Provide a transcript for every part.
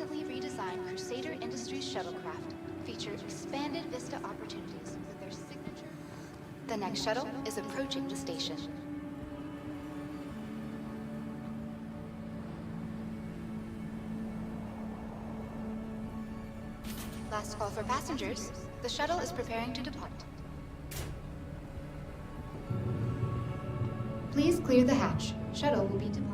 recently redesigned Crusader Industries shuttlecraft feature expanded vista opportunities with their signature... The next shuttle is approaching the station. Last call for passengers. The shuttle is preparing to depart. Please clear the hatch. Shuttle will be departing.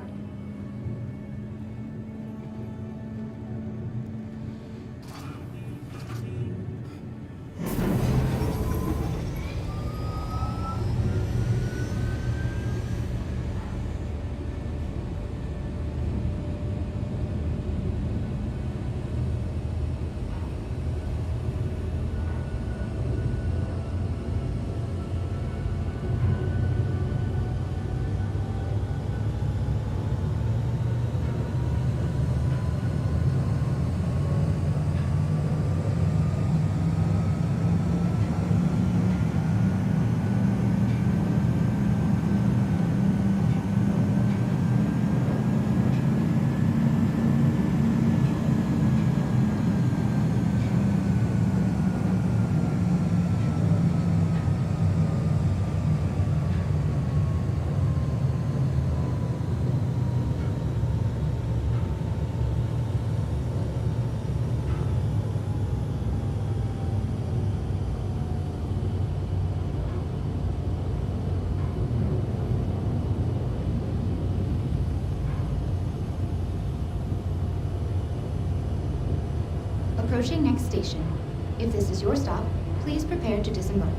Approaching next station. If this is your stop, please prepare to disembark.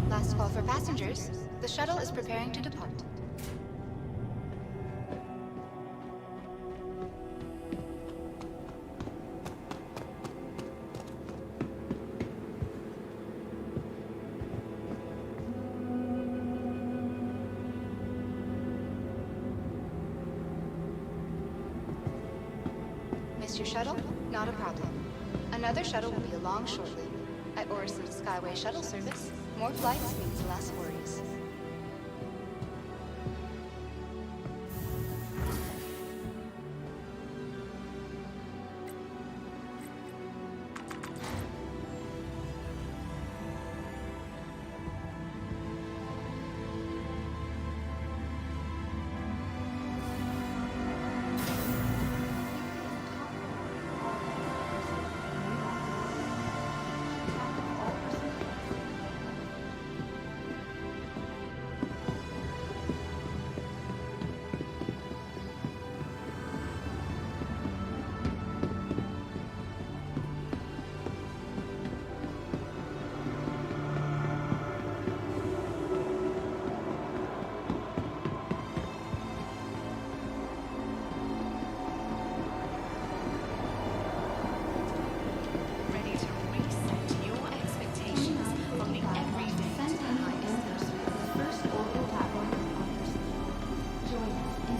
Last call for passengers. The shuttle is preparing to depart. Missed your shuttle? Not a problem. Another shuttle will be along shortly. At Orison's Skyway shuttle service, more flights means less worries.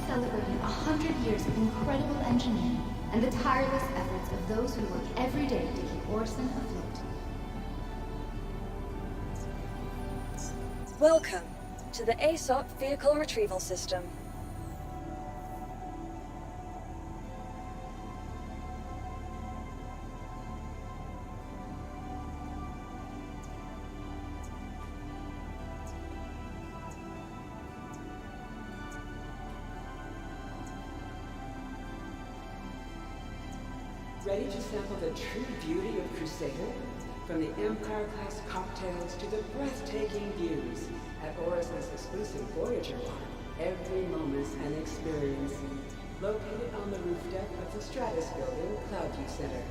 Celebrating 100 years of incredible engineering and the tireless efforts of those who work every day to keep Orison afloat. Welcome to the Aesop Vehicle Retrieval System. Ready to sample the true beauty of Crusader? From the Empire-class cocktails to the breathtaking views at Orison's exclusive Voyager bar. Every moment's an experience. Located on the roof deck of the Stratus Building, Cloudview Center.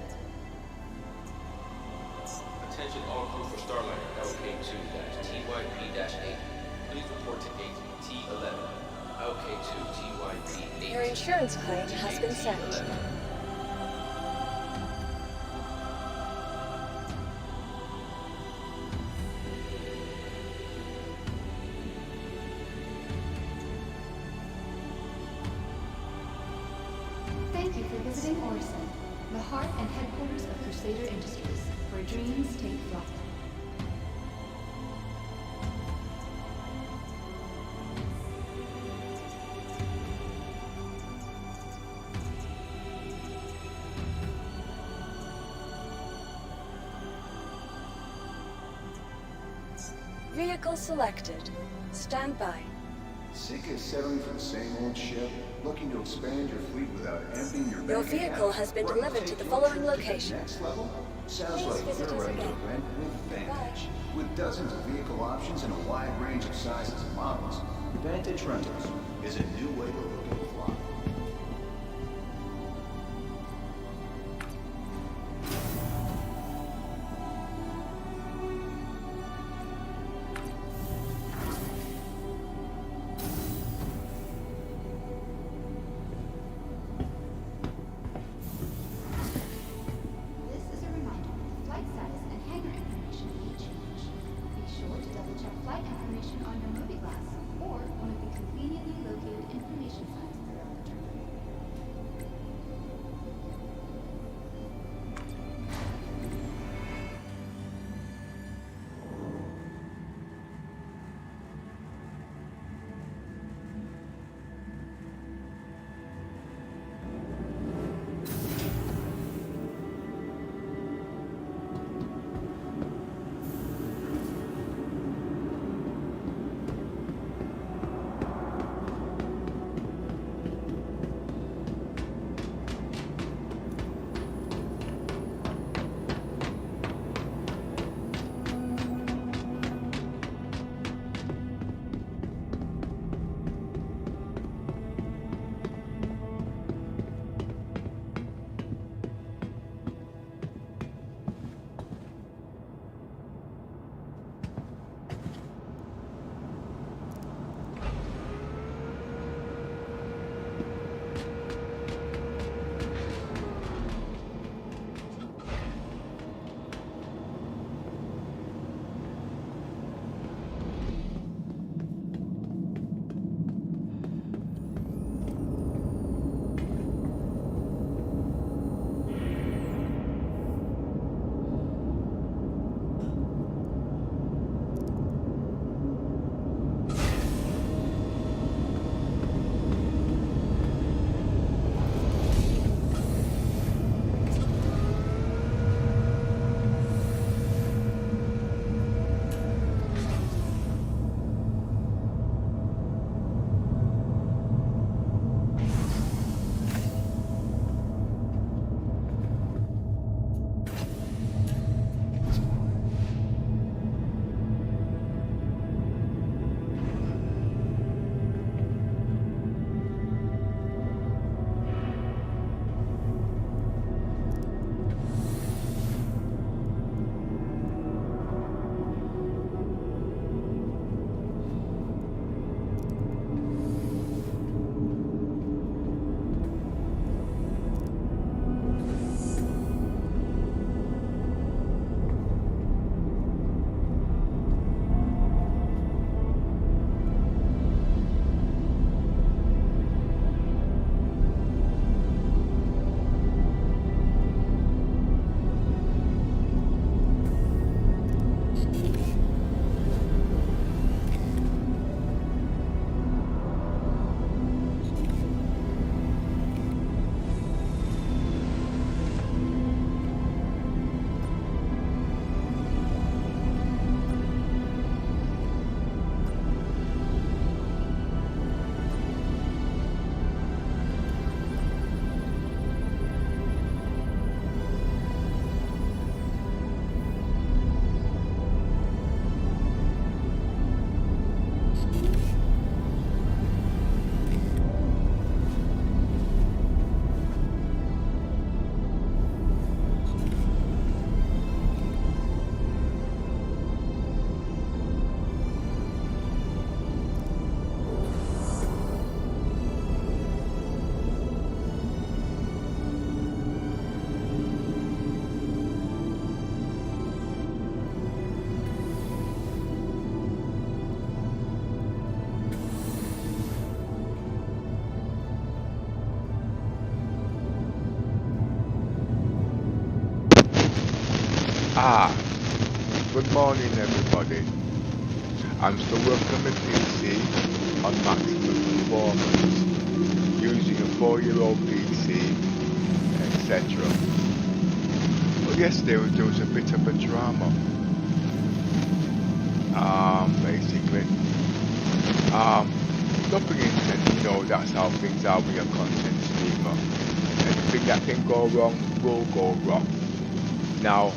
Attention all crew for Starliner LK2-TYP-8. Please report to gate T11. LK2-TYP-8. Your insurance claim has been sent. Thank you for visiting Orison, the heart and headquarters of Crusader Industries, where dreams take flight. Vehicle selected. Stand by. Sick of settling for the same old ship? Looking to expand your fleet without emptying your Your bank vehicle account? has been Ready delivered to take the your following trip to the location. next level? Sounds Please like visit you're us ready to again. rent with Vantage. With dozens of vehicle options and a wide range of sizes and models, Vantage Rentals is a new way to look at a fly. This is a reminder that flight status and hangar information may change. Be sure to double-check flight information on your movie glass or one of the conveniently located information signs throughout the terminal. Good morning everybody. I'm still working on my PC on maximum performance, using a 4-year-old PC, etc. Well, yesterday there was a bit of a drama. basically. Nothing intense, you know, that's how things are with a content streamer. Anything that can go wrong will go wrong. Now,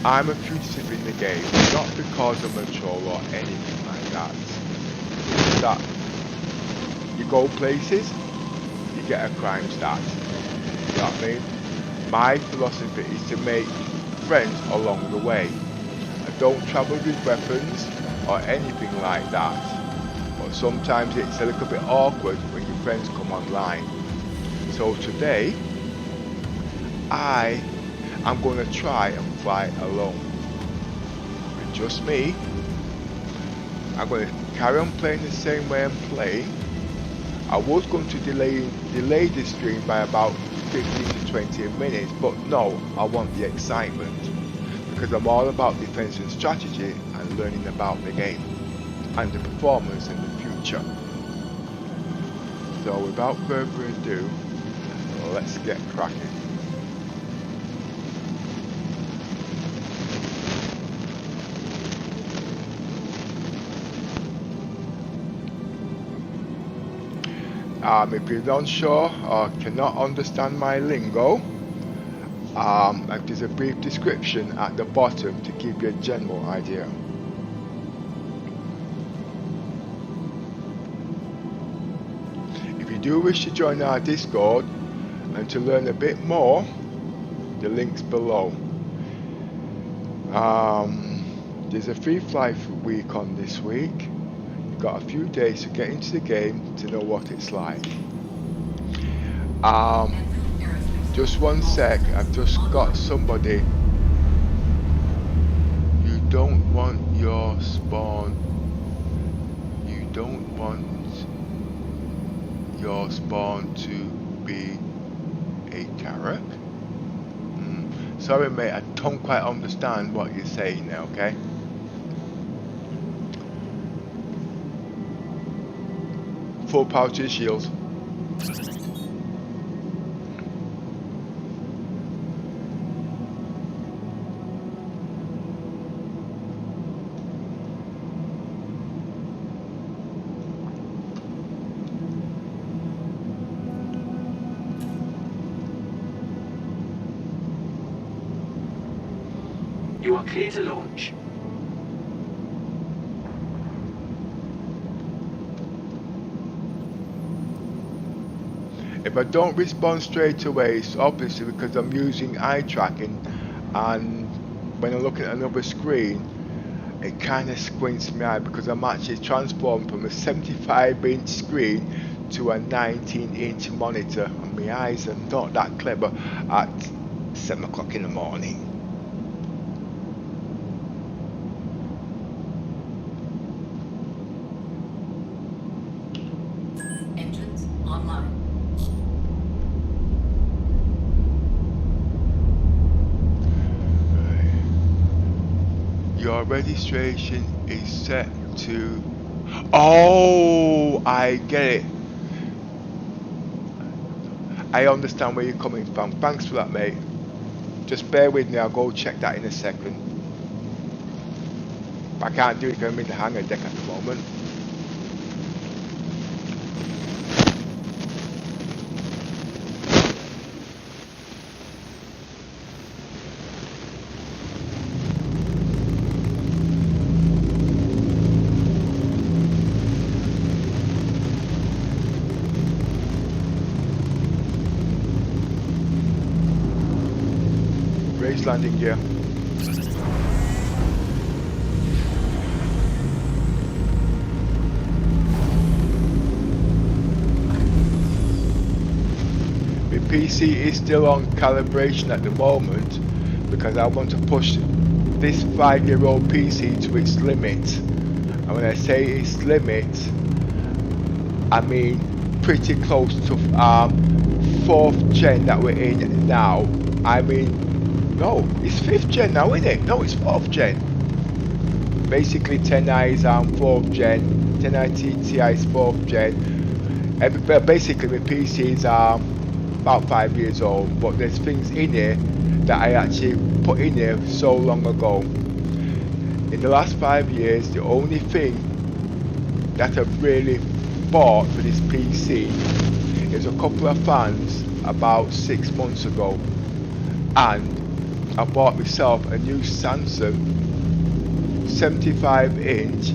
I'm a fugitive in the game, not because I'm a troll or anything like that. It's that you go places, you get a crime stat. You know what I mean? My philosophy is to make friends along the way. I don't travel with weapons or anything like that. But sometimes it's a little bit awkward when your friends come online. So today, I'm going to try and fly alone. With just me, I'm going to carry on playing the same way I'm playing. I was going to delay the stream by about 15 to 20 minutes, but no, I want the excitement. Because I'm all about defense and strategy and learning about the game and the performance in the future. So without further ado, let's get cracking. If you're unsure or cannot understand my lingo, there's a brief description at the bottom to give you a general idea. If you do wish to join our Discord and to learn a bit more, the link's below. There's a free flight week on this week. You've got a few days to get into the game to know what it's like. Just one sec, I've just got somebody. You don't want your spawn. You don't want your spawn to be a carrot. Sorry mate, I don't quite understand what you're saying now, okay? Full power to the shields. You are clear to launch. If I don't respond straight away, it's obviously because I'm using eye tracking, and when I'm looking at another screen, it kind of squints my eye because I'm actually transformed from a 75-inch screen to a 19-inch monitor, and my eyes are not that clever at 7 o'clock in the morning. Engines online. Your registration is set to... Oh, I get it. I understand where you're coming from. Thanks for that, mate. Just bear with me, I'll go check that in a second. I can't do it because I'm in the hangar deck at the moment. Raise landing gear. My PC is still on calibration at the moment because I want to push this 5-year-old PC to its limit. And when I say its limit, I mean pretty close to 4th gen that we're in now. I mean, no, it's 5th gen now, isn't it? No, it's 4th gen. Basically 10i is 4th gen, 10i Ti is 4th gen. Basically my PCs are about 5 years old, but there's things in here that I actually put in here so long ago. in the last 5 years, the only thing that I've really bought for this PC is a couple of fans about 6 months ago, and I bought myself a new Samsung 75-inch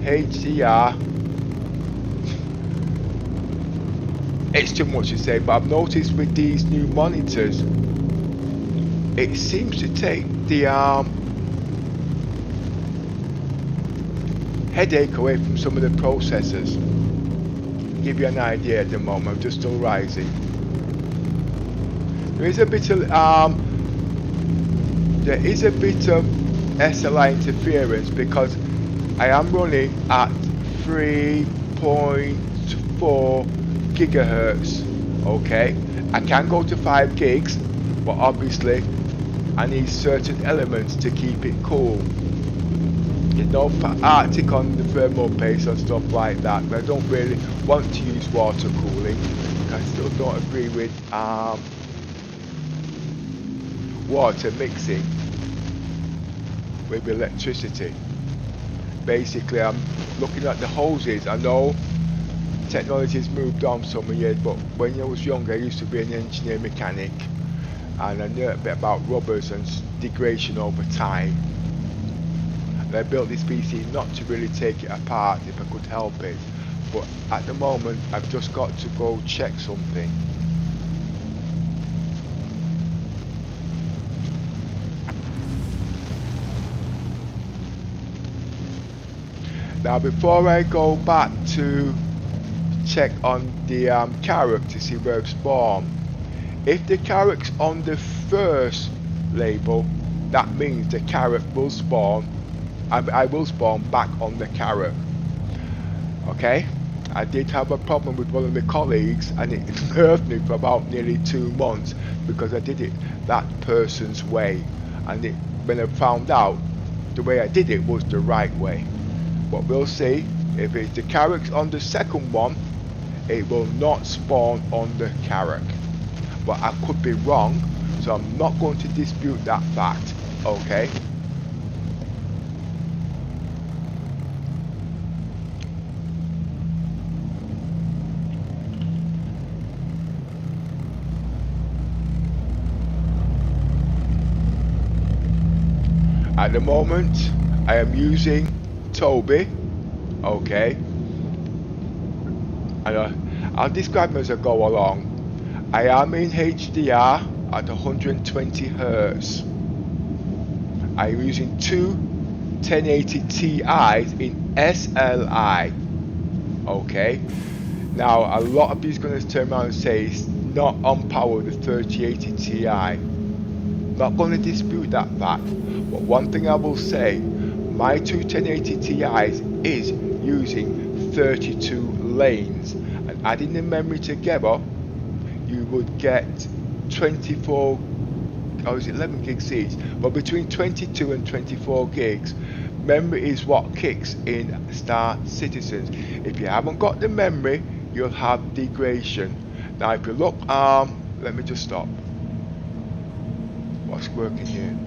HDR. It's too much to say, but I've noticed with these new monitors, it seems to take the headache away from some of the processors. Give you an idea at the moment, I'm just still rising. There is a bit of SLI interference because I am running at 3.4 gigahertz. Okay, I can go to 5 gigs, but obviously I need certain elements to keep it cool. There's no Arctic on the thermal paste and stuff like that, but I don't really want to use water cooling. I still don't agree with water mixing with electricity. Basically, I'm looking at the hoses. I know technology's moved on some years, but when I was younger I used to be an engineer mechanic, and I knew a bit about rubbers and degradation over time. And I built this PC not to really take it apart if I could help it, but at the moment I've just got to go check something. Now before I go back to check on the character to see where I've spawned, if the character's on the first label, that means the character will spawn, I will spawn back on the character. Okay, I did have a problem with one of my colleagues and it nerfed me for about nearly 2 months because I did it that person's way, and when I found out the way I did it was the right way. But we'll see. If it's the character on the second one, it will not spawn on the character. But I could be wrong, so I'm not going to dispute that fact. Okay. At the moment, I am using TOBBII. Okay. And I'll describe them as I go along. I am in HDR at 120 Hz. I'm using two 1080 Ti's in SLI. Okay. Now a lot of these are going to turn around and say it's not on par with the 3080 Ti. Not going to dispute that fact. But one thing I will say, my two 1080 Ti's is using 32 lanes, and adding the memory together you would get 24, or is it 11 gigs each, but between 22 and 24 gigs. Memory is what kicks in Star Citizens. If you haven't got the memory, you'll have degradation. Now if you look, let me just stop. What's working here?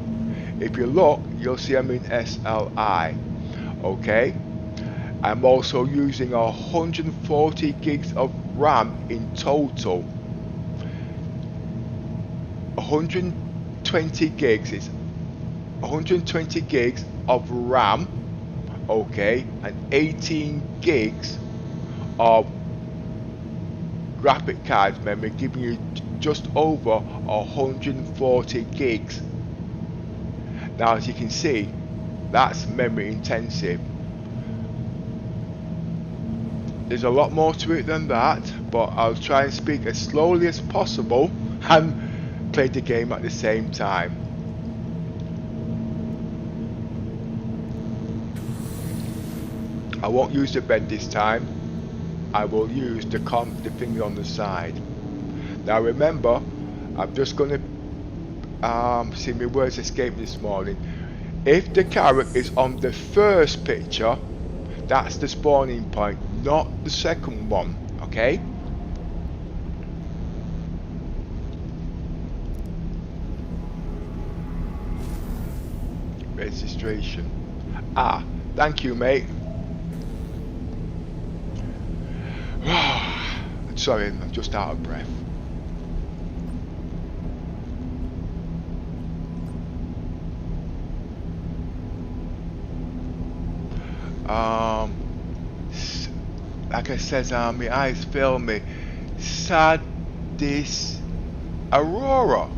If you look, you'll see I'm in SLI. Okay. I'm also using 140 gigs of RAM in total. 120 gigs is 120 gigs of RAM, okay, and 18 gigs of graphic card memory, giving you just over 140 gigs. Now as you can see, that's memory intensive. There's a lot more to it than that, but I'll try and speak as slowly as possible and play the game at the same time. I won't use the bed this time. I will use the thing on the side. Now remember, I'm just going to see my words escape this morning. If the character is on the first picture, that's the spawning point, not the second one. Okay. Registration. Ah, thank you, mate. Sorry, I'm just out of breath. Like I said, my eyes fail me. Sadis Aurora.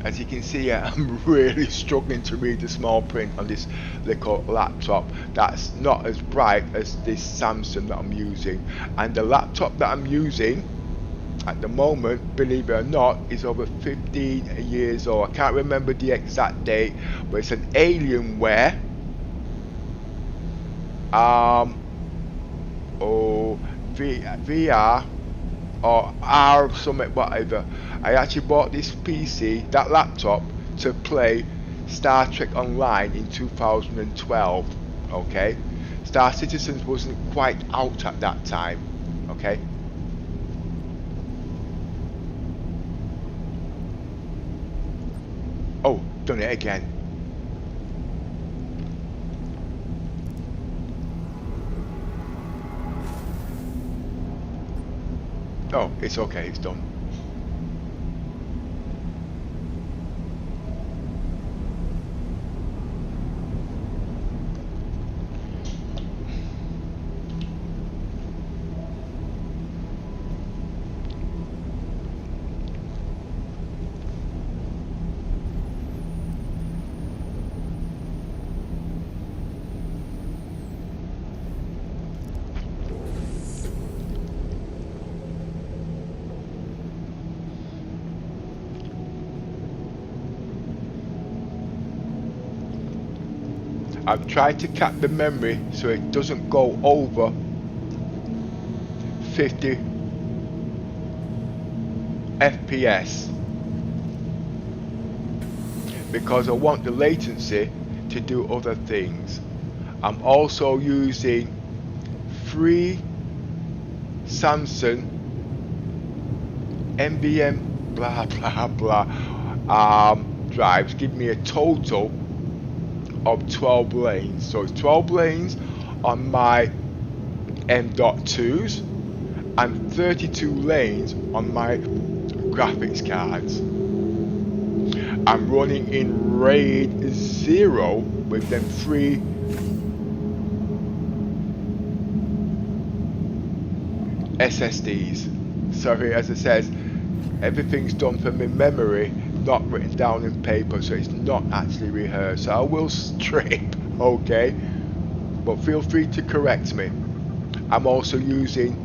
As you can see, I'm really struggling to read the small print on this little laptop. That's not as bright as this Samsung that I'm using. And the laptop that I'm using at the moment, believe it or not, is over 15 years old. I can't remember the exact date, but it's an Alienware. Or VR or R something, whatever. I actually bought this PC, that laptop, to play Star Trek Online in 2012. Okay, Star Citizens wasn't quite out at that time. Okay. Oh, done it again. Oh, it's okay, it's done. I've tried to cap the memory so it doesn't go over 50 FPS because I want the latency to do other things. I'm also using 3 Samsung NVMe blah blah blah drives, give me a total of 12 lanes. So it's 12 lanes on my M.2s and 32 lanes on my graphics cards. I'm running in RAID 0 with them 3 SSDs. Sorry, as it says, everything's done from my memory, not written down in paper, so it's not actually rehearsed. So I will strip, okay? But feel free to correct me. I'm also using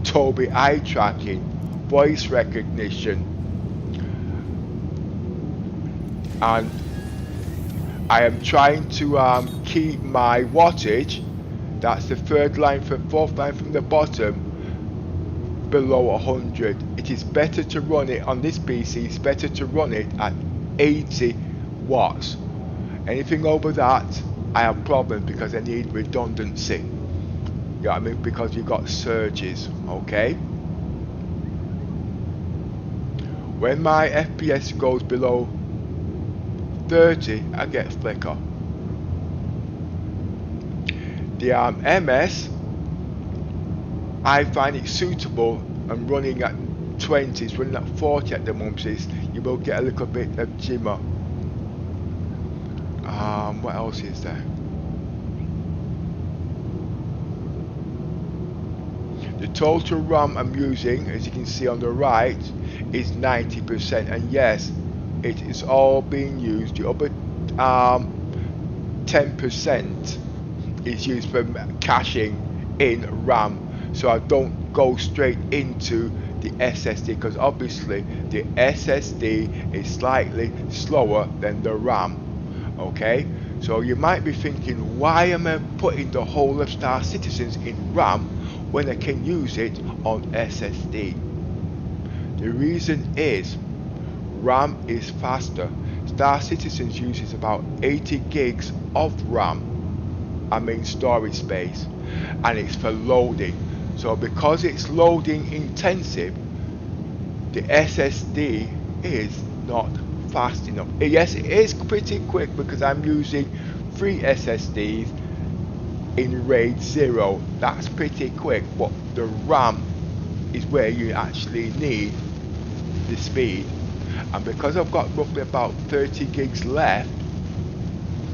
TOBBII eye tracking, voice recognition, and I am trying to keep my wattage, that's the 3rd line from 4th line from the bottom, below 100. It is better to run it on this PC, it's better to run it at 80 watts. Anything over that, I have problems because I need redundancy. You know what I mean? Because you've got surges, okay? When my FPS goes below 30, I get flicker. The MS, I find it suitable. I'm running at 20, it's running at 40 at the moment, so you will get a little bit of jimmer. What else is there? The total RAM I'm using, as you can see on the right, is 90%, and yes, it is all being used. The other 10% is used for caching in RAM, so I don't go straight into the SSD, because obviously the SSD is slightly slower than the RAM. Okay, so you might be thinking, why am I putting the whole of Star Citizens in RAM when I can use it on SSD? The reason is RAM is faster. Star Citizens uses about 80 gigs of RAM, I mean storage space, and it's for loading. So because it's loading intensive, the SSD is not fast enough. Yes, it is pretty quick because I'm using 3 SSDs in RAID 0. That's pretty quick, but the RAM is where you actually need the speed. And because I've got roughly about 30 gigs left,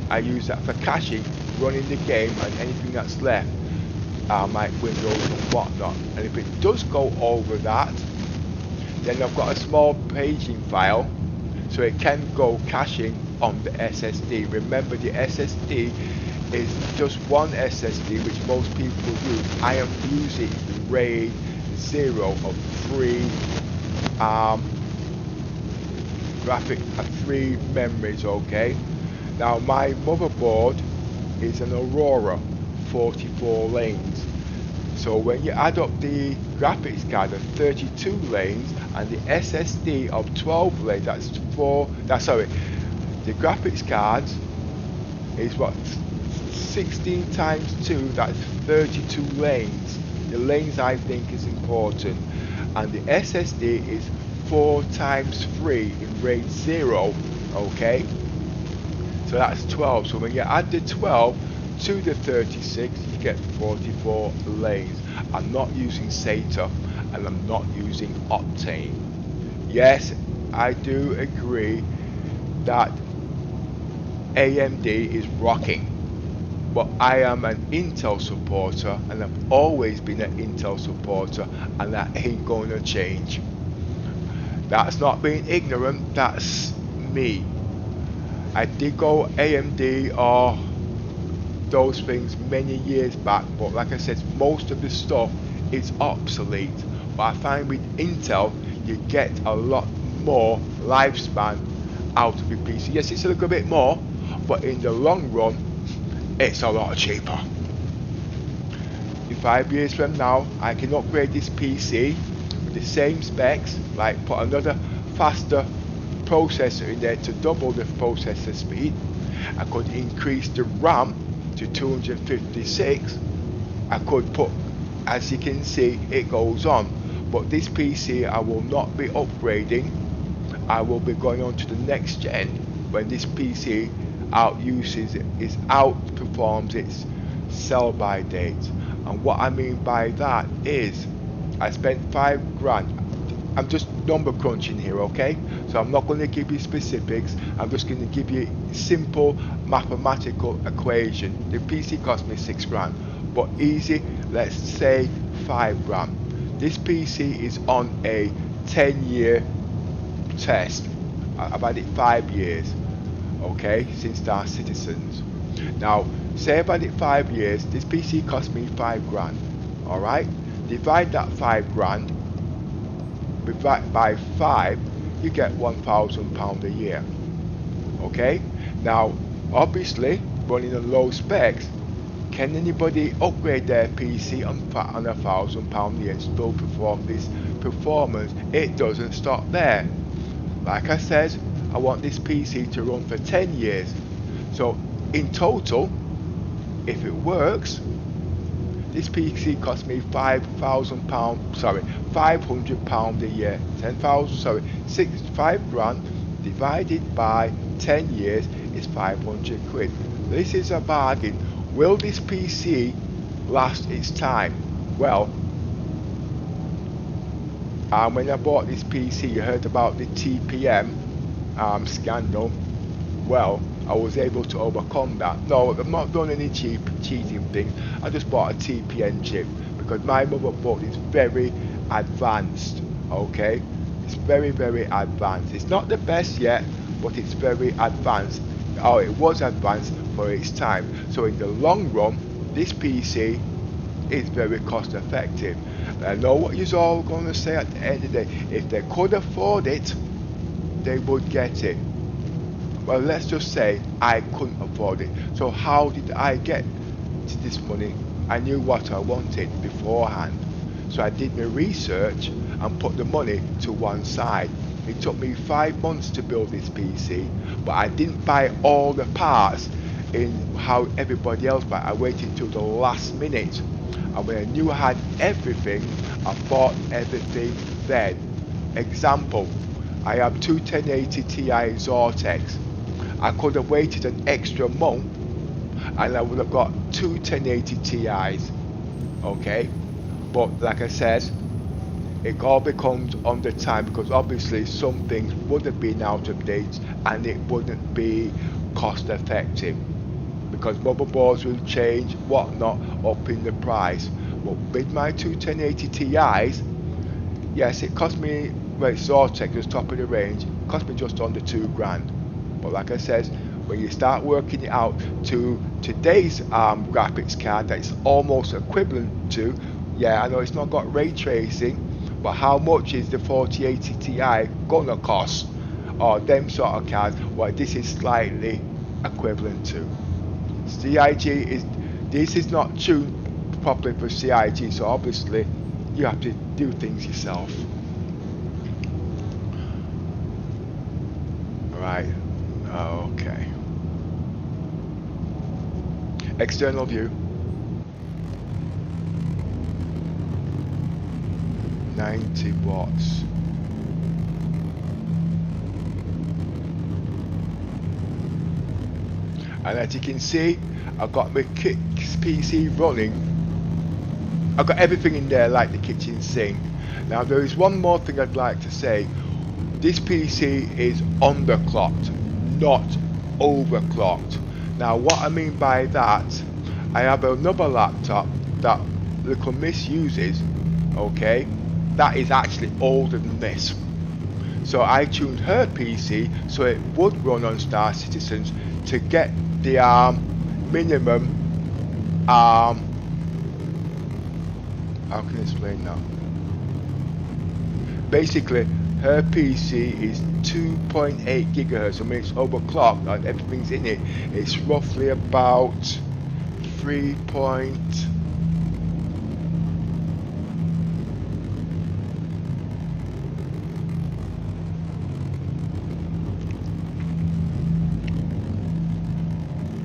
I use that for caching, running the game, and anything that's left, like Windows and whatnot. And if it does go over that, then I've got a small paging file, so it can go caching on the SSD. Remember, the SSD is just one SSD, which most people use. I am using RAID 0 of 3 3 memories. Okay, now my motherboard is an Aurora 44 lanes, so when you add up the graphics card of 32 lanes and the SSD of 12 lanes, the graphics cards is what, 16 times 2, that's 32 lanes. The lanes I think is important, and the SSD is 4 times 3 in RAID 0. Okay, so that's 12. So when you add the 12 to the 36, you get 44 lanes. I'm not using SATA, and I'm not using Optane. Yes, I do agree that AMD is rocking, but I am an Intel supporter, and I've always been an Intel supporter, and that ain't going to change. That's not being ignorant, that's me. I did go AMD or those things many years back, but like I said, most of the stuff is obsolete. But I find with Intel, you get a lot more lifespan out of your PC. Yes, it's a little bit more, but in the long run, it's a lot cheaper. In 5 years from now, I can upgrade this PC with the same specs, like put another faster processor in there to double the processor speed. I could increase the RAM to 256. I could put, as you can see, it goes on. But this PC I will not be upgrading. I will be going on to the next gen when this PC outperforms its sell by date. And what I mean by that is I spent $5,000. I'm just number crunching here, okay? So I'm not going to give you specifics. I'm just going to give you simple mathematical equation. The PC cost me $6,000, but easy, let's say $5,000. This PC is on a 10-year test. I've had it 5 years, okay, since our citizens. Now, say I've had it 5 years. This PC cost me $5,000. All right, divide that $5,000 by 5, you get £1,000 a year. Okay, now obviously running on low specs, can anybody upgrade their PC on £1,000 a year and still perform this performance? It doesn't stop there. Like I said, I want this PC to run for 10 years. So in total, if it works, this PC cost me £500 a year. 5,000 divided by 10 years is 500 quid. This is a bargain. Will this PC last its time? Well, when I bought this PC, you heard about the TPM scandal. Well, I was able to overcome that. No, I've not done any cheating things. I just bought a TPM chip because my motherboard is very advanced. Okay, it's very, very advanced. It's not the best yet, but it's very advanced. Oh, it was advanced for its time. So in the long run, this PC is very cost effective. I know what you're all going to say at the end of the day. If they could afford it, they would get it. Well, let's just say I couldn't afford it. So how did I get to this money? I knew what I wanted beforehand. So I did my research and put the money to one side. It took me 5 months to build this PC, but I didn't buy all the parts in how everybody else bought. I waited till the last minute. And when I knew I had everything, I bought everything then. Example, I have two 1080 Ti Zortex. I could have waited an extra month and I would have got two 1080 Ti's, okay? But like I said, it all becomes on the time, because obviously some things would have been out of date and it wouldn't be cost effective, because motherboards will change, whatnot, up in the price. But with my two 1080 Ti's, yes, it cost me, well, Zortex was top of the range, cost me just under £2,000. But like I said, when you start working it out to today's graphics card, that is almost equivalent to, yeah, I know it's not got ray tracing, but how much is the 4080 Ti gonna cost, or them sort of cards? Well, this is slightly equivalent to. CIG this is not tuned properly for CIG, so obviously you have to do things yourself. Right, okay. External view. 90 watts. And as you can see, I've got my PC running. I've got everything in there like the kitchen sink. Now there is one more thing I'd like to say. This PC is underclocked, not overclocked. Now what I mean by that, I have another laptop that little Miss uses, okay, that is actually older than this. So I tuned her PC so it would run on Star Citizens to get the minimum, how can I explain that? Basically, her PC is 2.8 gigahertz, so when it's overclocked and everything's in it, it's roughly about 3.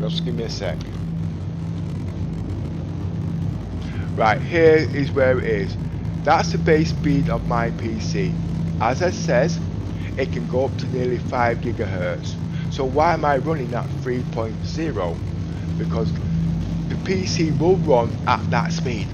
Just give me a sec. Right, here is where it is. That's the base speed of my PC. As I says, it can go up to nearly 5 gigahertz. So why am I running at 3.0? Because the PC will run at that speed.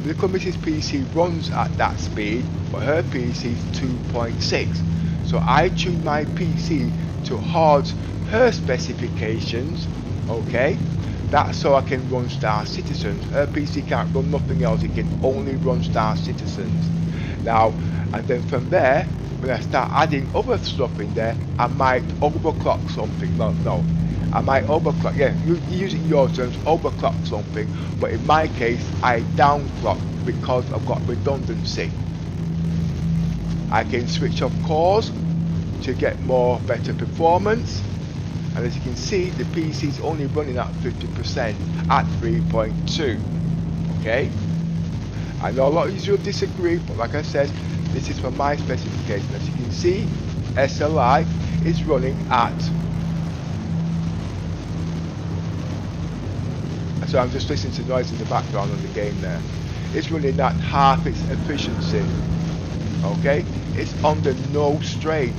Little Mrs. PC runs at that speed, but her PC is 2.6. So I tune my PC to towards her specifications, okay? That's so I can run Star Citizens. Her PC can't run nothing else, it can only run Star Citizens. Now, and then from there, when I start adding other stuff in there, I might overclock something. No, I might overclock, yeah, using your terms, overclock something, but in my case, I downclock because I've got redundancy. I can switch off cores to get better performance, and as you can see, the PC is only running at 50% at 3.2. Okay, I know a lot of you will disagree, but like I said, this is for my specification. As you can see, SLI is running at, so I'm just listening to noise in the background on the game there. It's running at half its efficiency. Okay, it's under no strain.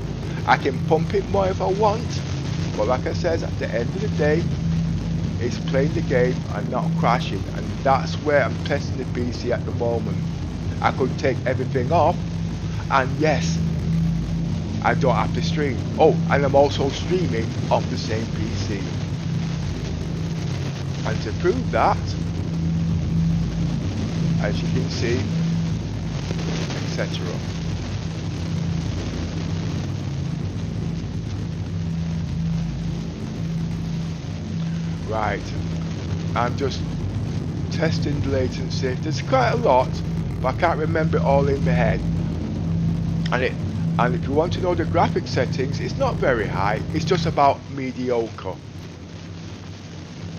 I can pump it more if I want, but like I said, at the end of the day, it's playing the game and not crashing, and that's where I'm testing the PC at the moment. I could take everything off, and yes, I don't have to stream. Oh, and I'm also streaming off the same PC. And to prove that, as you can see, etc. Right, I'm just testing the latency. There's quite a lot, but I can't remember it all in my head. And if you want to know the graphic settings, it's not very high. It's just about mediocre.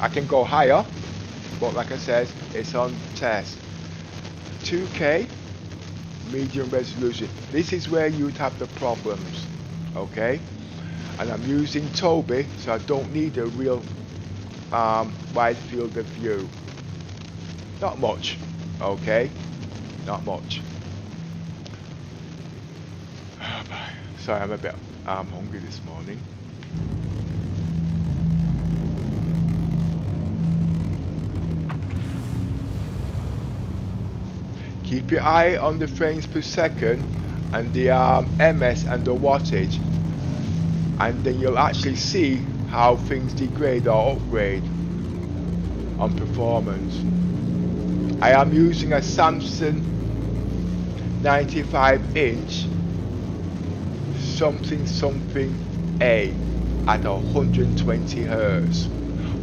I can go higher, but like I said, it's on test. 2K, medium resolution. This is where you'd have the problems, okay? And I'm using TOBBII, so I don't need a real wide field of view. Not much, okay? Not much. Oh, bye. Sorry, I'm a bit hungry this morning. Keep your eye on the frames per second and the ms and the wattage, and then you'll actually see how things degrade or upgrade on performance. I am using a Samsung 95-inch something A at 120 Hz.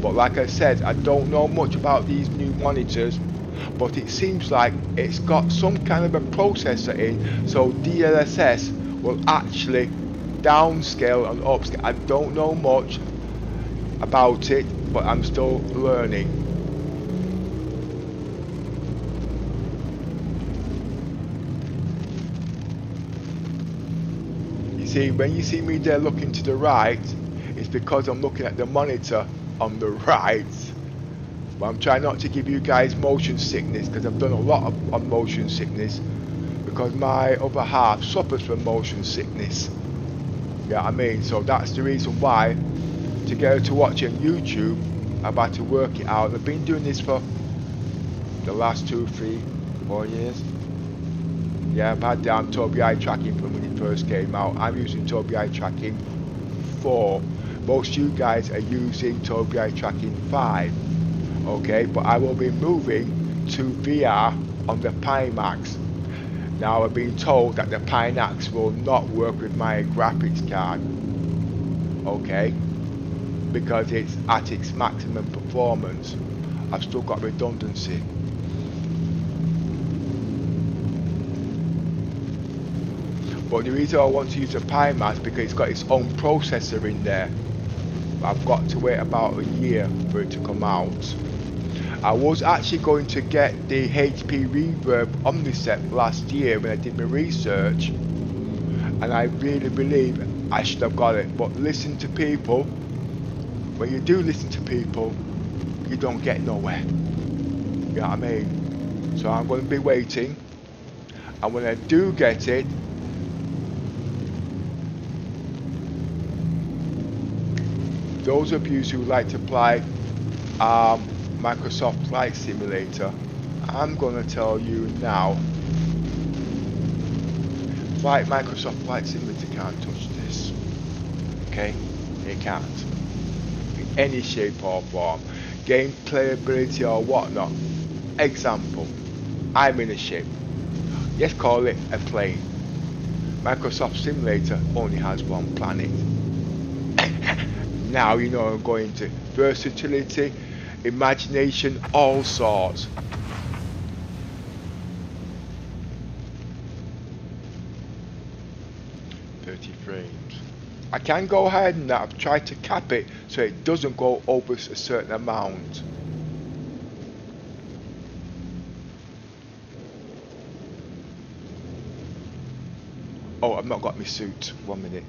But like I said, I don't know much about these new monitors, but it seems like it's got some kind of a processor in, so DLSS will actually downscale and upscale. I don't know much about it, but I'm still learning. You see, when you see me there looking to the right, it's because I'm looking at the monitor on the right. But I'm trying not to give you guys motion sickness, because I've done a lot on motion sickness, because my other half suffers from motion sickness. Yeah, I mean, so that's the reason why, to get her to watch on YouTube, I've had to work it out. I've been doing this for the last 2, 3, 4 years. Yeah, I've had TOBBII tracking from when it first came out. I'm using TOBBII tracking 4. Most of you guys are using TOBBII tracking 5. Okay, but I will be moving to VR on the Pimax. Now I've been told that the Pimax will not work with my graphics card. Okay, because it's at its maximum performance. I've still got redundancy. But the reason I want to use a Pimax because it's got its own processor in there. I've got to wait about a year for it to come out. I was actually going to get the HP Reverb Omniset last year when I did my research, and I really believe I should have got it. But listen to people. When you do listen to people, you don't get nowhere. You know what I mean? So I'm going to be waiting, and when I do get it, those of you who like to play Microsoft Flight Simulator, I'm going to tell you now, Microsoft Flight Simulator can't touch this. Okay? It can't. In any shape or form. Game playability or whatnot. Example, I'm in a ship. Let's call it a plane. Microsoft Simulator only has one planet. Now you know I'm going to versatility, imagination, all sorts. Frames. I can go ahead and I've tried to cap it so it doesn't go over a certain amount. Oh, I've not got my suit. 1 minute.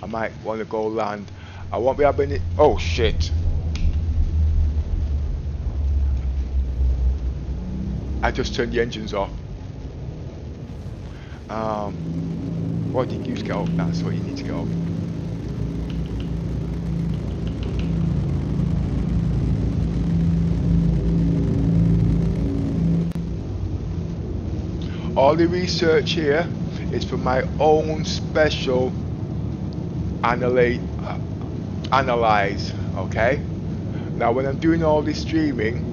I might want to go land. I won't be having it. Oh shit. I just turned the engines off. What did you get off? That's what you need to get off. All the research here is for my own special analyze. Okay. Now, when I'm doing all this streaming,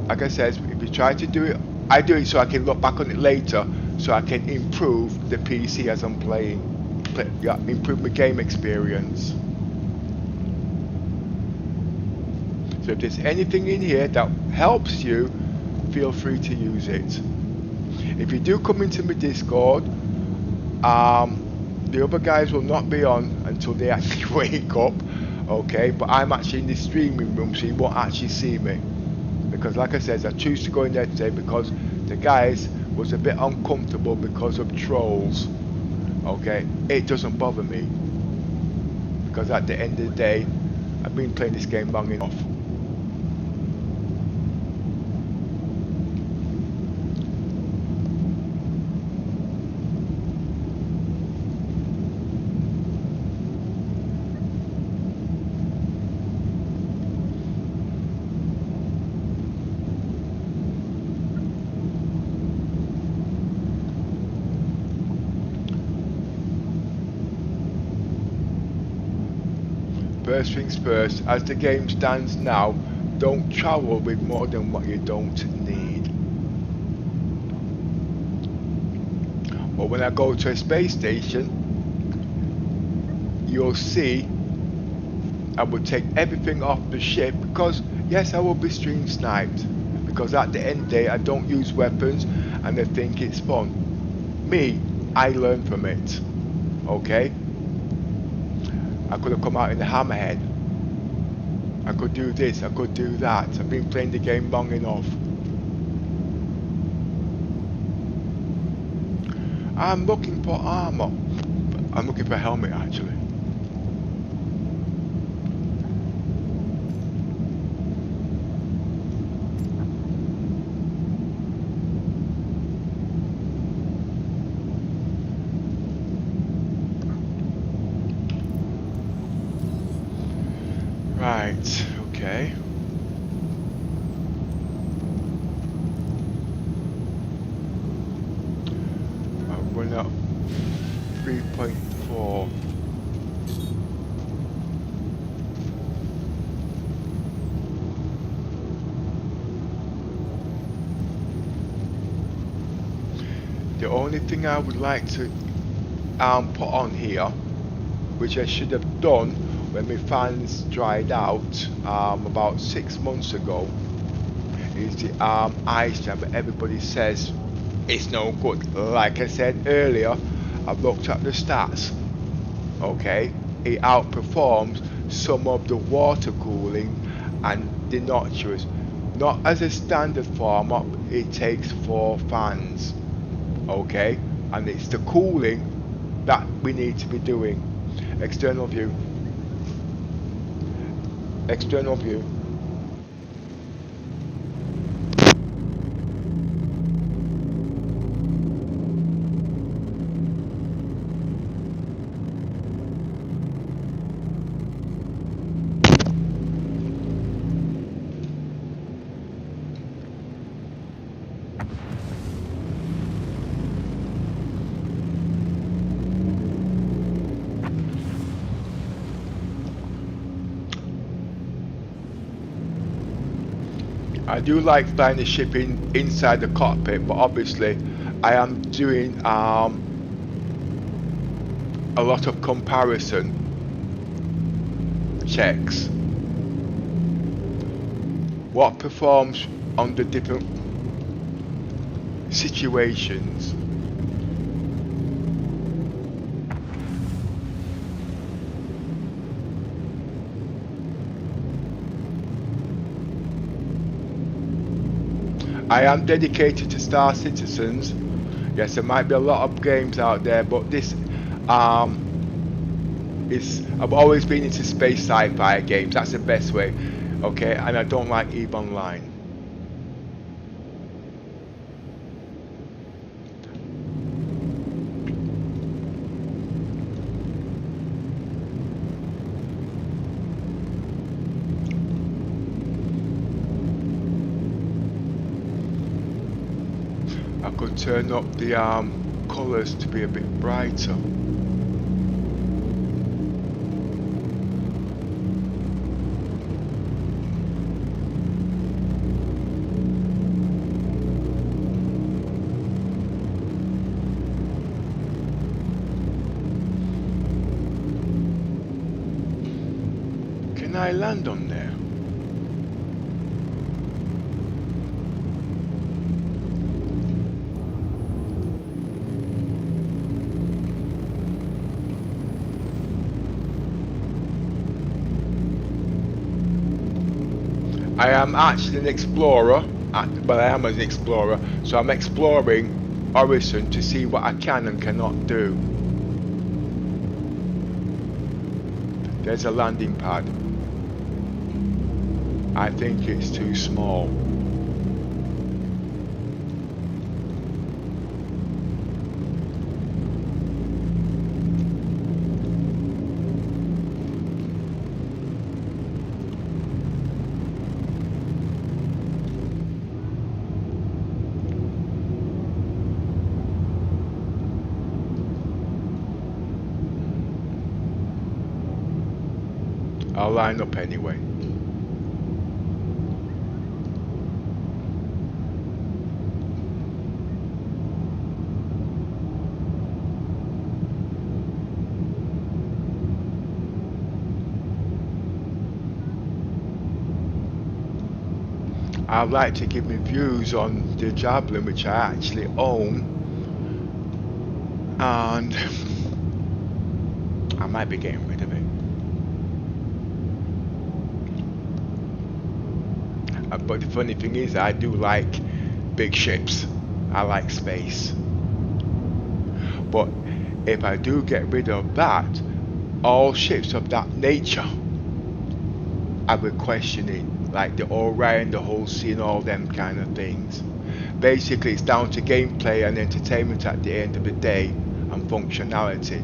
like I said, if you try to do it, I do it so I can look back on it later. So I can improve the PC as I'm playing, improve my game experience. So if there's anything in here that helps you, feel free to use it. If you do come into my Discord, the other guys will not be on until they actually wake up, okay? But I'm actually in the streaming room, so you won't actually see me. Because like I said, I choose to go in there today because the guys was a bit uncomfortable because of trolls. Okay, it doesn't bother me because at the end of the day, I've been playing this game long enough. first things first, as the game stands now, don't travel with more than what you don't need. But when I go to a space station, you'll see I will take everything off the ship, because yes, I will be stream sniped, because at the end of the day I don't use weapons and I think it's fun. Me, I learn from it. Okay, I could have come out in the hammerhead, I could do this, I could do that. I've been playing the game long enough. I'm looking for armor. I'm looking for a helmet actually. Right, okay. I'm going up 3.4. The only thing I would like to put on here, which I should have done when my fans dried out about 6 months ago, is the ice jam, but everybody says it's no good. Like I said earlier, I've looked at the stats. Okay, it outperforms some of the water cooling and the nocturus. Not as a standard format, it takes 4 fans. Okay, and it's the cooling that we need to be doing. External view. External view. I do like flying the ship inside the cockpit, but obviously I am doing a lot of comparison checks. What performs under different situations. I am dedicated to Star Citizens. Yes, there might be a lot of games out there, but this is, I've always been into space sci-fi games. That's the best way. Okay, and I don't like EVE Online. I could turn up the colours to be a bit brighter. Can I land on there? I am actually an explorer, well I am an explorer, so I'm exploring Horizon to see what I can and cannot do. There's a landing pad. I think it's too small. I'll line up anyway. I'd like to give my views on the Javelin, which I actually own, and I might be getting rid of it. But the funny thing is, I do like big ships. I like space. But if I do get rid of that, all ships of that nature, I would question it. Like the Orion, the Hull C, and all them kind of things. Basically, it's down to gameplay and entertainment at the end of the day, and functionality.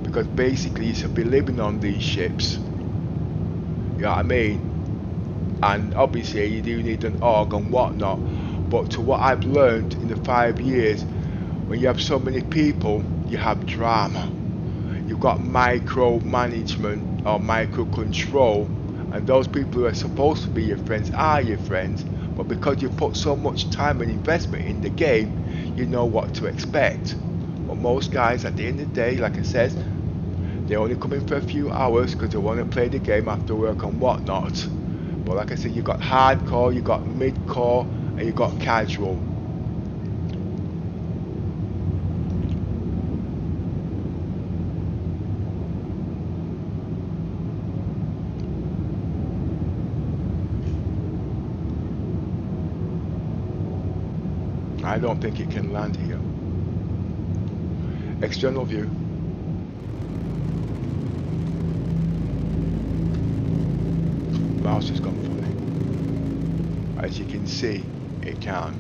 Because basically, you should be living on these ships. You know what I mean? And obviously, you do need an org and whatnot. But to what I've learned in the 5 years, when you have so many people, you have drama. You've got micro management or micro control. And those people who are supposed to be your friends are your friends, but because you put so much time and investment in the game, you know what to expect. But most guys, at the end of the day, like I said, they only come in for a few hours because they want to play the game after work and whatnot. But like I said, you got hardcore, you got mid-core, and you got casual. I don't think it can land here. External view. Mouse has gone funny. As you can see, it can't.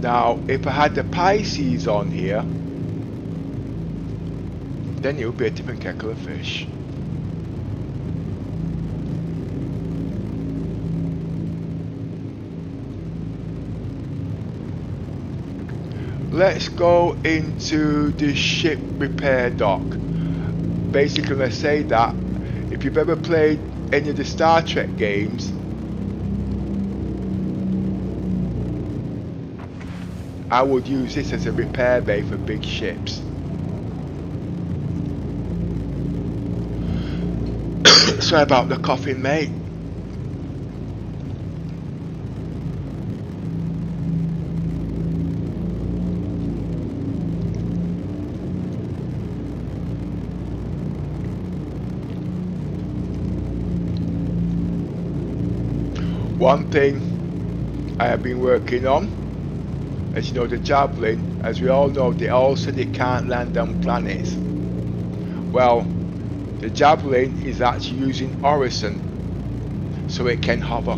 Now, if I had the Pisces on here, then it would be a different kettle of fish. Let's go into the ship repair dock. Basically, let's say that if you've ever played any of the Star Trek games, I would use this as a repair bay for big ships. Sorry about the coughing, mate. One thing I have been working on, as you know, the Javelin, as we all know, they all said it can't land on planets. Well, the Javelin is actually using horizon, so it can hover.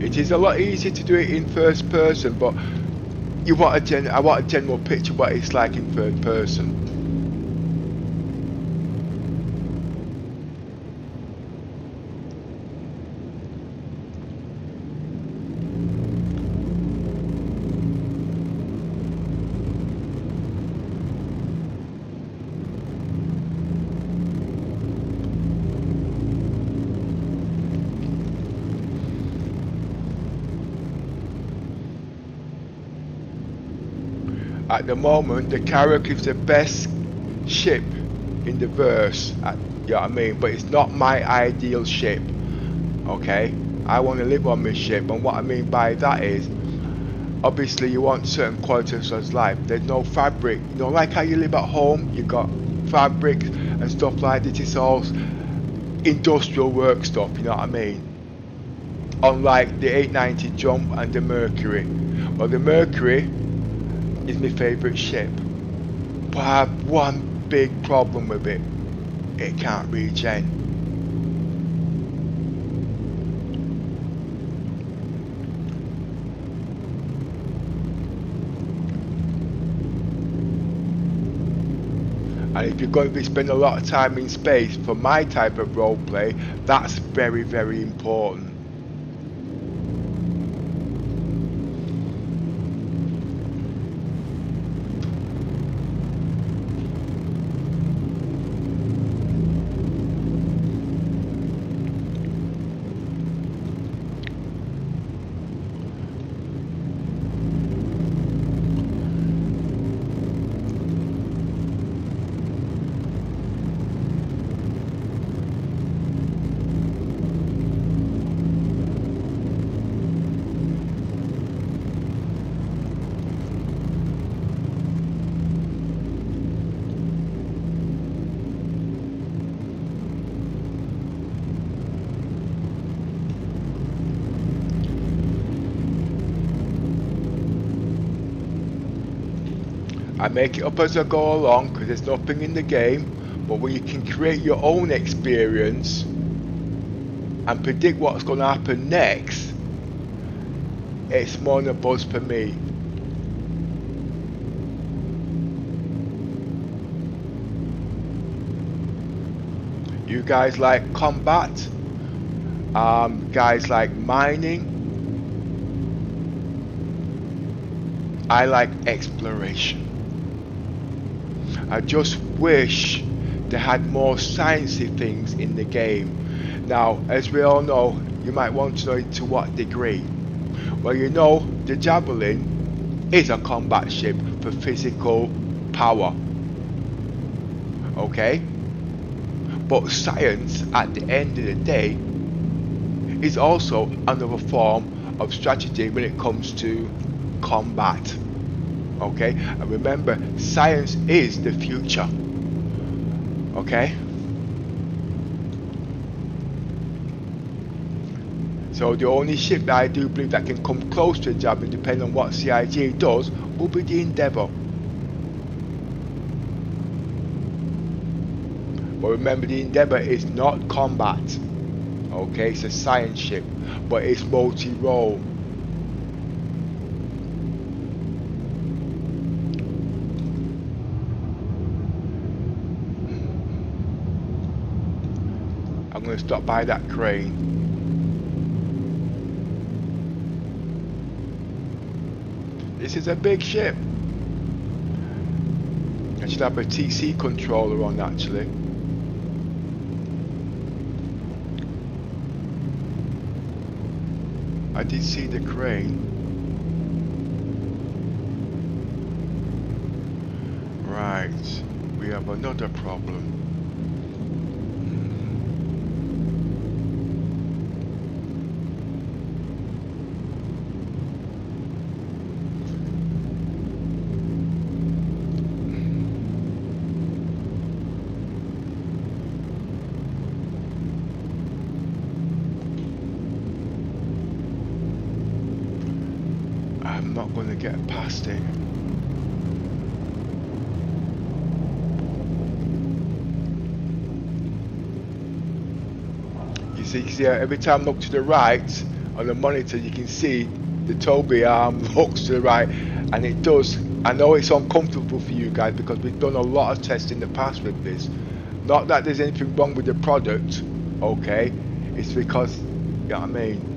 It is a lot easier to do it in first person, but I want a general picture of what it's like in third person. At the moment, the Carrack is the best ship in the verse, you know what I mean? But it's not my ideal ship, okay? I want to live on this ship, and what I mean by that is, obviously you want certain qualities of life. There's no fabric, you know, like how you live at home, you got fabric and stuff like this. It's all industrial work stuff, you know what I mean? Unlike the 890 Jump and the Mercury. Well, the Mercury is my favourite ship, but I have one big problem with it. It can't regen. And if you're going to be spending a lot of time in space for my type of roleplay, that's very, very important. I make it up as I go along because there's nothing in the game, but when you can create your own experience and predict what's going to happen next, it's more than a buzz for me. You guys like combat, guys like mining, I like exploration. I just wish they had more sciencey things in the game. Now, as we all know, you might want to know to what degree. Well, you know, the Javelin is a combat ship for physical power. Okay? But science, at the end of the day, is also another form of strategy when it comes to combat. Okay, and remember, science is the future. Okay, so the only ship that I do believe that can come close to the Javelin, depending on what CIG does, will be the Endeavour. But remember, the Endeavour is not combat. Okay, it's a science ship, but it's multi-role. I'm going to stop by that crane. This is a big ship. I should have a TC controller on actually. I did see the crane. Right, we have another problem. I'm not going to get past it. You see, every time I look to the right on the monitor, you can see the TOBBII arm looks to the right, and it does. I know it's uncomfortable for you guys because we've done a lot of tests in the past with this. Not that there's anything wrong with the product, okay? It's because, you know what I mean?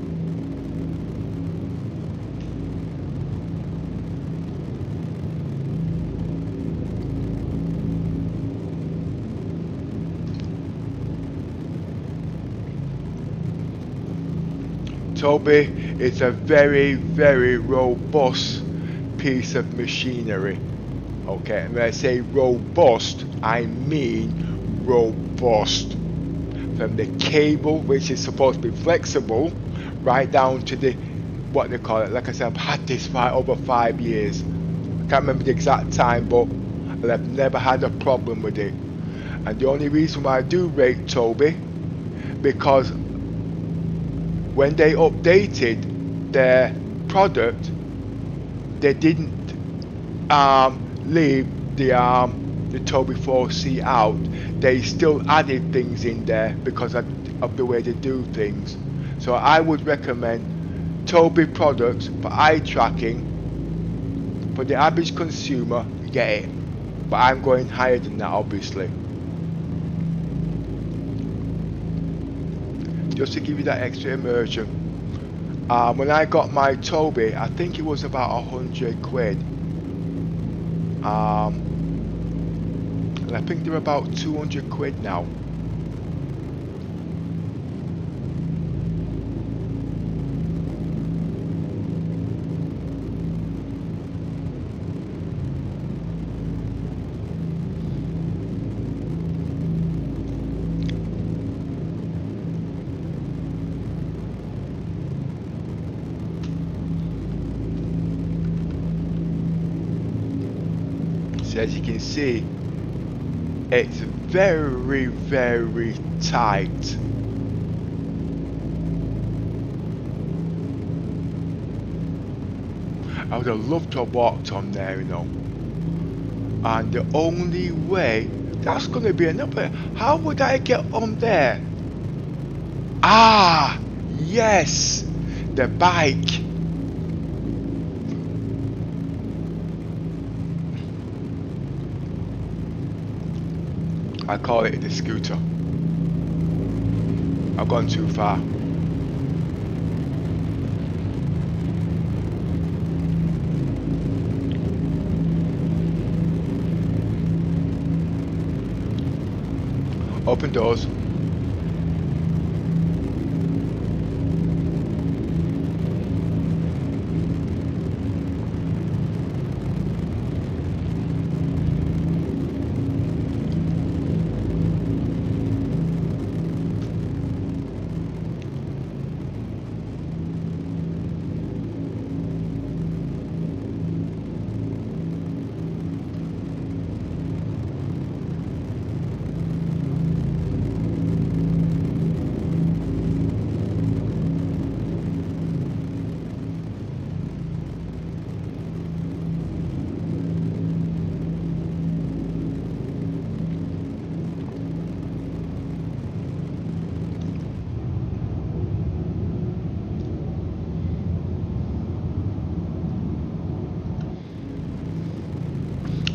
TOBBII is a very, very robust piece of machinery. Okay, and when I say robust, I mean robust. From the cable, which is supposed to be flexible, right down to the, what they call it. Like I said, I've had this for over 5 years. I can't remember the exact time, but I've never had a problem with it. And the only reason why I do rate TOBBII, because when they updated their product, they didn't leave the TOBBII 4C out. They still added things in there because of the way they do things. So I would recommend TOBBII products for eye tracking. For the average consumer, get it. But I'm going higher than that, obviously. Just to give you that extra immersion. When I got my TOBBII, I think it was about 100 quid. And I think they're about 200 quid now. As you can see, it's very, very tight. I would have loved to have walked on there, you know. And the only way, that's going to be another, how would I get on there? Ah, yes, the bike. I call it the scooter. I've gone too far. Open doors.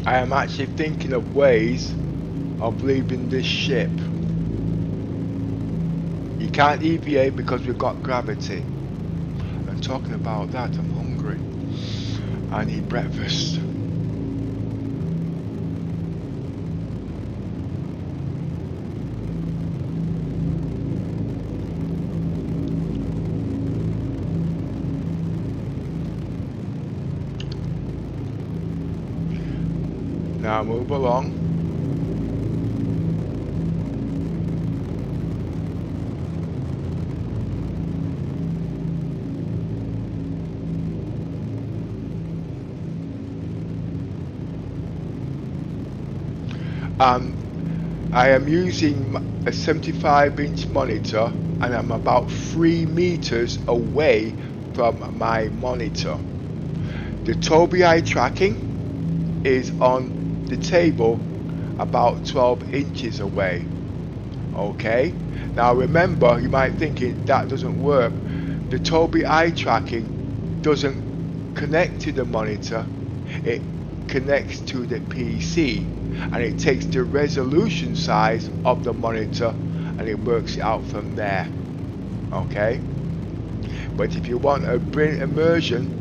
I am actually thinking of ways of leaving this ship. You can't deviate because we've got gravity. And talking about that, I'm hungry. I need breakfast. Now move along. I am using a 75-inch monitor and I'm about 3 meters away from my monitor. The TOBBII eye tracking is on the table about 12 inches away. Okay, now remember, you might think that doesn't work. The TOBBII eye tracking doesn't connect to the monitor, it connects to the PC and it takes the resolution size of the monitor and it works it out from there. Okay, but if you want a brilliant immersion,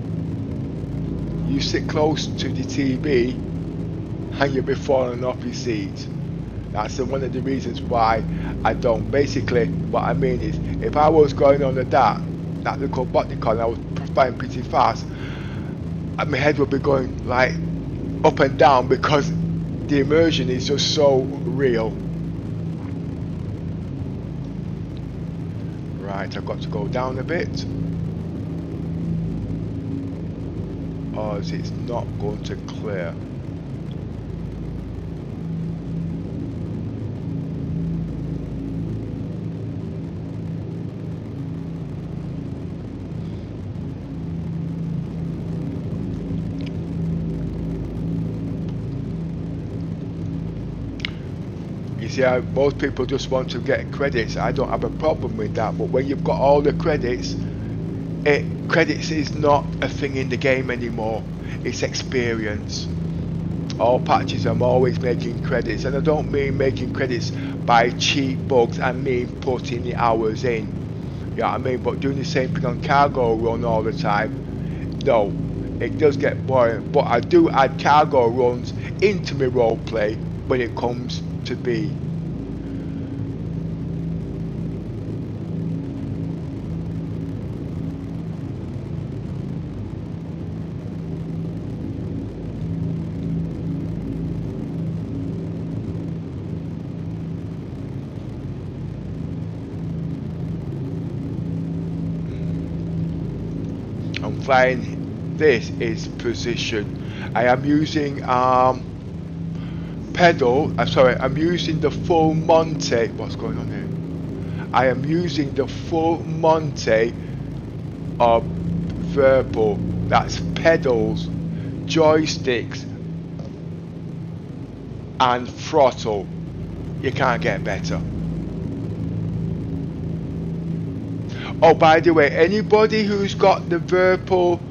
you sit close to the TV and you'll be falling off your seat. That's one of the reasons why I don't. Basically, what I mean is, if I was going on that little boticon and I was flying pretty fast, my head would be going like up and down because the immersion is just so real. Right, I've got to go down a bit, or it's not going to clear. See, most people just want to get credits. I don't have a problem with that, but when you've got all the credits, credits is not a thing in the game anymore. It's experience. All patches, I'm always making credits, and I don't mean making credits by cheap bugs. I mean putting the hours in. You know what I mean? But doing the same thing on cargo run all the time, no, it does get boring. But I do add cargo runs into my roleplay when it comes to be. I'm flying. This is position. I am using pedal. I'm using the full Monte. What's going on here? I am using the full Monte of Verbal. That's pedals, joysticks, and throttle. You can't get better. Oh, by the way, anybody who's got the Verbal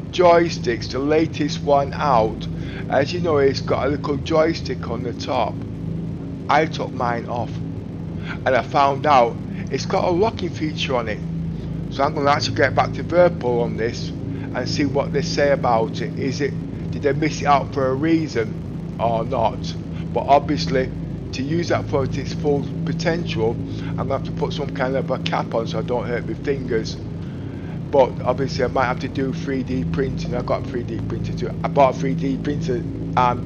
joysticks, the latest one out, as you know, it's got a little joystick on the top. I took mine off, and I found out it's got a locking feature on it. So I'm going to actually get back to Verbal on this and see what they say about it. Did they miss it out for a reason or not? But obviously, to use that for its full potential, I'm going to have to put some kind of a cap on so I don't hurt my fingers. But obviously I might have to do 3D printing. I got a 3D printer too. I bought a 3D printer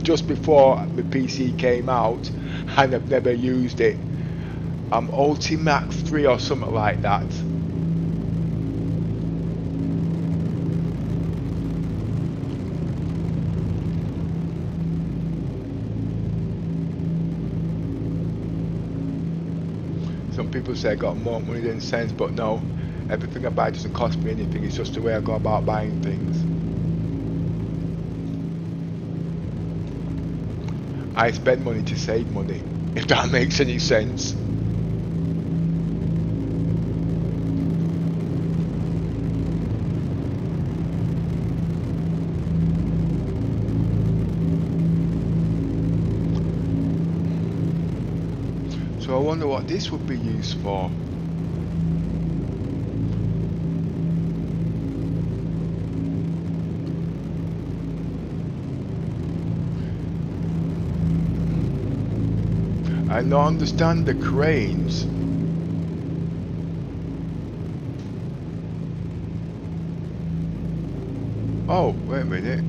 just before the PC came out, and I've never used it. Ultimax 3 or something like that. Some people say I got more money than sense, but no. Everything I buy doesn't cost me anything. It's just the way I go about buying things. I spend money to save money, if that makes any sense. So I wonder what this would be used for. I don't understand the cranes. Oh, wait a minute.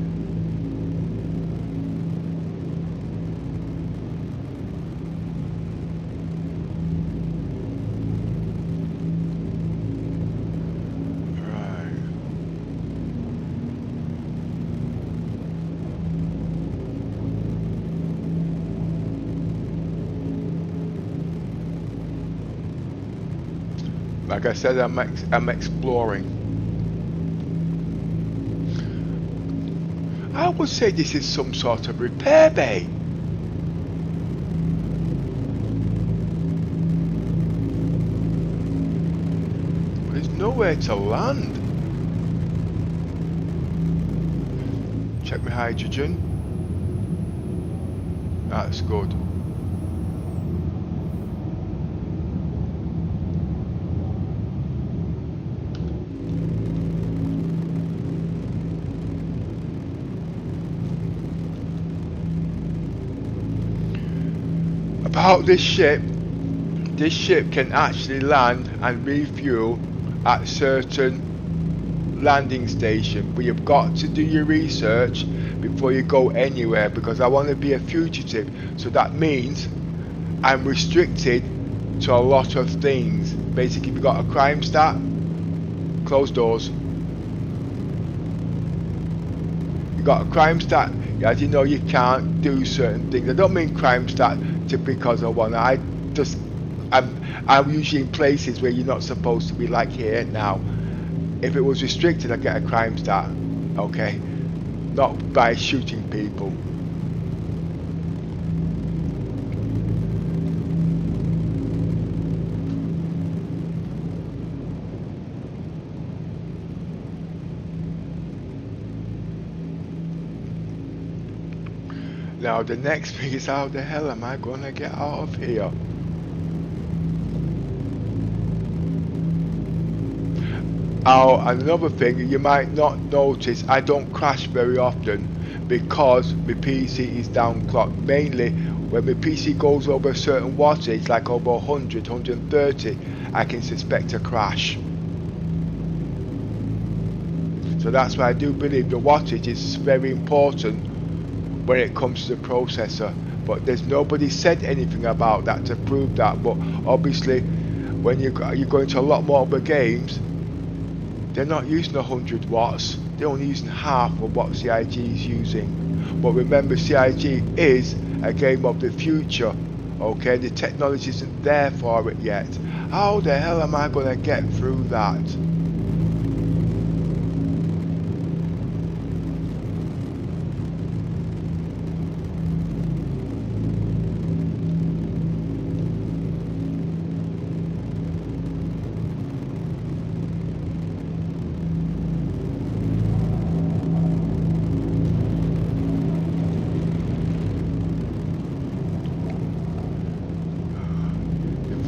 Like I said, I'm exploring. I would say this is some sort of repair bay. But there's nowhere to land. Check my hydrogen. That's good. About this ship can actually land and refuel at certain landing stations, but you've got to do your research before you go anywhere, because I want to be a fugitive, so that means I'm restricted to a lot of things. Basically, if you've got a crime stat, close doors. You've got a crime stat, as you know, you can't do certain things. I don't mean crime stat because I want. I'm usually in places where you're not supposed to be, like here now. If it was restricted, I'd get a crime stat, okay? Not by shooting people. Now the next thing is, how the hell am I gonna get out of here? Oh, and another thing you might not notice, I don't crash very often because my PC is downclocked. Mainly when my PC goes over a certain wattage, like over 100, 130, I can suspect a crash. So that's why I do believe the wattage is very important when it comes to the processor. But there's nobody said anything about that to prove that. But obviously, when you go into a lot more other games, they're not using 100 watts. They're only using half of what CIG is using. But remember, CIG is a game of the future. Okay, the technology isn't there for it yet. How the hell am I gonna get through that?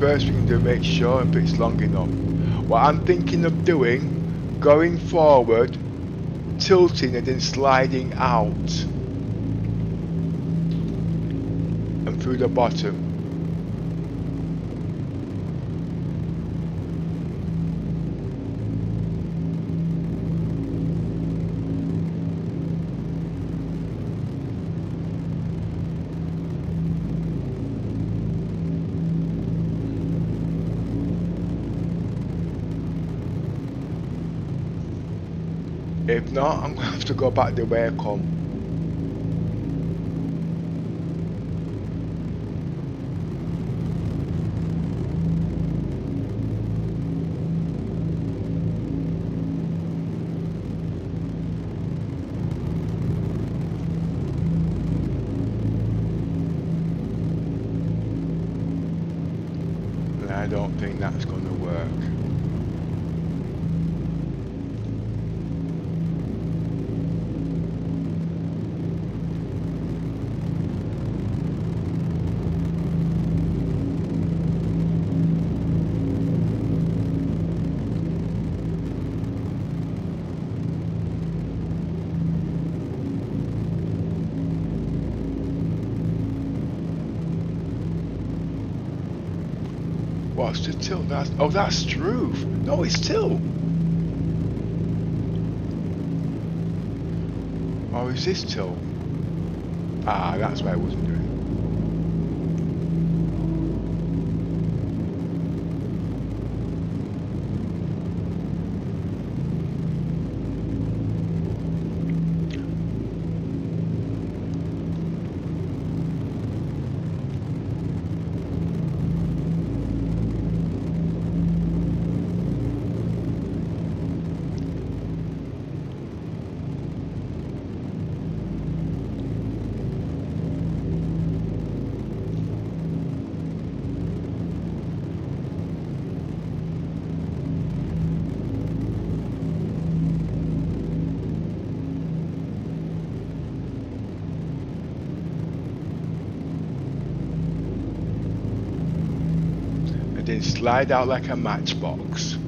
First thing to make sure if it's long enough. What I'm thinking of doing, going forward, tilting and then sliding out and through the bottom. If not, I'm going to have to go back the way I come. And I don't think that's going to work. What's the tilt? That's truth. No, it's tilt. Or is this tilt? Ah, that's what I wasn't doing. Then slide out like a matchbox.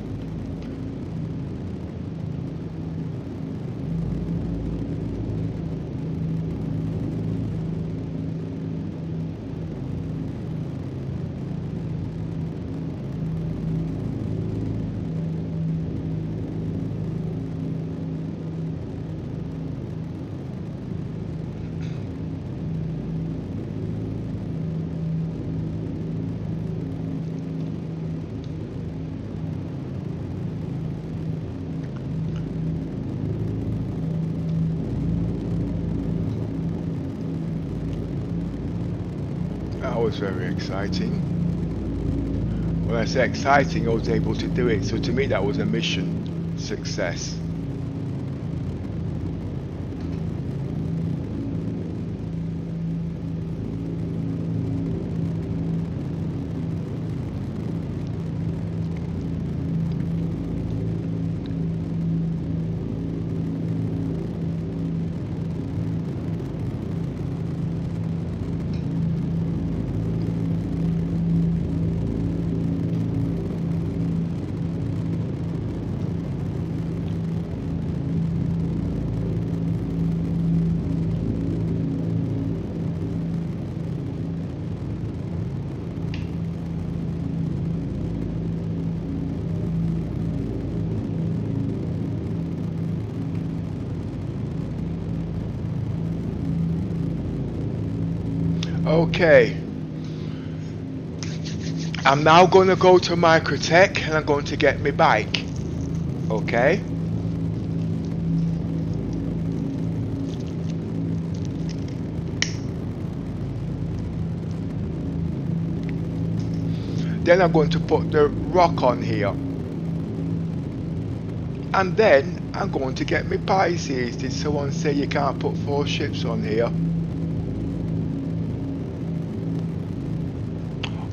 That was very exciting. When I say exciting, I was able to do it. So to me, that was a mission success. Okay. I'm now going to go to Microtech and I'm going to get my bike. Okay. Then I'm going to put the rock on here. And then I'm going to get my Pisces. Did someone say you can't put 4 ships on here?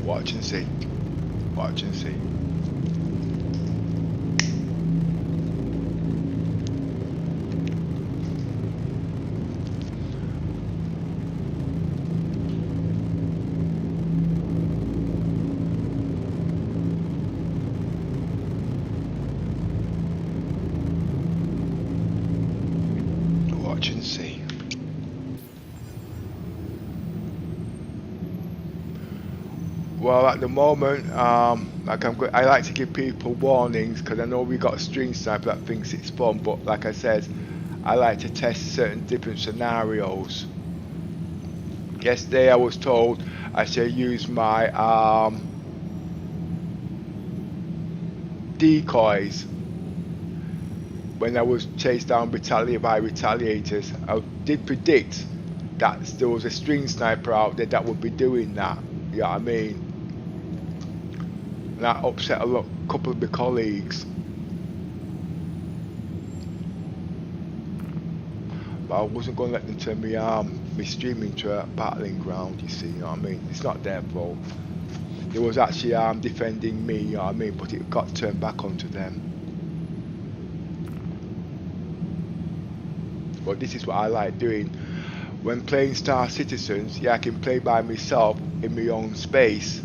Watch and see. Watch and see. Watch and see. Well, at the moment, like I like to give people warnings because I know we got a string sniper that thinks it's fun, but like I said, I like to test certain different scenarios. Yesterday I was told I should use my decoys when I was chased down by retaliators. I did predict that there was a string sniper out there that would be doing that. You know what I mean? And that upset a couple of my colleagues. But I wasn't going to let them turn me stream into a battling ground, you see, you know what I mean? It's not their fault. It was actually defending me, you know what I mean? But it got turned back onto them. But this is what I like doing. When playing Star Citizens, yeah, I can play by myself in my own space,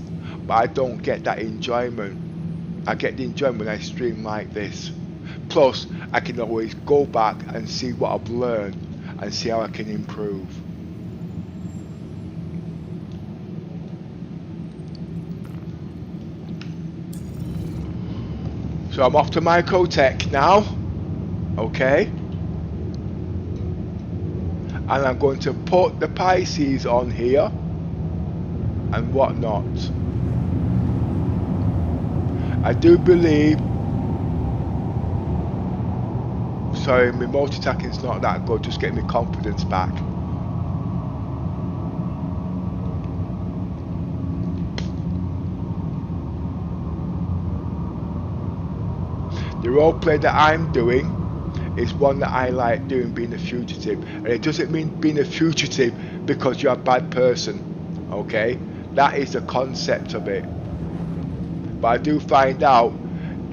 but I don't get that enjoyment. I get the enjoyment when I stream like this. Plus, I can always go back and see what I've learned and see how I can improve. So I'm off to Microtech now, okay? And I'm going to put the Pisces on here and whatnot. I do believe, sorry, my multitasking is not that good, just getting my confidence back. The roleplay that I'm doing is one that I like doing, being a fugitive. And it doesn't mean being a fugitive because you're a bad person, okay? That is the concept of it. But I do find out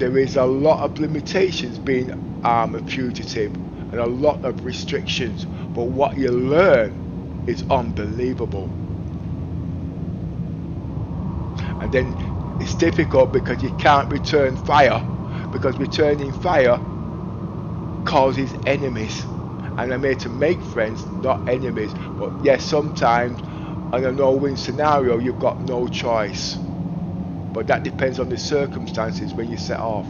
there is a lot of limitations being a fugitive and a lot of restrictions. But what you learn is unbelievable. And then it's difficult because you can't return fire, because returning fire causes enemies, and I'm here to make friends, not enemies. But yes, sometimes on a no-win scenario you've got no choice, but that depends on the circumstances when you set off.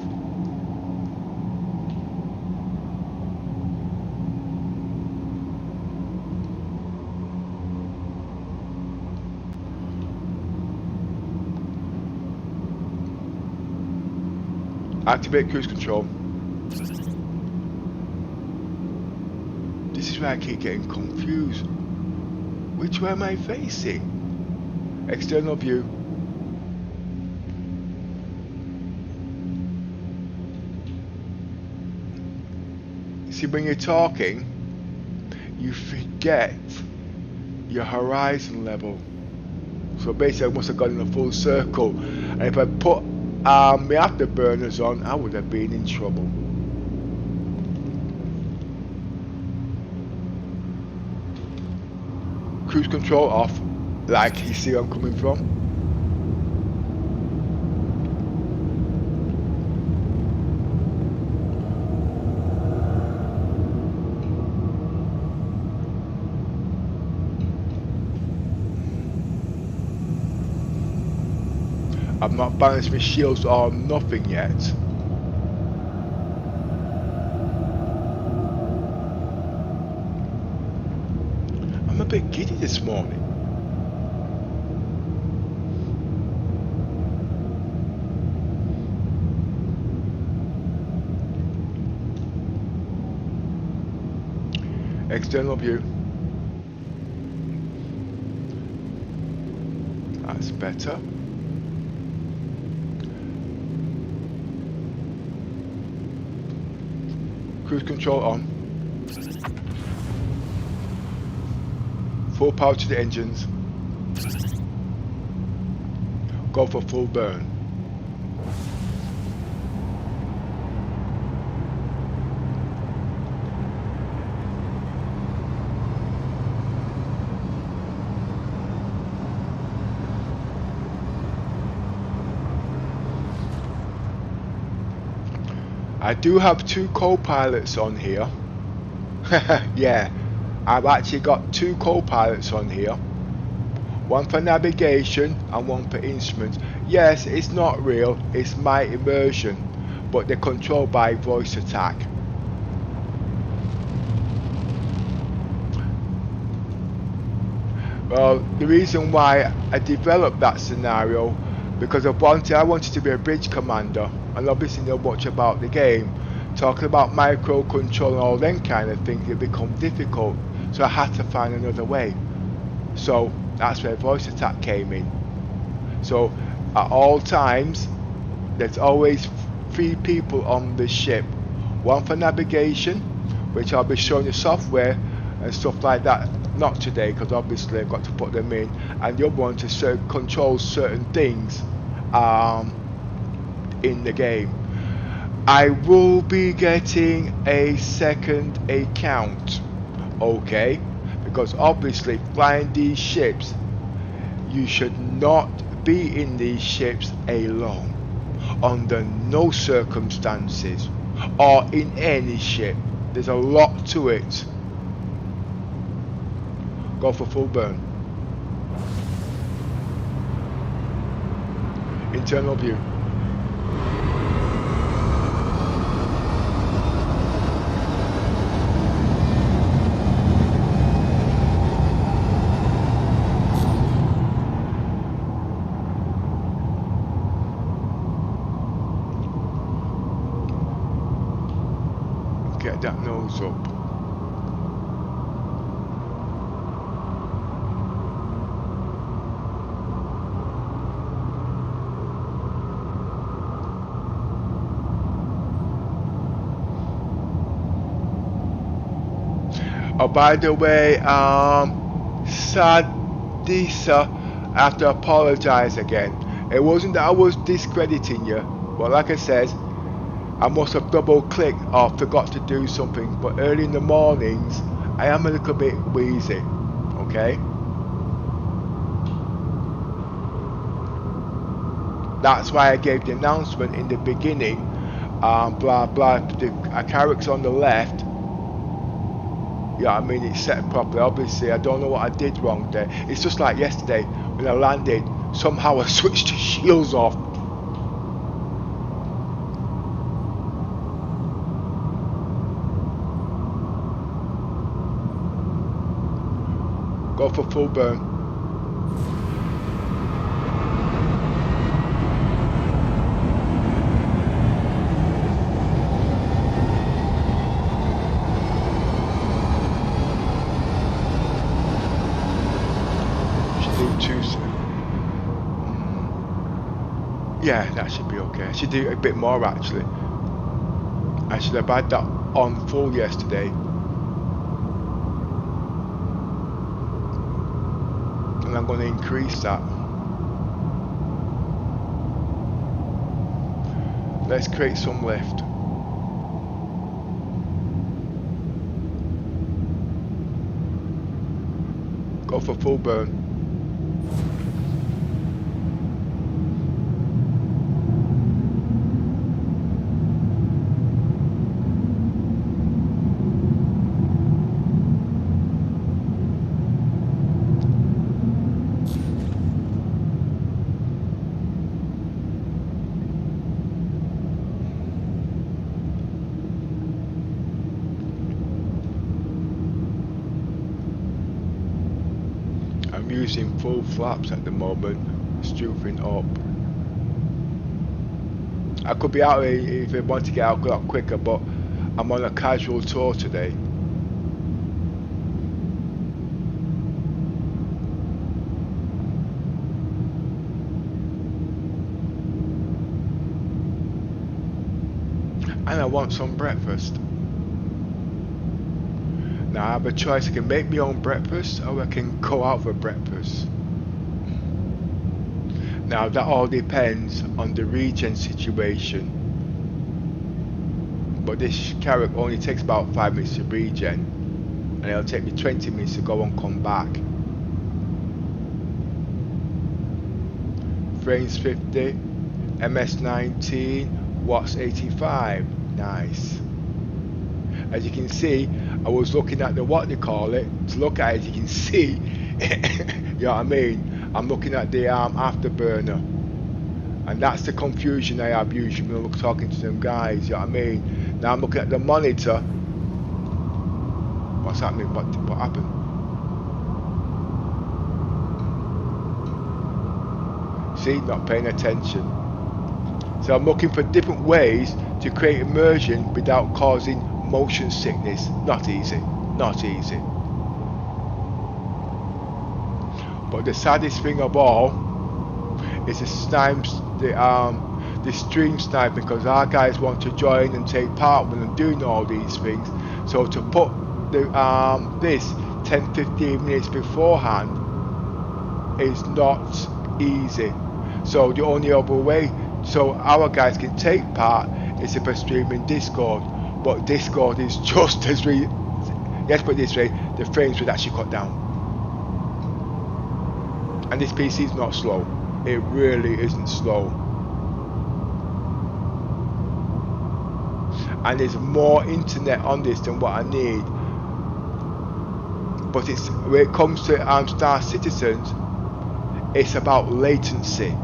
Activate cruise control. This is where I keep getting confused. Which way am I facing? External view. See, when you're talking, you forget your horizon level. So basically I must have gone in a full circle. And if I put my afterburners on, I would have been in trouble. Cruise control off, like you see where I'm coming from. I've not balanced my shields or nothing yet. I'm a bit giddy this morning. External view. That's better. Cruise control on. Full power to the engines. Go for full burn. I do have 2 co-pilots on here. Yeah, I've actually got 2 co-pilots on here. One for navigation and one for instruments. Yes, it's not real, it's my immersion, but they're controlled by voice attack. Well, the reason why I developed that scenario, because I wanted to be a bridge commander, and obviously know much about the game. Talking about microcontrol and all them kind of things, it become difficult, so I had to find another way. So that's where voice attack came in. So at all times, there's always 3 people on the ship. One for navigation, which I'll be showing the software and stuff like that. Not today, because obviously I've got to put them in. And the other one to control certain things in the game. I will be getting a second account, okay? Because obviously flying these ships, you should not be in these ships alone, under no circumstances, or in any ship. There's a lot to it. Go for full burn. Internal view. Get that nose up. Oh, by the way, Sadisa, I have to apologize again. It wasn't that I was discrediting you, but like I said, I must have double clicked or forgot to do something. But early in the mornings, I am a little bit wheezy, okay? That's why I gave the announcement in the beginning, blah blah, the character on the left. Yeah, I mean, it's set properly. Obviously, I don't know what I did wrong there. It's just like yesterday when I landed, somehow I switched the shields off. Go for full burn. Yeah, that should be okay. I should do a bit more actually. I should have had that on full yesterday. And I'm going to increase that. Let's create some lift. Go for full burn. Using full flaps at the moment, stooping up. I could be out if I want to get out a lot quicker, but I'm on a casual tour today. and I want some breakfast. Now I have a choice. I can make my own breakfast or I can go out for breakfast. Now that all depends on the regen situation. But this carrot only takes about 5 minutes to regen, and it'll take me 20 minutes to go and come back. Frames 50, MS 19, watts 85. Nice. As you can see, I was looking at the what they call it. To look at it, you can see, you know what I mean? I'm looking at the afterburner, and that's the confusion I have usually when I'm talking to them guys. You know what I mean? Now I'm looking at the monitor. What's happening? What happened? See, not paying attention. So I'm looking for different ways to create immersion without causing motion sickness. Not easy. Not easy. But the saddest thing of all is the stream snipe, because our guys want to join and take part when I'm doing all these things. So to put the this 10-15 minutes beforehand is not easy. So the only other way so our guys can take part is if I stream in Discord. But Discord is just as let's put it this way, the frames would actually cut down. And this PC is not slow. It really isn't slow. And there's more internet on this than what I need. But it's when it comes to Star Citizens, it's about latency.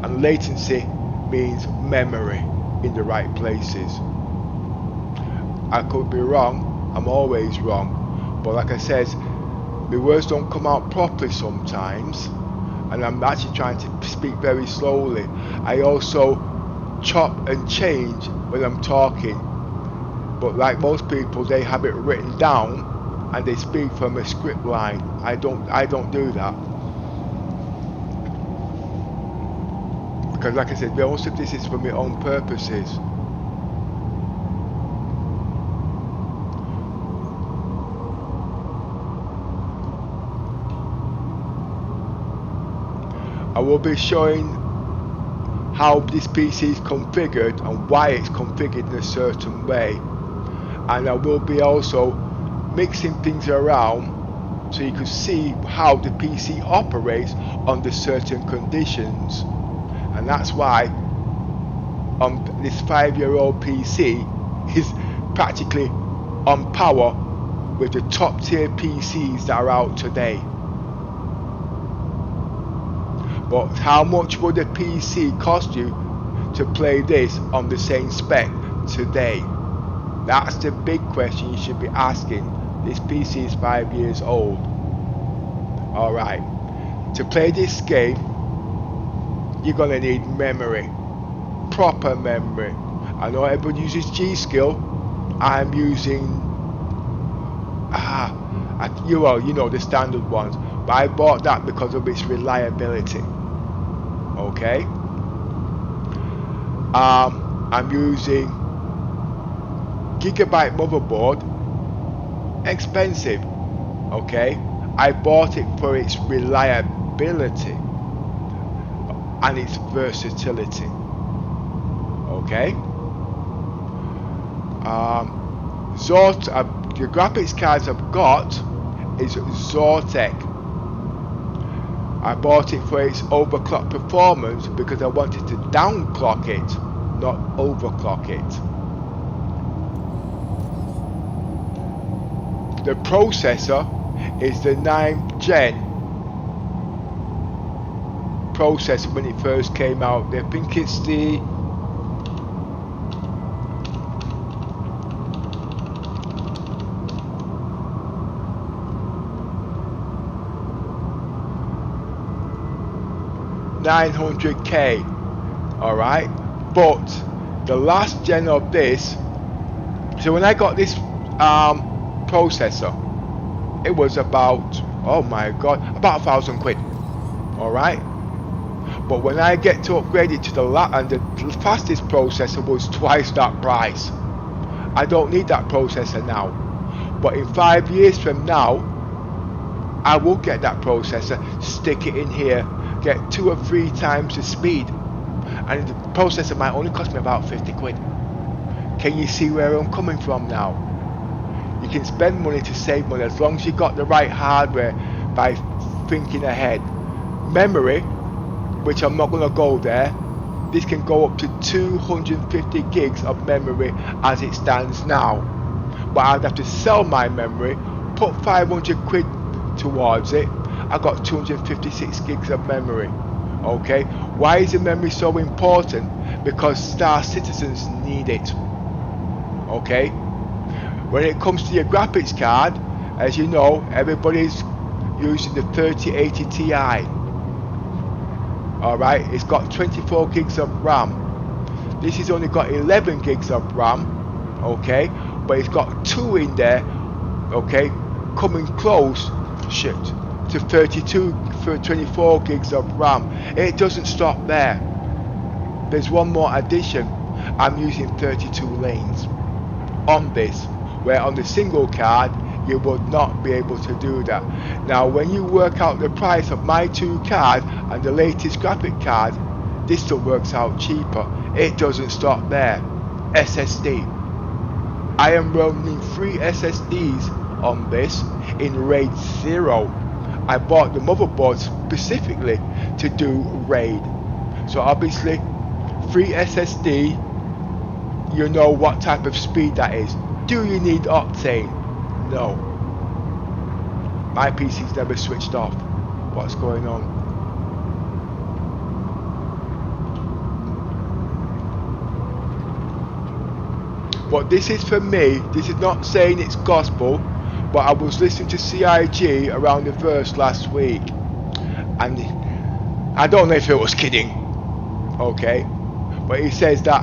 And latency means memory in the right places. I could be wrong. I'm always wrong. But like I said, the words don't come out properly sometimes, and I'm actually trying to speak very slowly. I also chop and change when I'm talking, but like most people, they have it written down and they speak from a script line. I don't do that, because like I said, most of this is for my own purposes. I will be showing how this PC is configured and why it's configured in a certain way, and I will be also mixing things around so you can see how the PC operates under certain conditions. And that's why this 5-year-old PC is practically on power with the top tier PCs that are out today. But how much would a PC cost you to play this on the same spec today? That's the big question you should be asking. This PC is 5 years old. Alright, to play this game, you're gonna need memory, proper memory. I know everybody uses G skill. I'm using you know the standard ones, but I bought that because of its reliability. Okay, I'm using gigabyte motherboard, expensive. Okay, I bought it for its reliability and its versatility. Okay, the graphics cards I've got is Zortec. I bought it for its overclock performance because I wanted to downclock it, not overclock it. The processor is the 9th gen processor when it first came out. I think it's the $900K, alright, but the last gen of this, so when I got this processor, it was about, oh my god, about £1,000, alright, But when I get to upgrade it to the fastest processor was twice that price. I don't need that processor now. But in 5 years from now, I will get that processor, stick it in here, get 2 or 3 times the speed. And the processor might only cost me about 50 quid. Can you see where I'm coming from now? You can spend money to save money as long as you got the right hardware by thinking ahead. Memory, which I'm not going to go there, this can go up to 250 gigs of memory as it stands now. But I'd have to sell my memory, put 500 quid towards it. I got 256 gigs of memory. Okay, why is the memory so important? Because Star Citizens need it. Okay, when it comes to your graphics card, as you know, everybody's using the 3080 Ti. Alright, it's got 24 gigs of RAM. This has only got 11 gigs of RAM. Okay, but it's got 2 in there. Okay, coming close to 24 gigs of RAM. It doesn't stop there. There's one more addition. I'm using 32 lanes on this, where on the single card you would not be able to do that. Now when you work out the price of my 2 cards and the latest graphic card, this still works out cheaper. It doesn't stop there. SSD. I am running 3 SSDs on this in RAID 0. I bought the motherboard specifically to do RAID. So obviously 3 SSD, you know what type of speed that is. Do you need Octane? No. My PC's never switched off. What's going on? But this is for me. This is not saying it's gospel, but I was listening to CIG around the verse last week, and I don't know if it was kidding, okay, but he says that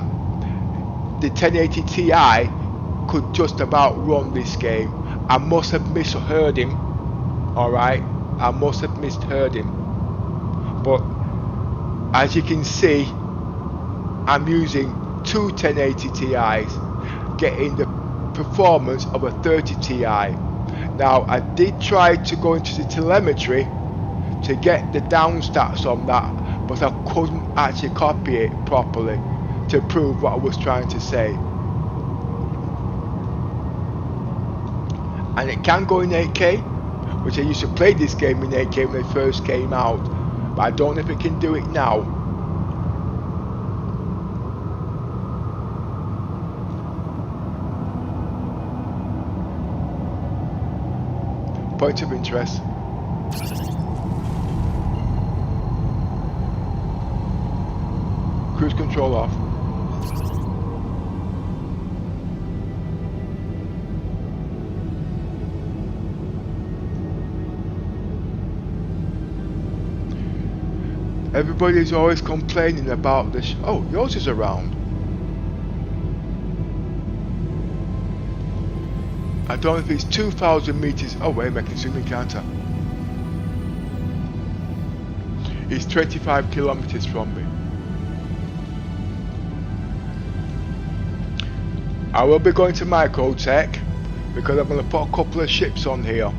the 1080 Ti could just about run this game. I must have misheard him. Alright, I must have misheard him. But as you can see, I'm using 2 1080 Ti's, getting the performance of a 30 Ti. Now I did try to go into the telemetry to get the down stats on that, but I couldn't actually copy it properly to prove what I was trying to say. And it can go in 8K, which I used to play this game in 8K when it first came out, but I don't know if it can do it now. Point of interest. Cruise control off. Everybody's always complaining about this. Oh, yours is around. I don't know if it's 2,000 meters. Oh wait, I can zoom in, can't I? It's 25 kilometers from me. I will be going to Microtech because I'm going to put a couple of ships on here.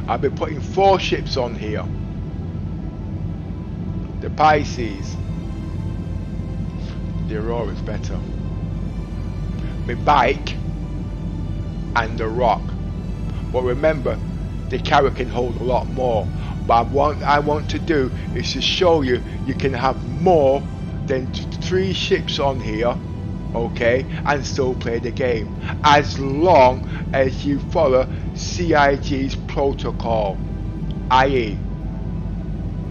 I'll be putting 4 ships on here. The Pisces. The Aurora is better. My bike and the Rock. But remember, the Carrier can hold a lot more. But what I want to do is to show you can have more than 3 ships on here, okay, and still play the game, as long as you follow CIG's protocol, i.e.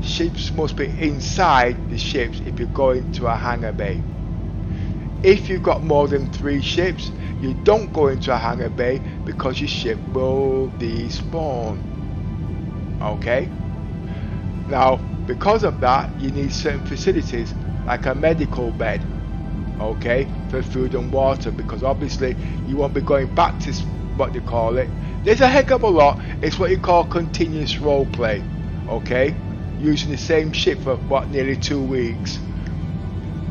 ships must be inside the ships if you go into a hangar bay. If you've got more than 3 ships, you don't go into a hangar bay because your ship will despawn. Okay? Now, because of that, you need certain facilities like a medical bed. okay, for food and water, because obviously you won't be going back to what they call it. There's a heck of a lot. It's what you call continuous role play, okay, using the same ship for what, nearly 2 weeks.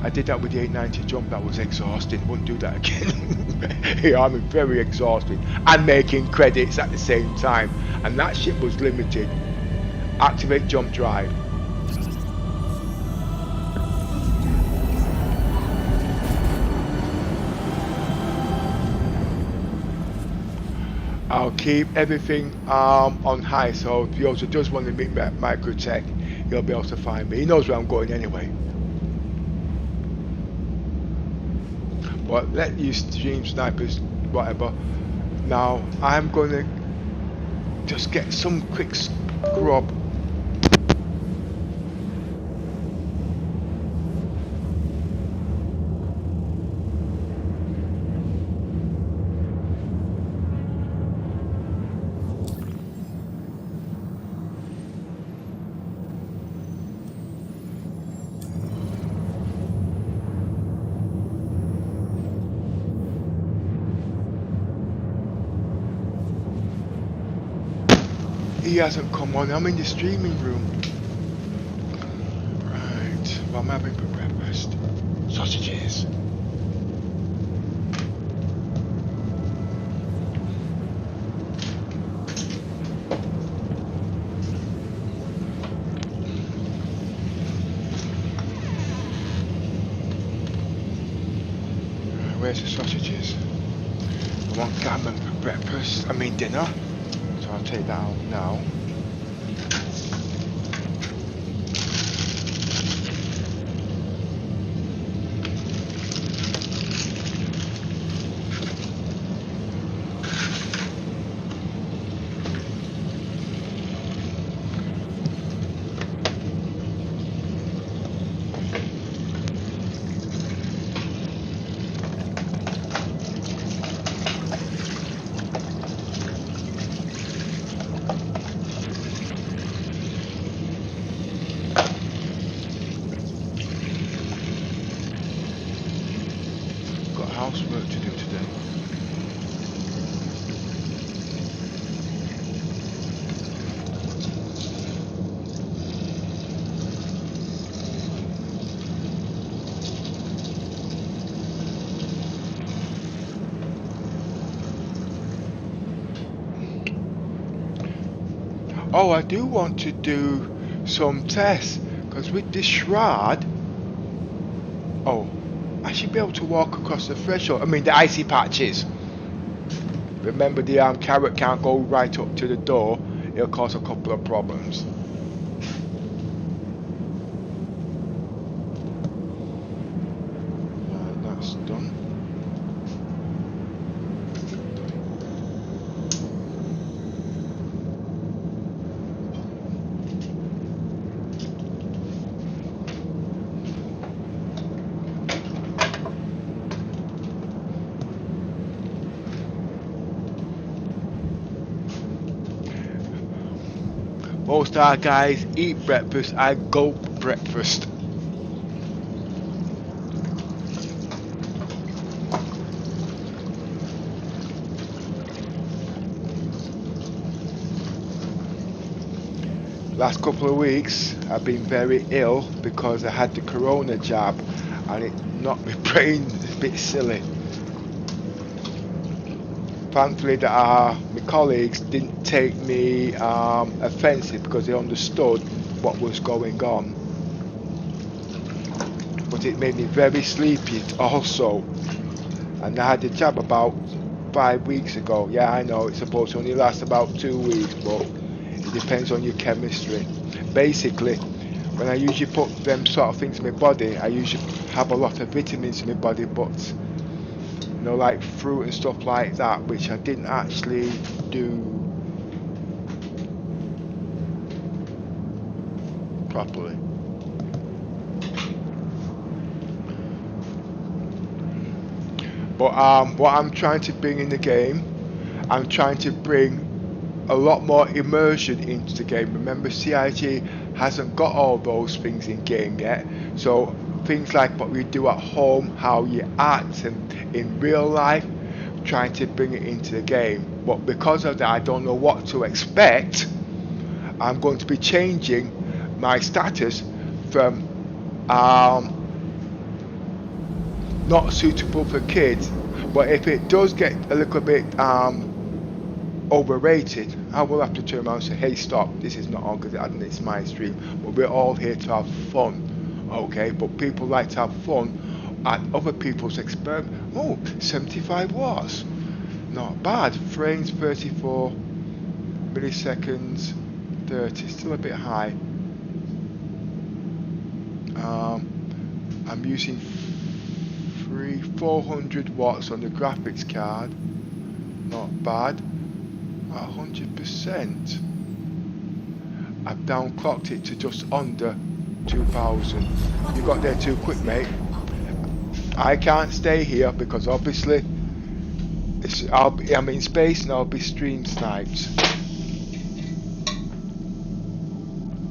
I did that with the 890 jump. That was exhausting. Wouldn't do that again. Yeah, I mean, very exhausting, and making credits at the same time. And that ship was limited. Activate jump drive. I'll keep everything on high, so if he also does want to meet Microtech, he'll be able to find me. He knows where I'm going anyway. But let you stream snipers, whatever. Now I'm going to just get some quick scrub. He hasn't come on. I'm in the streaming room. Right. What am I having for breakfast? Sausages. Right, where's the sausages? I want gammon for breakfast. I mean dinner. I'll take that out now. Housework to do today. Oh, I do want to do some tests, because with this shroud, oh, I should be able to walk across the threshold. I mean, the icy patches. Remember, the carrot can't go right up to the door. It'll cause a couple of problems. Right, that's done. Most our guys eat breakfast, I gulp breakfast. Last couple of weeks I've been very ill because I had the corona jab and it knocked my brain a bit silly. Thankfully that my colleagues didn't take me offensive, because they understood what was going on. But it made me very sleepy also. And I had the jab about 5 weeks ago. Yeah, I know it's supposed to only last about 2 weeks, but it depends on your chemistry. Basically, when I usually put them sort of things in my body, I usually have a lot of vitamins in my body, but you know, like fruit and stuff like that, which I didn't actually do properly. But what I'm trying to bring in the game, I'm trying to bring a lot more immersion into the game. Remember, CIG hasn't got all those things in game yet, so things like what we do at home, how you act and in real life, trying to bring it into the game. But because of that, I don't know what to expect. I'm going to be changing my status from not suitable for kids, but if it does get a little bit overrated, I will have to turn around and say, hey, stop, this is not on, because it's my stream. But we're all here to have fun, okay? But people like to have fun at other people's experiment. Oh, 75 watts, not bad. Frames 34 milliseconds, 30, still a bit high. I'm using 400 watts on the graphics card, not bad. 100%. I've downclocked it to just under 2000. You got there too quick, mate. I can't stay here because obviously I'm in space and I'll be stream sniped.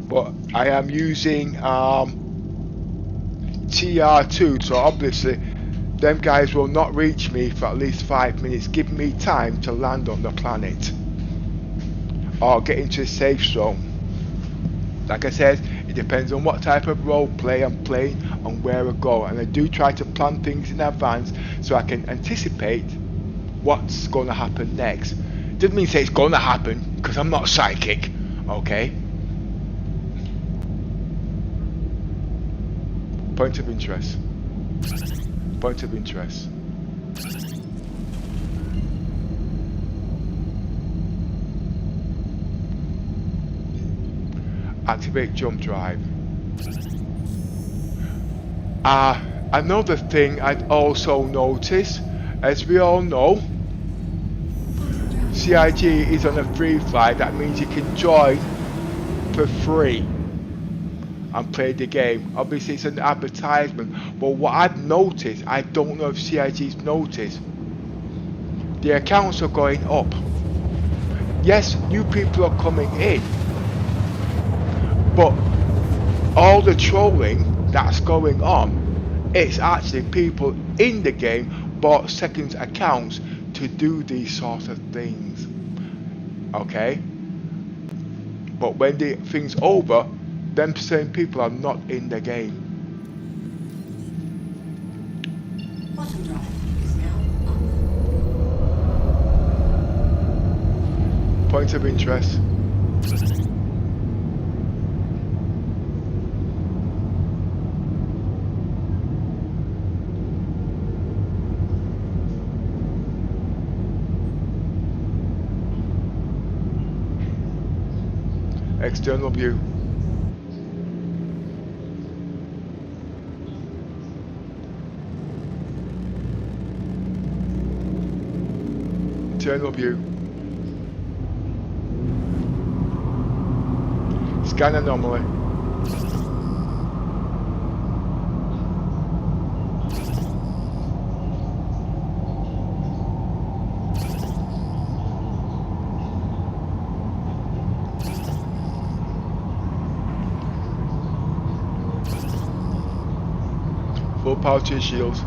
But I am using TR2, so obviously them guys will not reach me for at least 5 minutes, giving me time to land on the planet or get into a safe zone. Like I said, it depends on what type of role play I'm playing and where I go, and I do try to plan things in advance so I can anticipate what's going to happen next. Doesn't mean say it's going to happen, because I'm not psychic, okay? Point of interest. Point of interest. Activate jump drive. Another thing I'd also noticed, as we all know, CIG is on a free flight. That means you can join for free and play the game. Obviously it's an advertisement, but what I've noticed, I don't know if CIG's noticed, the accounts are going up. Yes, new people are coming in, but all the trolling that's going on, it's actually people in the game bought second accounts to do these sorts of things, okay? But when the thing's over, them same people are not in the game. Bottom drive is now up. Point of interest. External view. Internal view. Scan anomaly. Full power to your shields.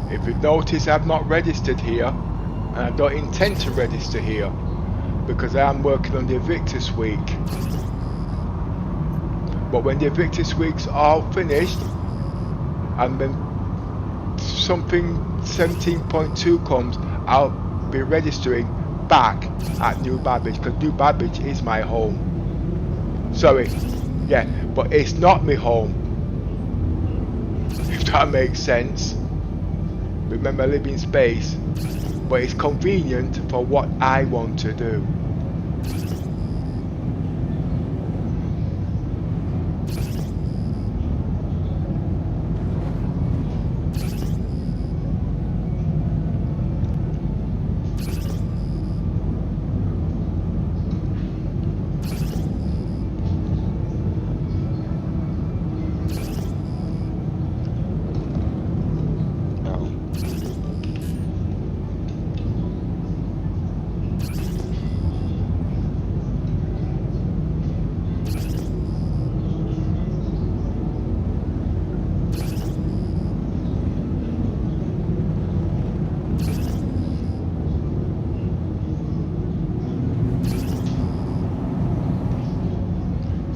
If you notice, I've not registered here, and I don't intend to register here, because I am working on the INVICTUS week. But when the INVICTUS week's all finished, and then something 17.2 comes, I'll be registering back at New Babbage, because New Babbage is my home. Sorry, yeah, but it's not my home, if that makes sense. Remember, I live in space, but it's convenient for what I want to do.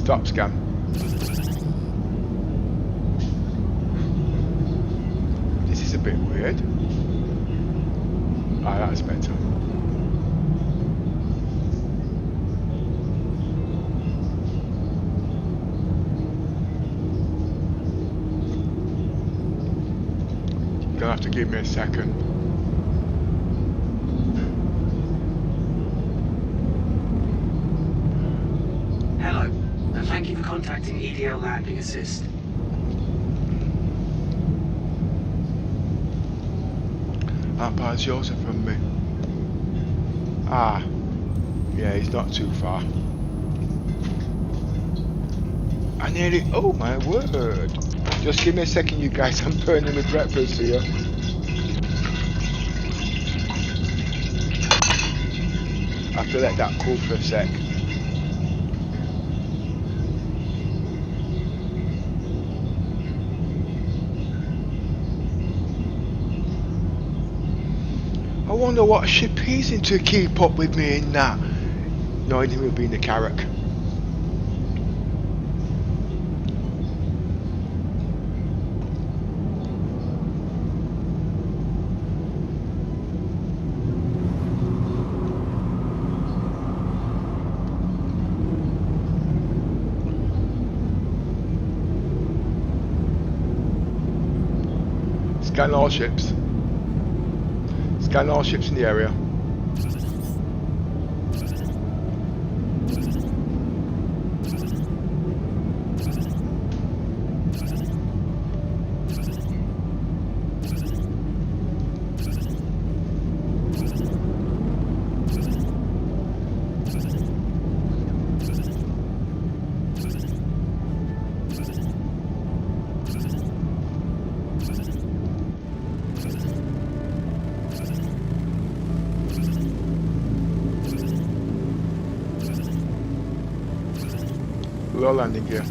Stop scan. This is a bit weird. Ah, that's better. You're gonna have to give me a second. Hello, and thank you for contacting EDL Landing Assist. How far is Joseph from me? Ah, yeah, he's not too far. I nearly, oh my word. Just give me a second, you guys, I'm burning my breakfast here. I have to let that cool for a sec. I wonder what ship he's in to keep up with me in that, knowing him will be in the Carrack. Scan all ships. Scan all ships in the area. Low landing gear.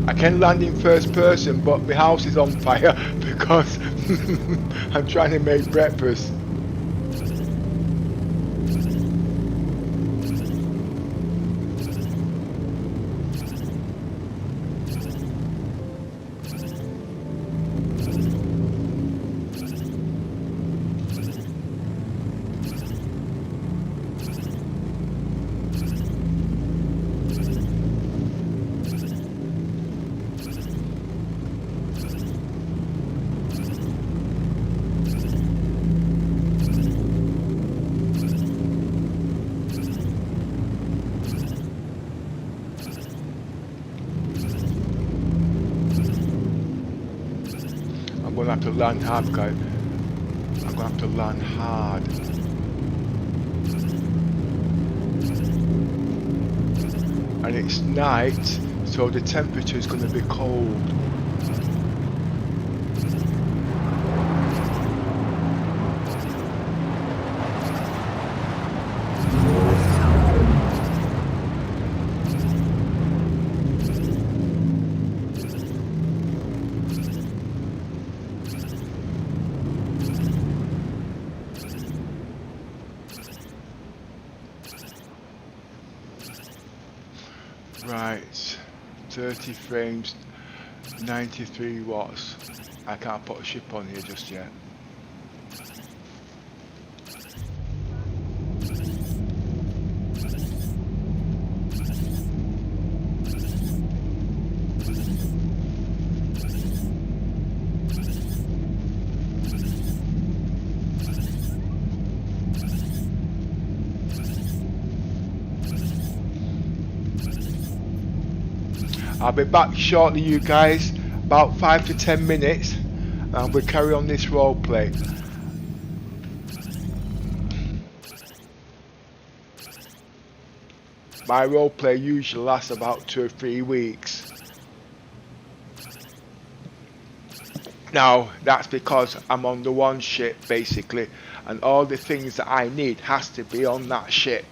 I can land in first person, but my house is on fire because I'm trying to make breakfast. I'm gonna have to land hard, guys. I'm gonna have to land hard. And it's night, so the temperature is gonna be cold. Right, 30 frames, 93 watts. I can't put a ship on here just yet. I'll be back shortly, you guys, about 5 to 10 minutes, and we'll carry on this role play. My role play usually lasts about 2 or 3 weeks. Now that's because I'm on the one ship basically, and all the things that I need has to be on that ship.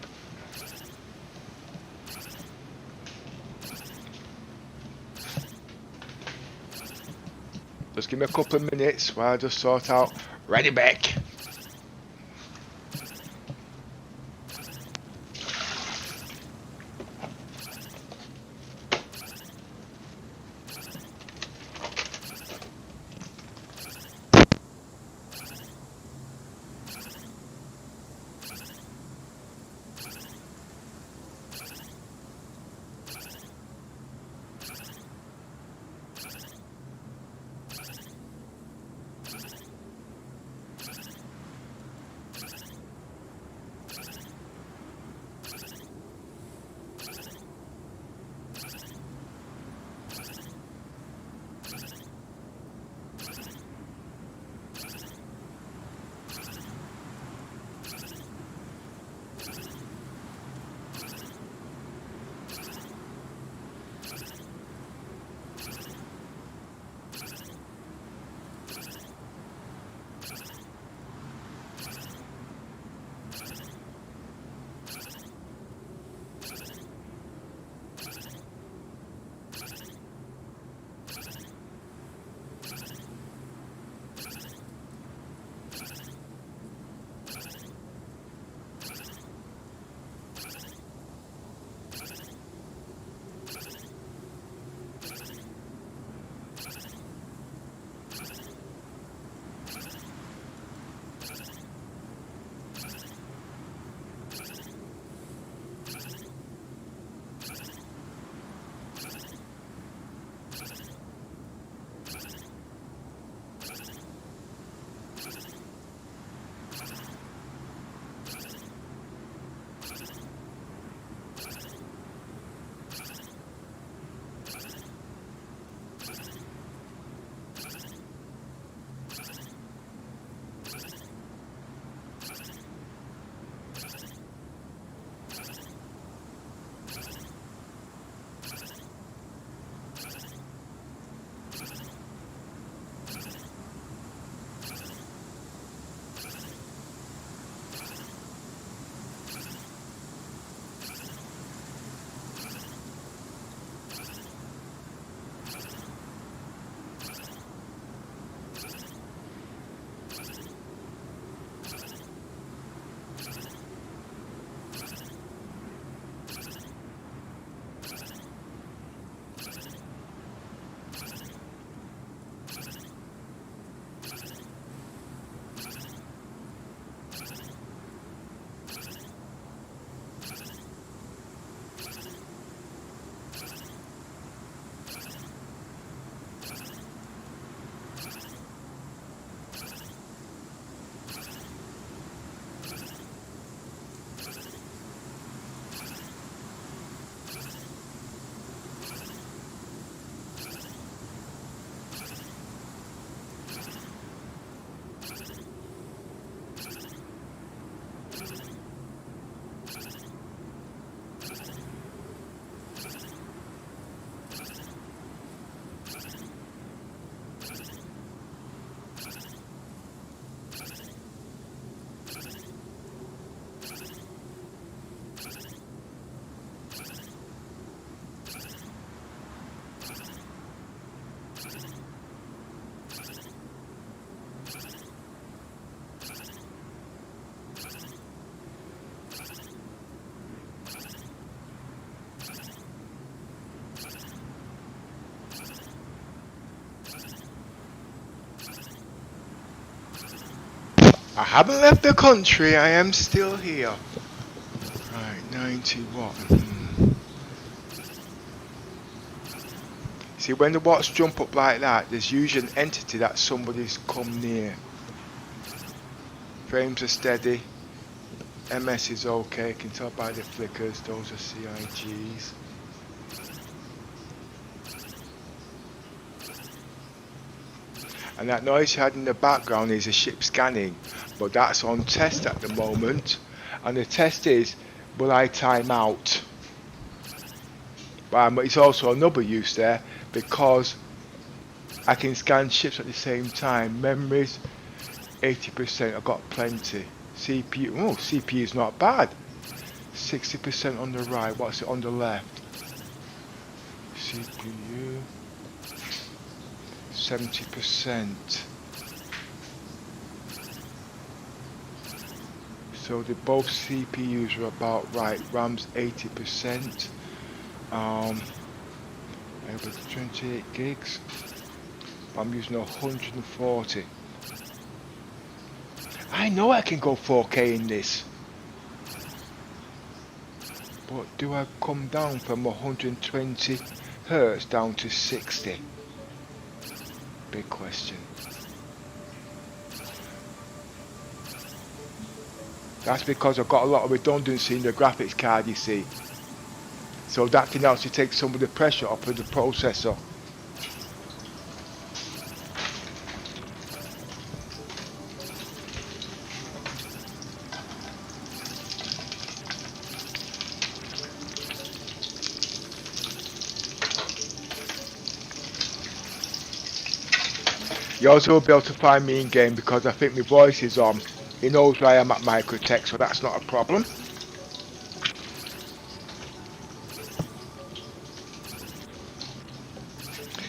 Just give me a couple of minutes while I just sort out. Ready, back. I haven't left the country, I am still here. Right, 90 watt. See, when the watts jump up like that, there's usually an entity that somebody's come near. Frames are steady. MS is okay, can tell by the flickers, those are CIGs. And that noise you had in the background is a ship scanning, but that's on test at the moment. And the test is, will I time out? But it's also another use there, because I can scan ships at the same time. Memories 80%, I've got plenty. CPU, oh, CPU is not bad. 60% on the right, what's it on the left? CPU 70%. So the both CPUs are about right. RAM's 80%. Over 28 gigs. I'm using 140. I know I can go 4K in this. But do I come down from 120 Hertz down to 60? Big question. That's because I've got a lot of redundancy in the graphics card, you see. So that can actually take some of the pressure off of the processor. You also will be able to find me in game because I think my voice is on. He knows where I am at Microtech, so that's not a problem.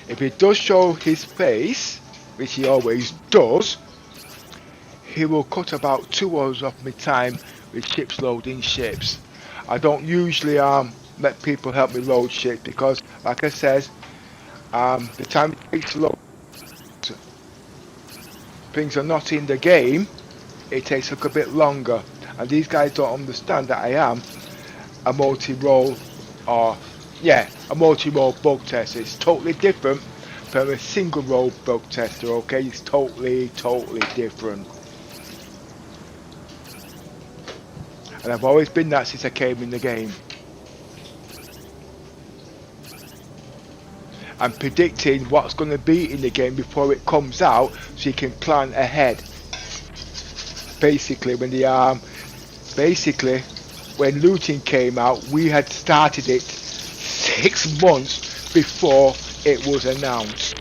If he does show his face, which he always does, he will cut about 2 hours off my time with ships loading ships. I don't usually let people help me load ships because, like I said, the time it takes to load things are not in the game, it takes a little bit longer, and these guys don't understand that I am a multi-role bug tester. It's totally different from a single role bug tester, okay? It's totally different. And I've always been that since I came in the game. I'm predicting what's going to be in the game before it comes out, so you can plan ahead. Basically, when when looting came out, we had started it 6 months before it was announced.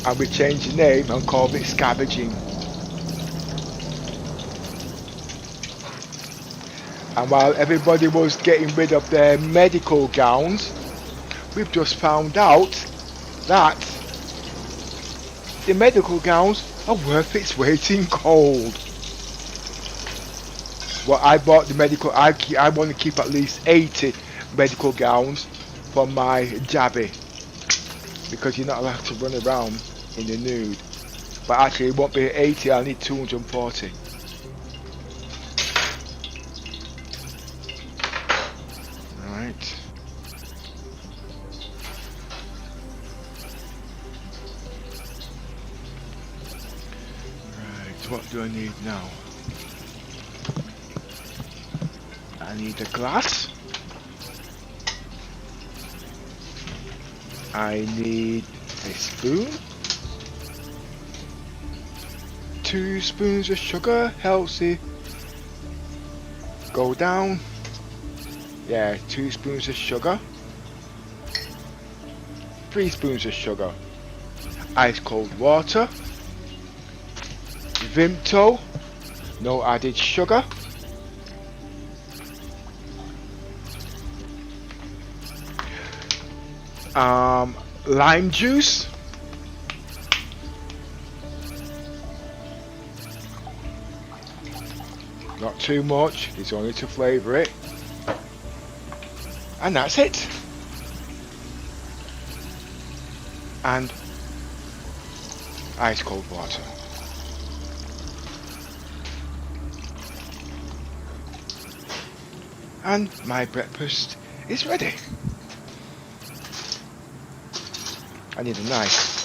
And we changed the name and called it scavenging. And while everybody was getting rid of their medical gowns, we've just found out that the medical gowns are worth its weight in gold. Well, I bought the medical, I want to keep at least 80 medical gowns for my Jabby, because you're not allowed to run around in the nude. But actually it won't be 80, I'll need 240. Alright. Right, what do I need now? I need a glass. I need a spoon. 2 spoons of sugar, healthy. Go down. Yeah, 2 spoons of sugar. 3 spoons of sugar. Ice cold water. Vimto. No added sugar. Lime juice. Not too much, it's only to flavour it. And that's it. And ice cold water. And my breakfast is ready. I need a knife.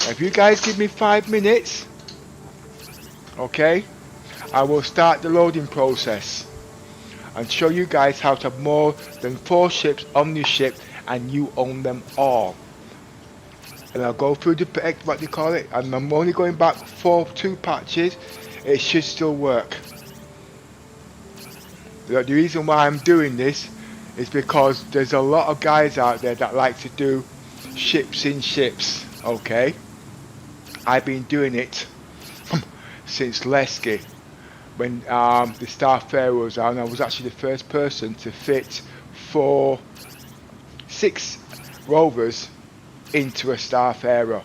If you guys give me 5 minutes, okay, I will start the loading process and show you guys how to have more than 4 ships on your ship and you own them all. And I'll go through the, what do you call it, and I'm only going back for 2 patches. It should still work. The reason why I'm doing this is because there's a lot of guys out there that like to do ships in ships, okay? I've been doing it since Lesky, when the Starfarer was out, and I was actually the first person to fit 6 rovers into a Starfarer.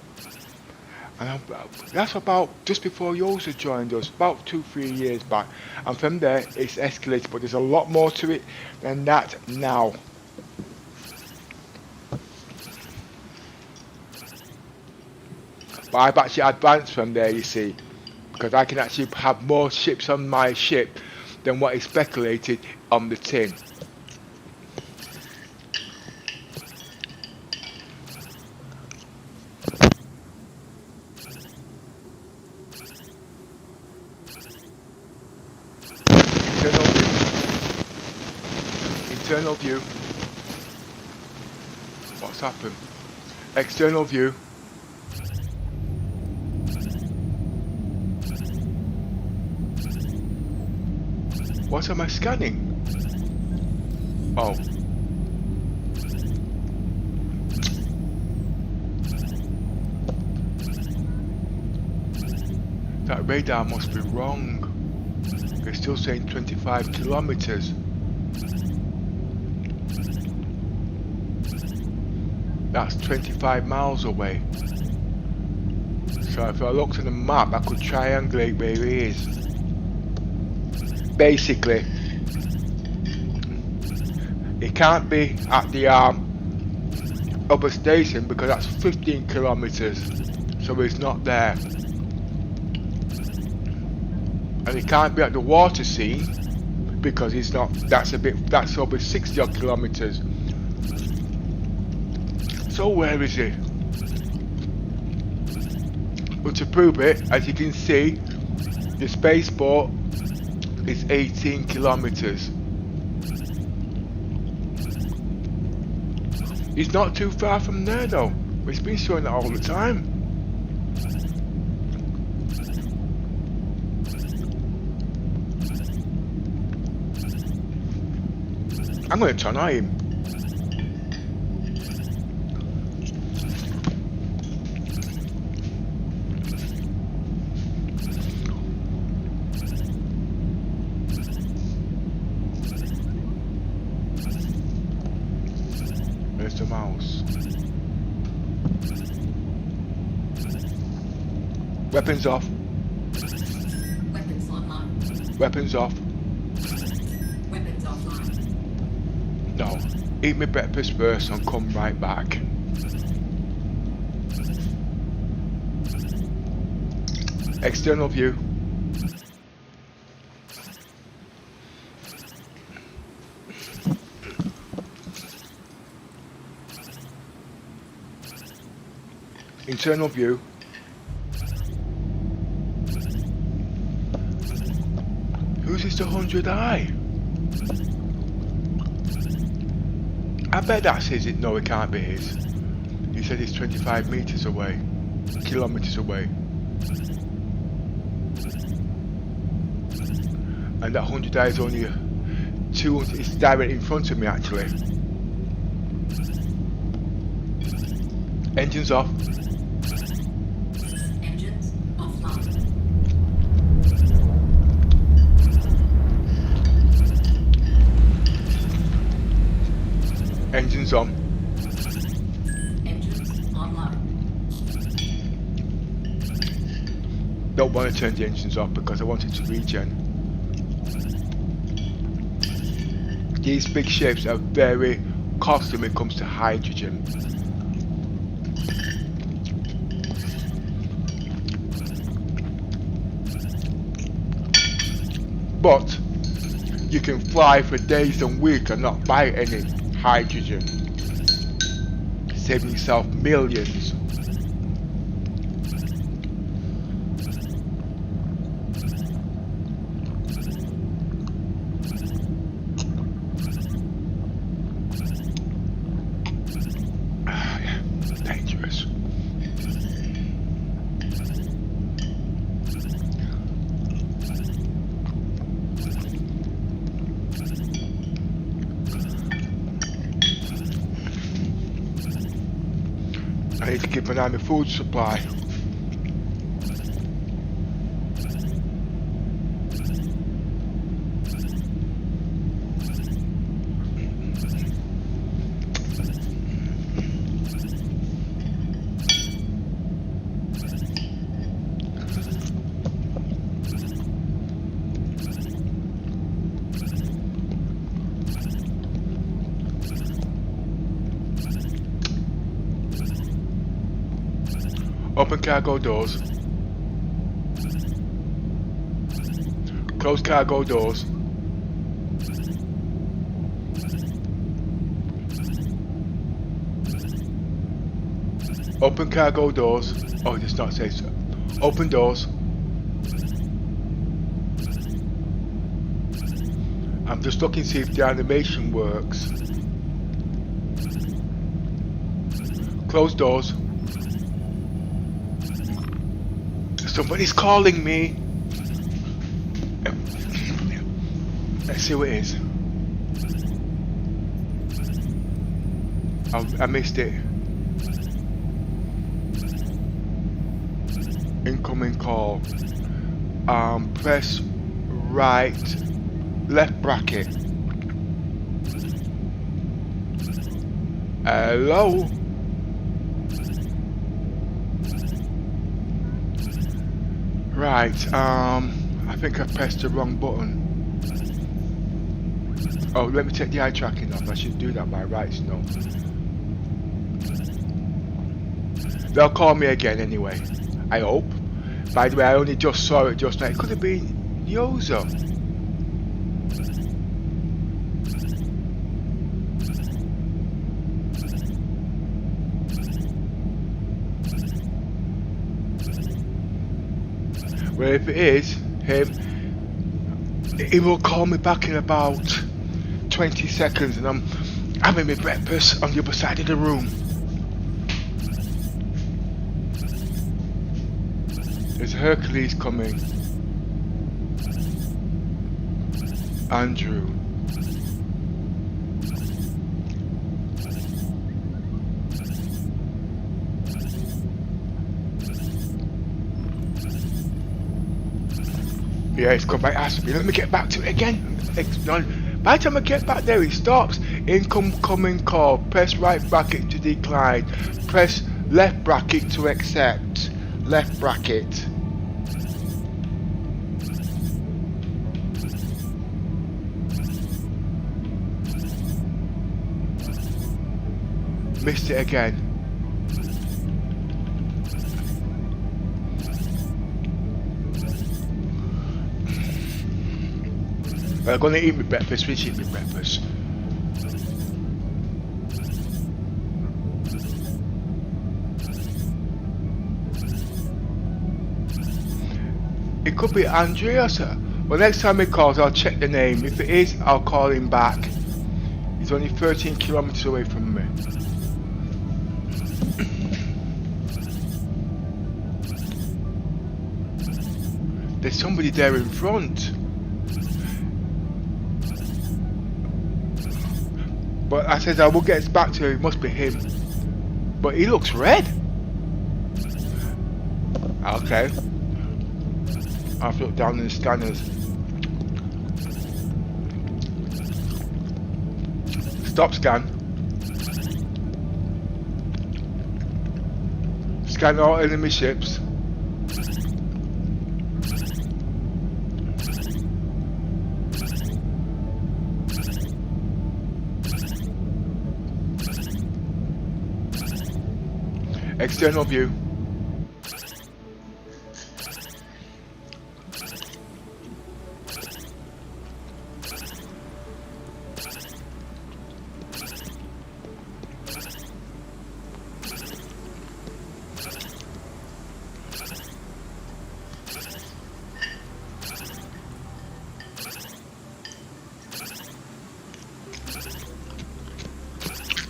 And that's about just before Yosa joined us, about 2-3 years back. And from there, it's escalated, but there's a lot more to it than that now. But I've actually advanced from there, you see, because I can actually have more ships on my ship than what is speculated on the tin. Internal view. What's happened? External view. What am I scanning? Oh. That radar must be wrong. It's still saying 25 kilometers. That's 25 miles away. So if I looked at the map, I could triangulate where he is. Basically, it can't be at the other station because that's 15 kilometers. So he's not there. And he can't be at the water scene because he's not. That's over 60 odd kilometers. So where is he? But to prove it, as you can see, the spaceport is 18 kilometers. He's not too far from there though. It's been showing that all the time. I'm going to turn on him. Where's the mouse? Weapons off. Weapons online. Weapons off. Weapons offline. No. Eat my breakfast first and come right back. External view. Internal view. Who's this 100i? I bet that's his. No, it can't be his. He said it's 25 meters away, kilometers away. And that 100i is only 200. It's directly in front of me actually. Engines off. Engines offline. Engines on. Engines online. Don't want to turn the engines off because I want it to regen. These big ships are very costly when it comes to hydrogen. But you can fly for days and weeks and not buy any hydrogen, saving yourself millions. Dangerous. I need to keep an eye on my food supply. Open cargo doors. Close cargo doors. Open cargo doors. Oh, it does not say so. Open doors. I'm just looking to see if the animation works. Close doors. Somebody's calling me. Let's see what it is. I missed it. Incoming call. Press right, left bracket. Hello? Right, I think I pressed the wrong button. Oh, let me take the eye tracking off. I should do that by rights, no. They'll call me again anyway, I hope. By the way, I only just saw it just now. It could have been Yozo. Well, if it is him, he will call me back in about 20 seconds and I'm having my breakfast on the other side of the room. There's Hercules coming. Andrew. Yeah, it's come back. Ask me. Let me get back to it again. By the time I get back there, it stops. Incoming call. Press right bracket to decline. Press left bracket to accept. Left bracket. Missed it again. I'm gonna eat my breakfast. Finish eating my breakfast. It could be Andreas. Well, next time he calls, I'll check the name. If it is, I'll call him back. He's only 13 kilometers away from me. There's somebody there in front. But I said I will get back to him. It must be him. But he looks red. Okay. I'll have to look down in the scanners. Stop scan. Scan all enemy ships. External view.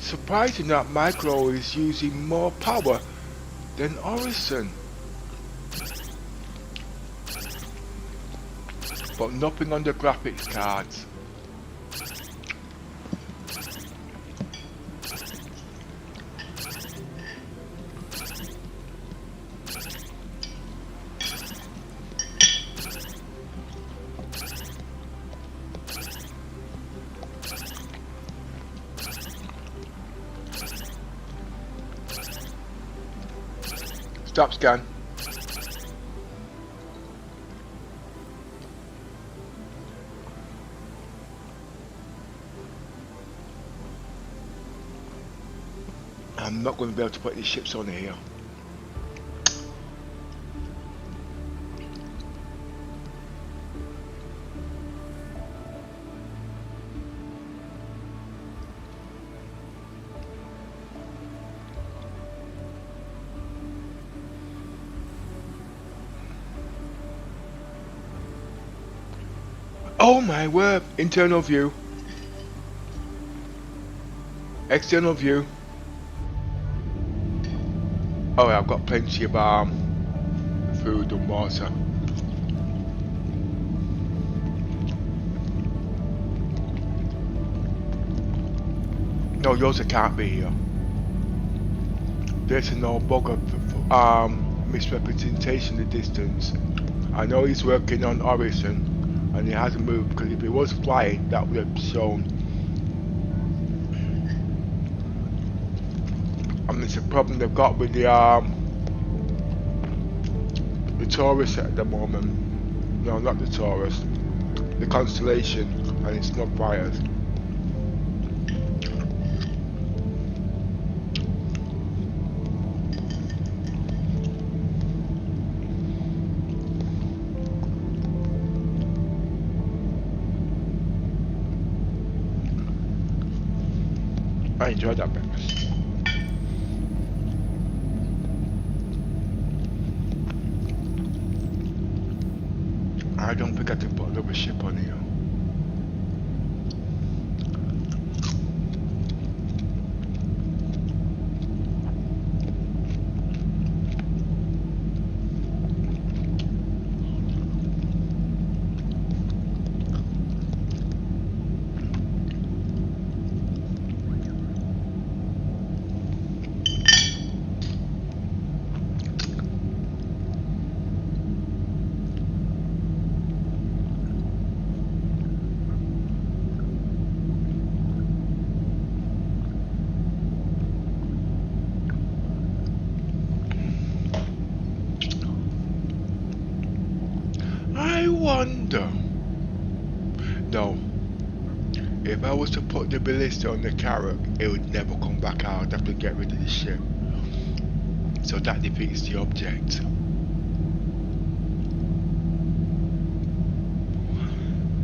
Surprising that Micro is using more power than Orison. But nothing on the graphics cards. Stop scan. I'm not going to be able to put these ships on here. Oh my word! Internal view. External view. Oh, I've got plenty of food and water. No, yours can't be here. There's no bugger misrepresentation of distance. I know he's working on Horizon and he hasn't moved, because if he was flying that would have shown. And it's a problem they've got with the Taurus at the moment. No, not the Taurus, the Constellation, and it's not fires. I enjoyed that bit. I don't think I can put another ship on here. No. If I was to put the ballista on the carrot, it would never come back out. I'd have to get rid of the ship. So that defeats the object.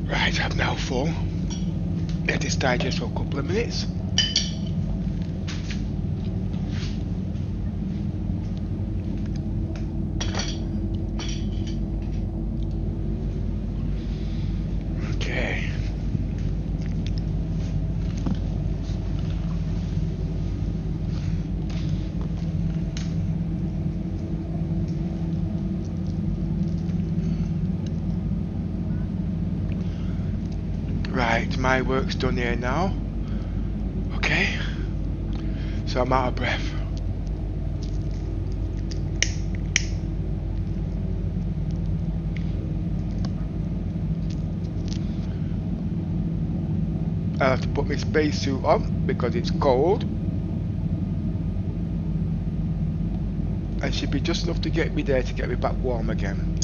Right, I'm now full. Let this digest for a couple of minutes. Right, my work's done here now. Okay, so I'm out of breath. I have to put my spacesuit on because it's cold. And should be just enough to get me there to get me back warm again.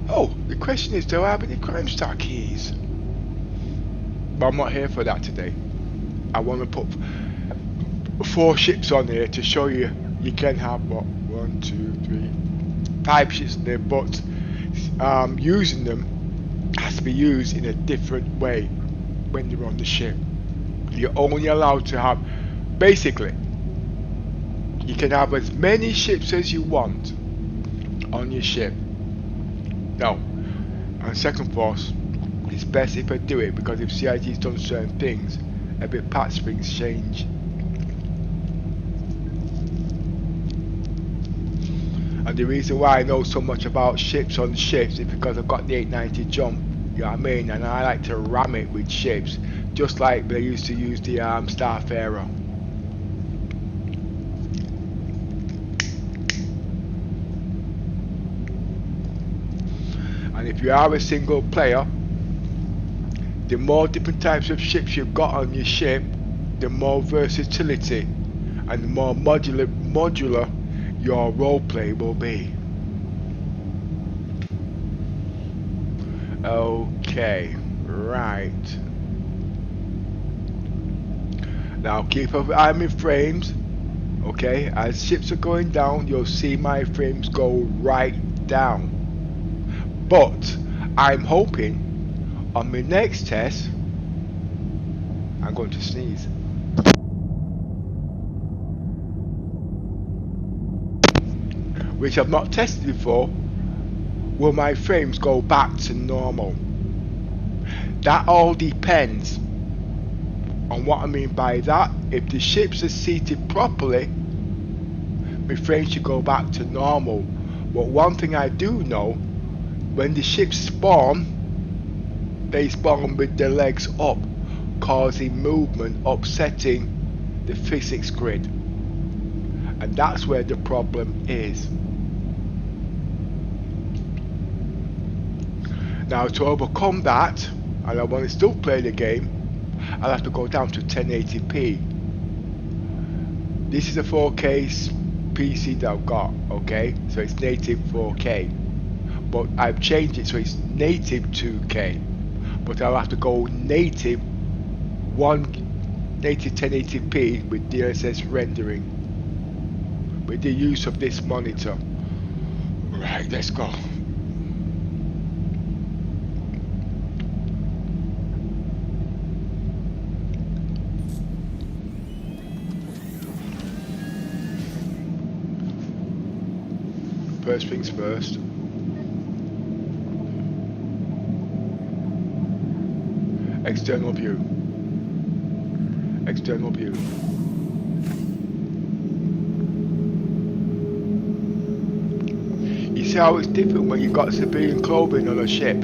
Oh, the question is, do I have any crime star keys? But I'm not here for that today. I want to put 4 ships on here to show you you can have what 1, 2, 3, 5 ships in there, but using them has to be used in a different way when you're on the ship. You're only allowed to have, basically, you can have as many ships as you want on your ship. No, on second force, it's best if I do it, because if CIT's done certain things, every patch things change. And the reason why I know so much about ships on ships is because I've got the 890 jump, you know what I mean, and I like to ram it with ships, just like they used to use the Starfarer. And if you are a single player, the more different types of ships you've got on your ship, the more versatility and the more modular your roleplay will be. Okay, right. Now keep an eye on my frames. Okay, as ships are going down, you'll see my frames go right down. But I'm hoping on my next test, I'm going to sneeze. Which I've not tested before. Will my frames go back to normal? That all depends on what I mean by that. If the ships are seated properly, my frames should go back to normal. But one thing I do know, when the ships spawn, they spawn with their legs up, causing movement, upsetting the physics grid. And that's where the problem is. Now to overcome that, and I want to still play the game, I'll have to go down to 1080p. This is a 4K PC that I've got, okay? So it's native 4K. But I've changed it so it's native 2K. But I'll have to go native 1080p with DLSS rendering. With the use of this monitor. Right, let's go. First things first. External view. External view. You see how it's different when you've got civilian clothing on a ship?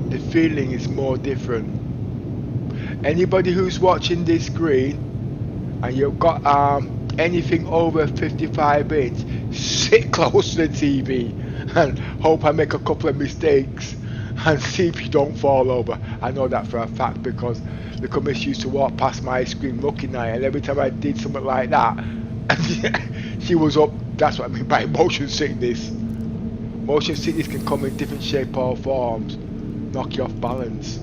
The feeling is more different. Anybody who's watching this screen and you've got anything over 55 inch, sit close to the TV and hope I make a couple of mistakes and see if you don't fall over. I know that for a fact because the commiss used to walk past my screen looking at it, and every time I did something like that, she was up. That's what I mean by motion sickness. Motion sickness can come in different shape or forms, knock you off balance.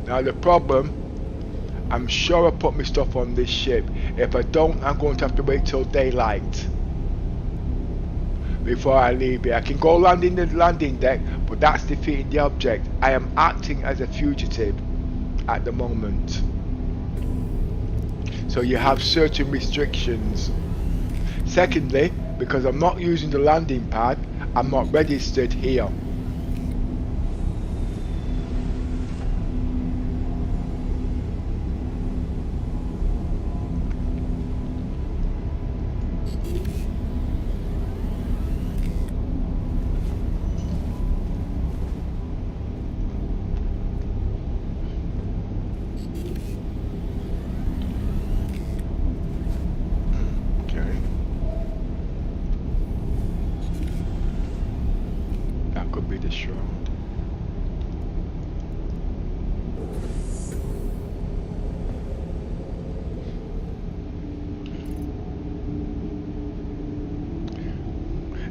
Now the problem, I'm sure I put my stuff on this ship. If I don't, I'm going to have to wait till daylight before I leave it. I can go land in the landing deck, but that's defeating the object. I am acting as a fugitive at the moment. So you have certain restrictions. Secondly, because I'm not using the landing pad, I'm not registered here.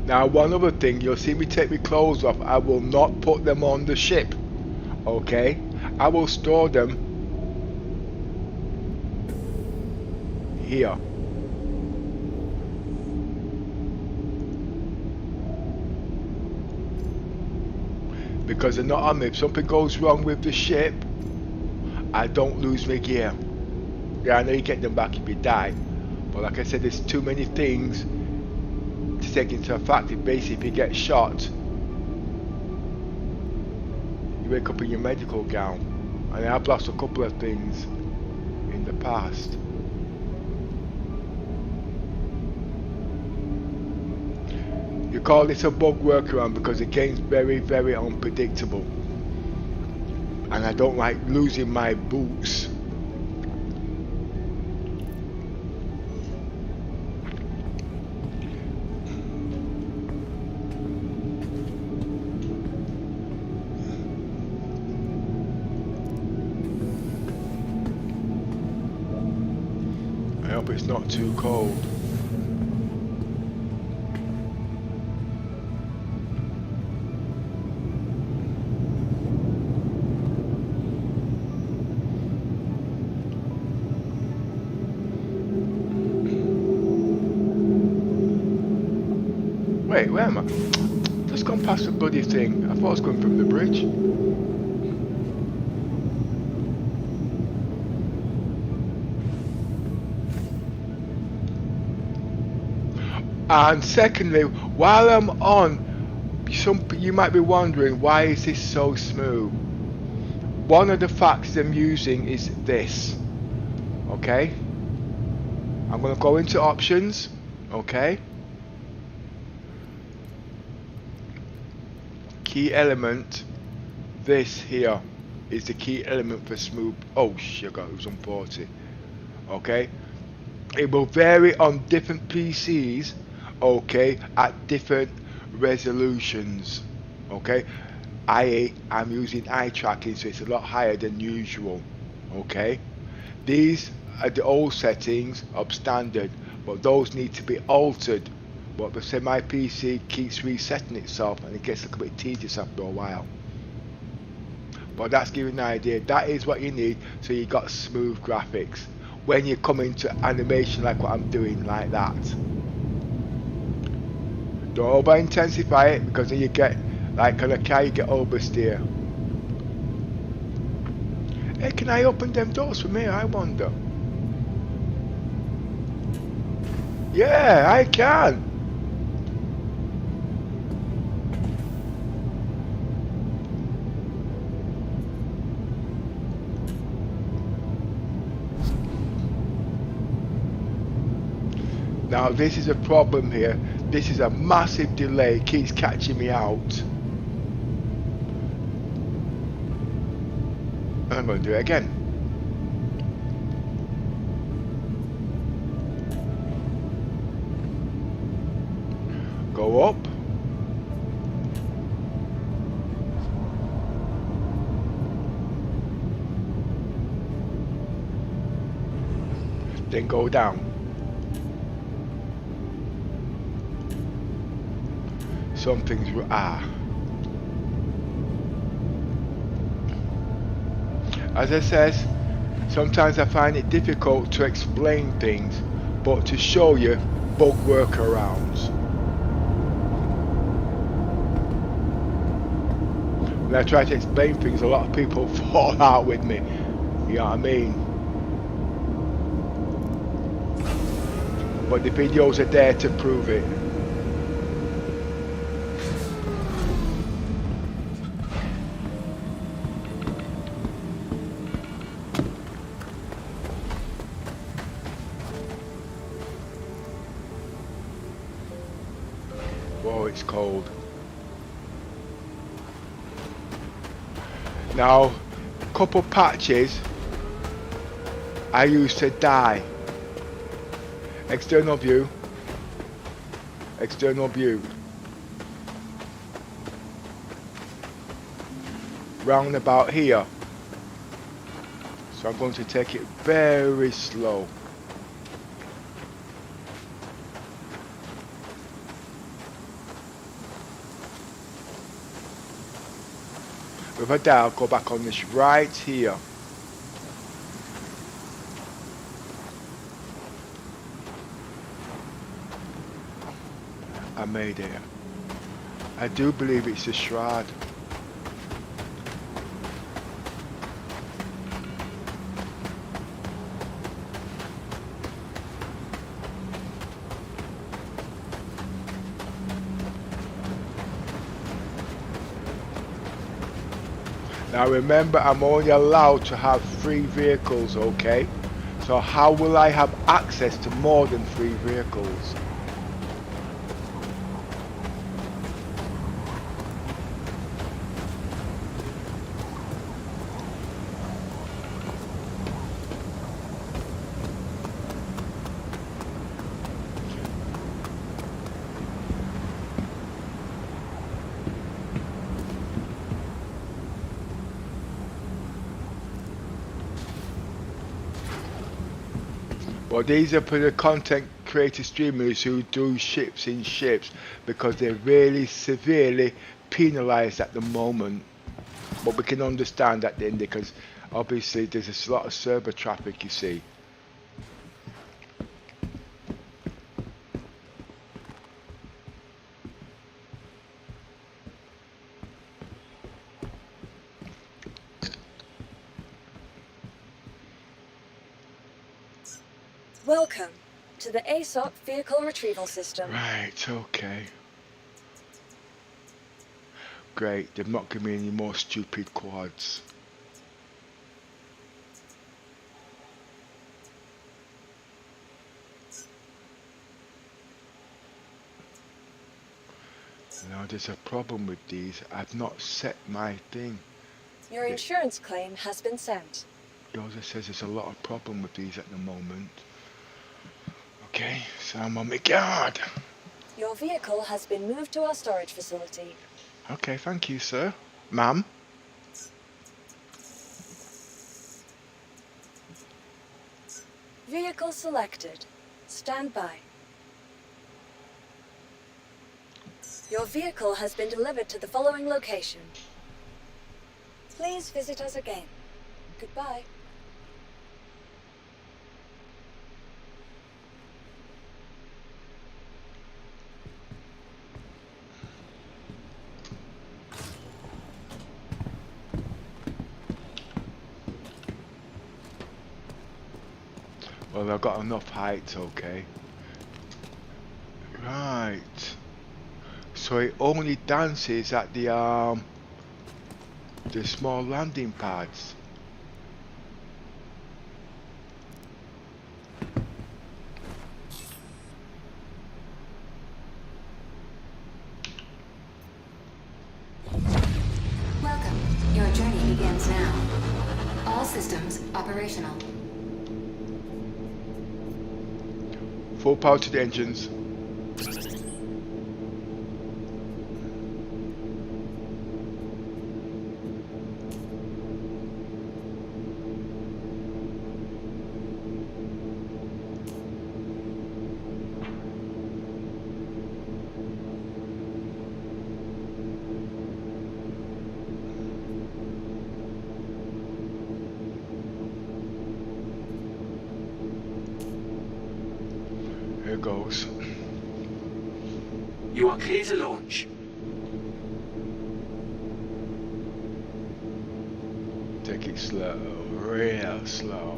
Now one other thing, you'll see me take my clothes off. I will not put them on the ship, okay? I will store them here. Because they're not on me. If something goes wrong with the ship, I don't lose my gear. Yeah, I know you get them back if you die, but like I said, there's too many things to take into effect. Basically, if you get shot, you wake up in your medical gown, and I've lost a couple of things in the past. You call this a bug workaround because the game's very, very unpredictable, and I don't like losing my boots. I hope it's not too cold. Wait, where am I? Just gone past the bloody thing. I thought I was going from the bridge. And secondly, while I'm on, you might be wondering, why is this so smooth? One of the factors I'm using is this. Okay? I'm going to go into options. Okay? Key element. This here is the key element for smooth. Oh, sugar, it was on 40. Okay? It will vary on different PCs. Okay, at different resolutions. Okay, I'm using eye tracking, so it's a lot higher than usual. Okay, these are the old settings of standard, but those need to be altered. But the semi PC keeps resetting itself, and it gets a little bit tedious after a while. But that's giving an idea. That is what you need, so you got smooth graphics when you come into animation like what I'm doing, like that. Don't over intensify it, because then you get like on a car you get oversteer. Hey, can I open them doors from here, I wonder? Yeah, I can. Now this is a problem here. This is a massive delay, keeps catching me out. I'm going to do it again. Go up. Then go down. Some things as I says, sometimes I find it difficult to explain things, but to show you bug workarounds. When I try to explain things, a lot of people fall out with me. You know what I mean? But the videos are there to prove it. It's cold. Now, couple patches I used to die. External view. External view. Round about here. So I'm going to take it very slow. With a dial, go back on this right here. I made it. I do believe it's a shroud. Now remember, I'm only allowed to have 3 vehicles, okay? So how will I have access to more than 3 vehicles? But these are for the content creator streamers who do ships in ships because they're really severely penalized at the moment. But we can understand that then because obviously there's a lot of server traffic, you see. Welcome to the Aesop Vehicle Retrieval System. Right, okay. Great, they've not given me any more stupid quads. Now there's a problem with these. I've not set my thing. Your insurance claim has been sent. It also says there's a lot of problem with these at the moment. Okay, so I'm on my guard. Your vehicle has been moved to our storage facility. Okay, thank you, sir. Ma'am. Vehicle selected. Stand by. Your vehicle has been delivered to the following location. Please visit us again. Goodbye. Well, I've got enough height, okay. Right. So it only dances at the small landing pads. Welcome. Your journey begins now. All systems operational. Full power to the engines. Here goes. You are clear to launch. Take it slow, real slow.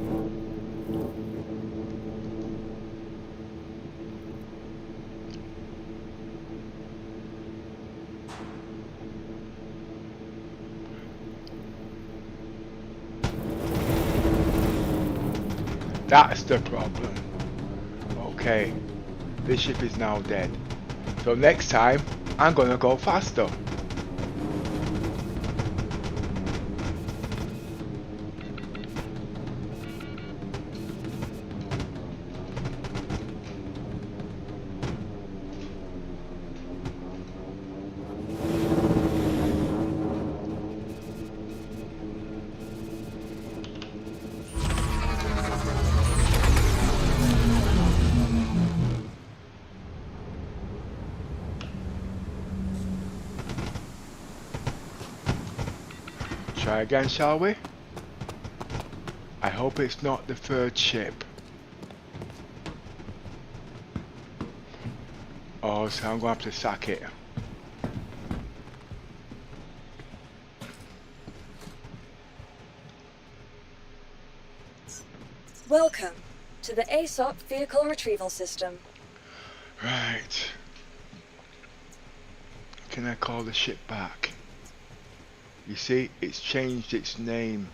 That's the problem. Okay, this ship is now dead. So next time, I'm gonna go faster. Try again, shall we? I hope it's not the third ship. Oh, so I'm gonna have to sack it. Welcome to the Aesop Vehicle Retrieval System. Right. Can I call the ship back? You see, it's changed its name.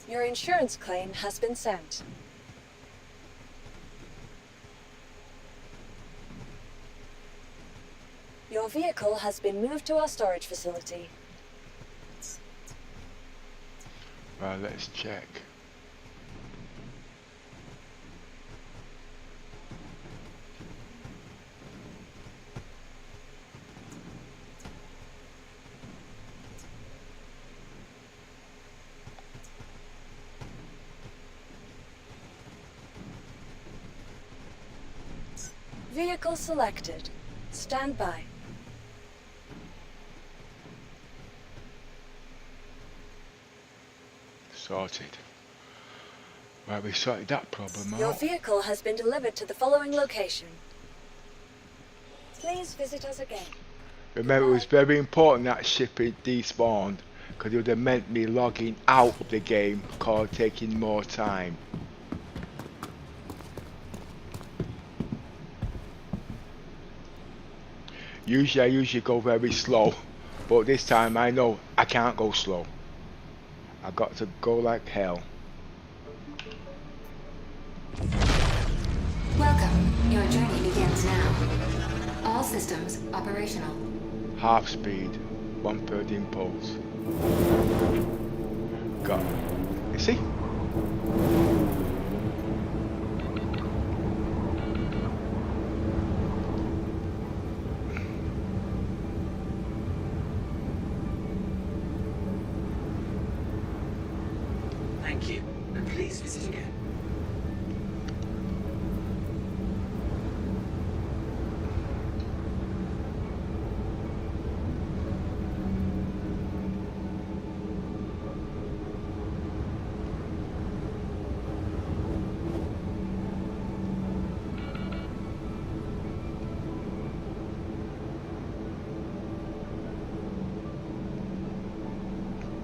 Your insurance claim has been sent. Your vehicle has been moved to our storage facility. Right, let's check. Vehicle selected. Stand by. Sorted. Right, we sorted that problem Your out. vehicle has been delivered to the following location. Please visit us again. Remember, it was very important that ship had despawned, because it would have meant me logging out of the game, called taking more time. Usually I go very slow, but this time I know I can't go slow. I got to go like hell. Welcome. Your journey begins now. All systems operational. Half speed, 1/3 impulse. Got it. You see? Thank you, and please visit again.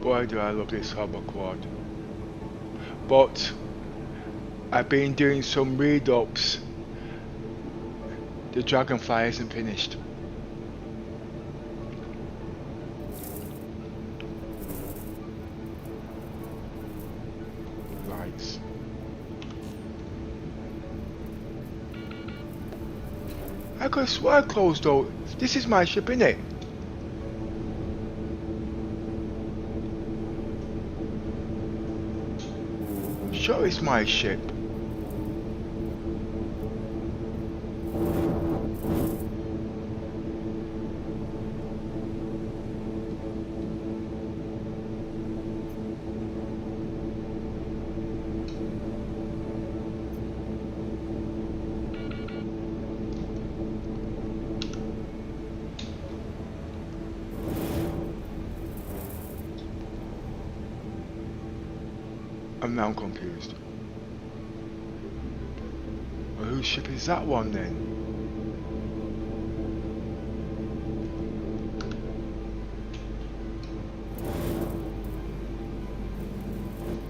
Boy, do I love this hover quad. But I've been doing some read-ups. The Dragonfly isn't finished. Lights. I could swear I closed out. This is my ship, innit? Sure, it's my ship. I'm now confused. Well, whose ship is that one then?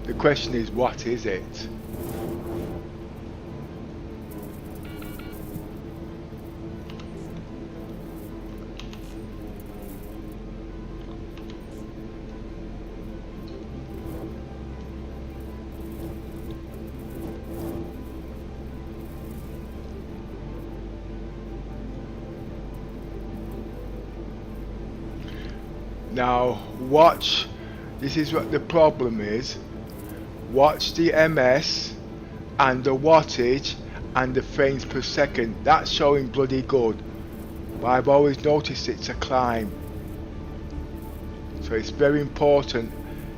The question is, what is it? Now watch, this is what the problem is. Watch the MS and the wattage and the frames per second. That's showing bloody good, but I've always noticed it's a climb. So it's very important.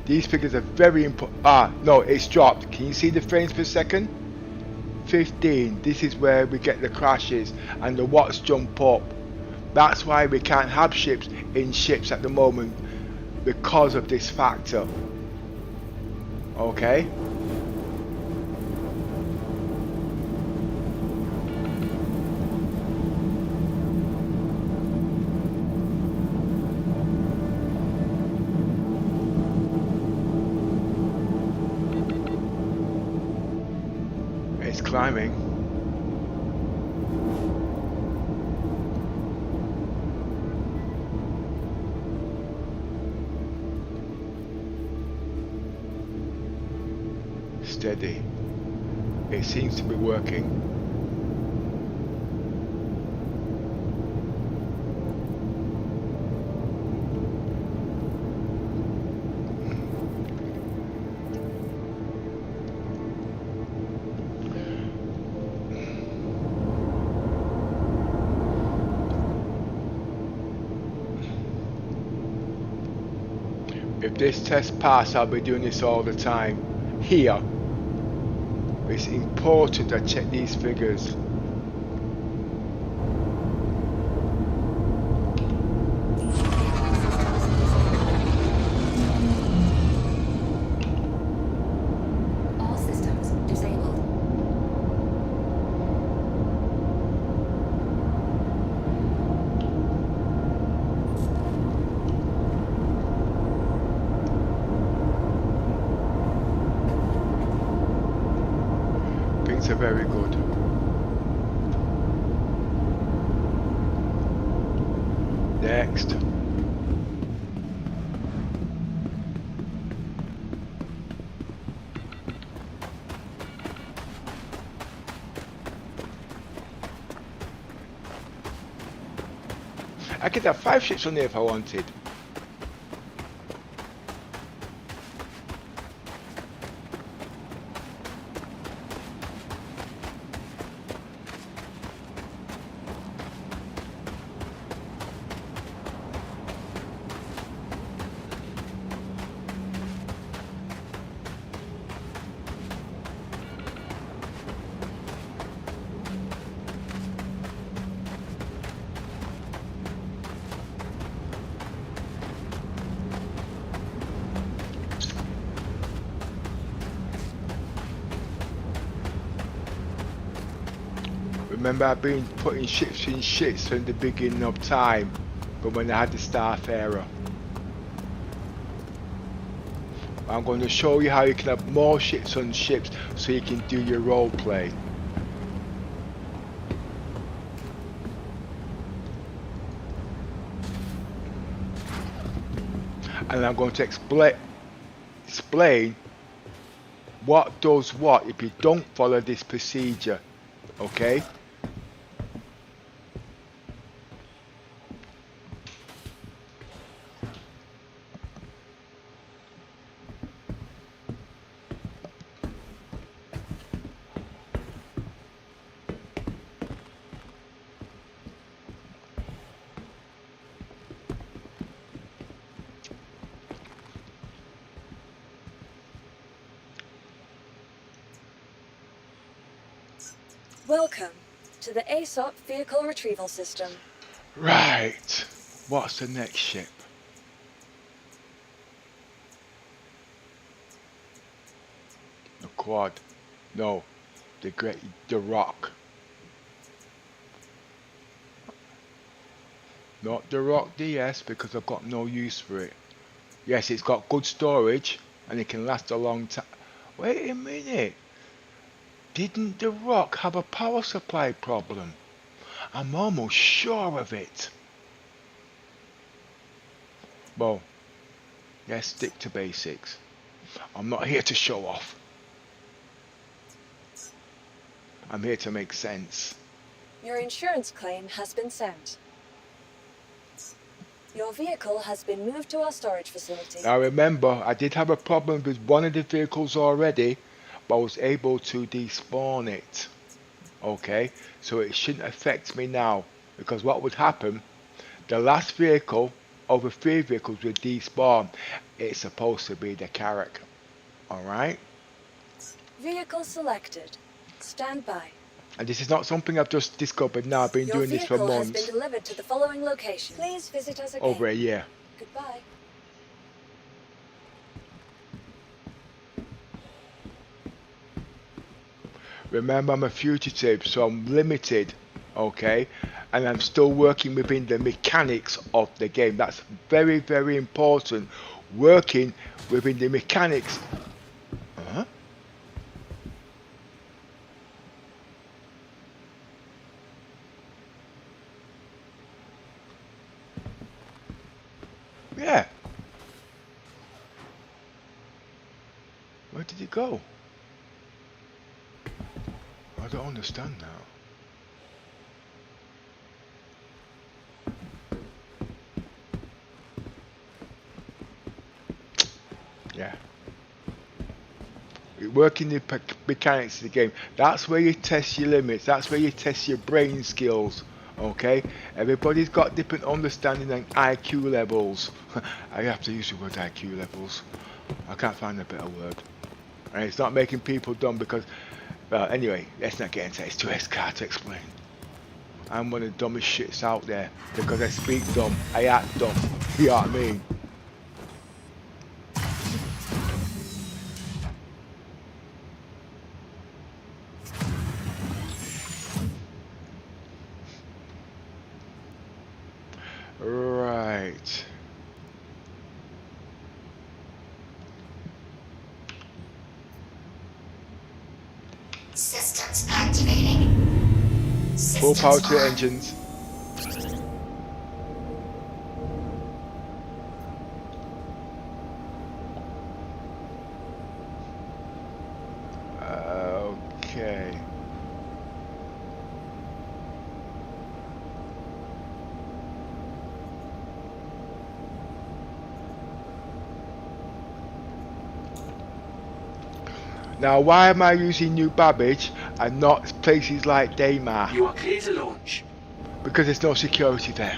These figures are very important. Ah, no, it's dropped. Can you see the frames per second? 15. This is where we get the crashes and the watts jump up. That's why we can't have ships in ships at the moment, because of this factor. Okay? It's climbing. Steady. It seems to be working. If this test passes, I'll be doing this all the time. Here, it's important I check these figures. All systems disabled. Things are very good. Next. I could have 5 ships on there if I wanted. Remember, I've been putting ships in shits from the beginning of time, but when I had the Staff era. I'm going to show you how you can have more ships on ships so you can do your role play. And I'm going to explain what does what if you don't follow this procedure, okay? Welcome to the Aesop Vehicle Retrieval System. Right. What's the next ship? The Quad. No. The Rock. Not the Rock DS because I've got no use for it. Yes, it's got good storage and it can last a long time. Wait a minute. Didn't the Rock have a power supply problem? I'm almost sure of it. Well, let's stick to basics. I'm not here to show off. I'm here to make sense. Your insurance claim has been sent. Your vehicle has been moved to our storage facility. Now remember, I did have a problem with one of the vehicles already, but I was able to despawn it. Okay, so it shouldn't affect me now, because what would happen, the last vehicle over 3 vehicles would despawn. It's supposed to be the Carrack. Alright? Vehicle selected. Stand by. And this is not something I've just discovered now. I've been doing this for Your vehicle months. has been delivered to the following location. Please visit us again. Over a year. Goodbye. Remember, I'm a fugitive, so I'm limited, okay? And I'm still working within the mechanics of the game. That's very, very important. Working within the mechanics. Huh? Yeah. Where did he go? I don't understand now. Yeah. You work in the mechanics of the game. That's where you test your limits. That's where you test your brain skills. Okay, everybody's got different understanding and IQ levels. I have to use the word IQ levels. I can't find a better word. And it's not making people dumb because, well, anyway, let's not get into it. It's too hard to explain. I'm one of the dumbest shits out there because I speak dumb, I act dumb. You know what I mean? Right. Systems activating. Full power to the on. engines. Okay. Now, why am I using New Babbage and not places like Daymar? You are clear to launch. Because there's no security there.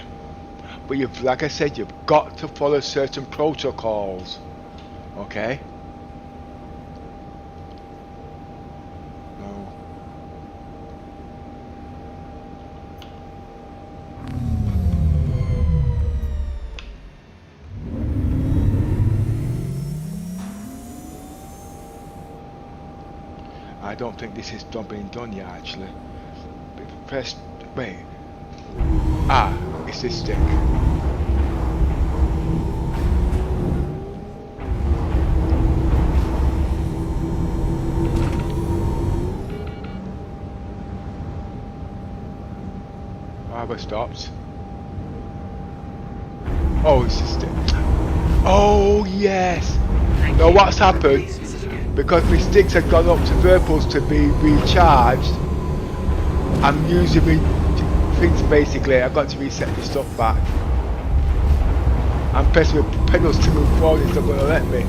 But you've, like I said, you've got to follow certain protocols. Okay? No. I don't think this is been done yet, actually. Press. Wait. Ah, it's this stick. Have I stopped? Oh, it's this stick. Oh, yes! Now, what's happened? Because my sticks have gone up to purples to be recharged, I'm using my things basically. I've got to reset my stuff back. I'm pressing the pedals to move forward, it's not going to let me.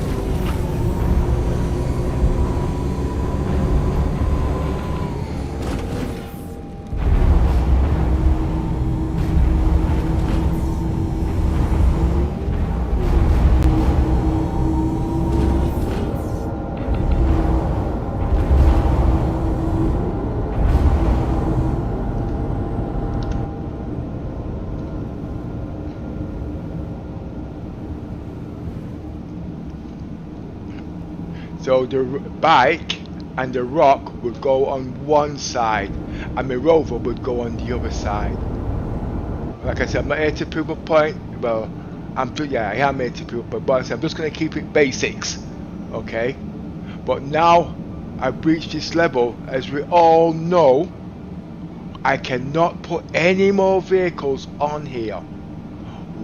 So the bike and the rock would go on one side and my rover would go on the other side. Like I said, I'm not here to prove a point. Well, I am here to prove a point, but I'm just going to keep it basics. Okay? But now I've reached this level, as we all know, I cannot put any more vehicles on here,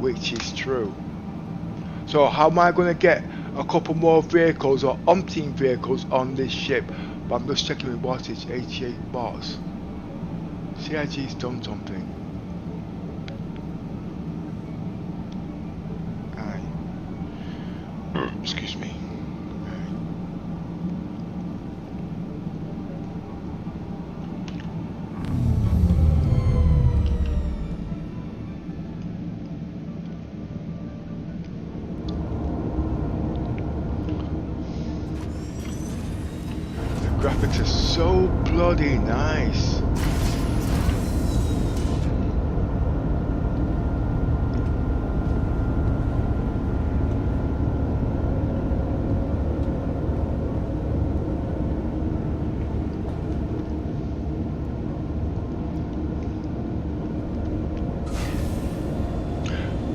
which is true. So how am I going to get a couple more vehicles or umpteen vehicles on this ship? But I'm just checking with wattage, 88 watts. CIG's done something. Aye. Excuse me. Graphics are so bloody nice.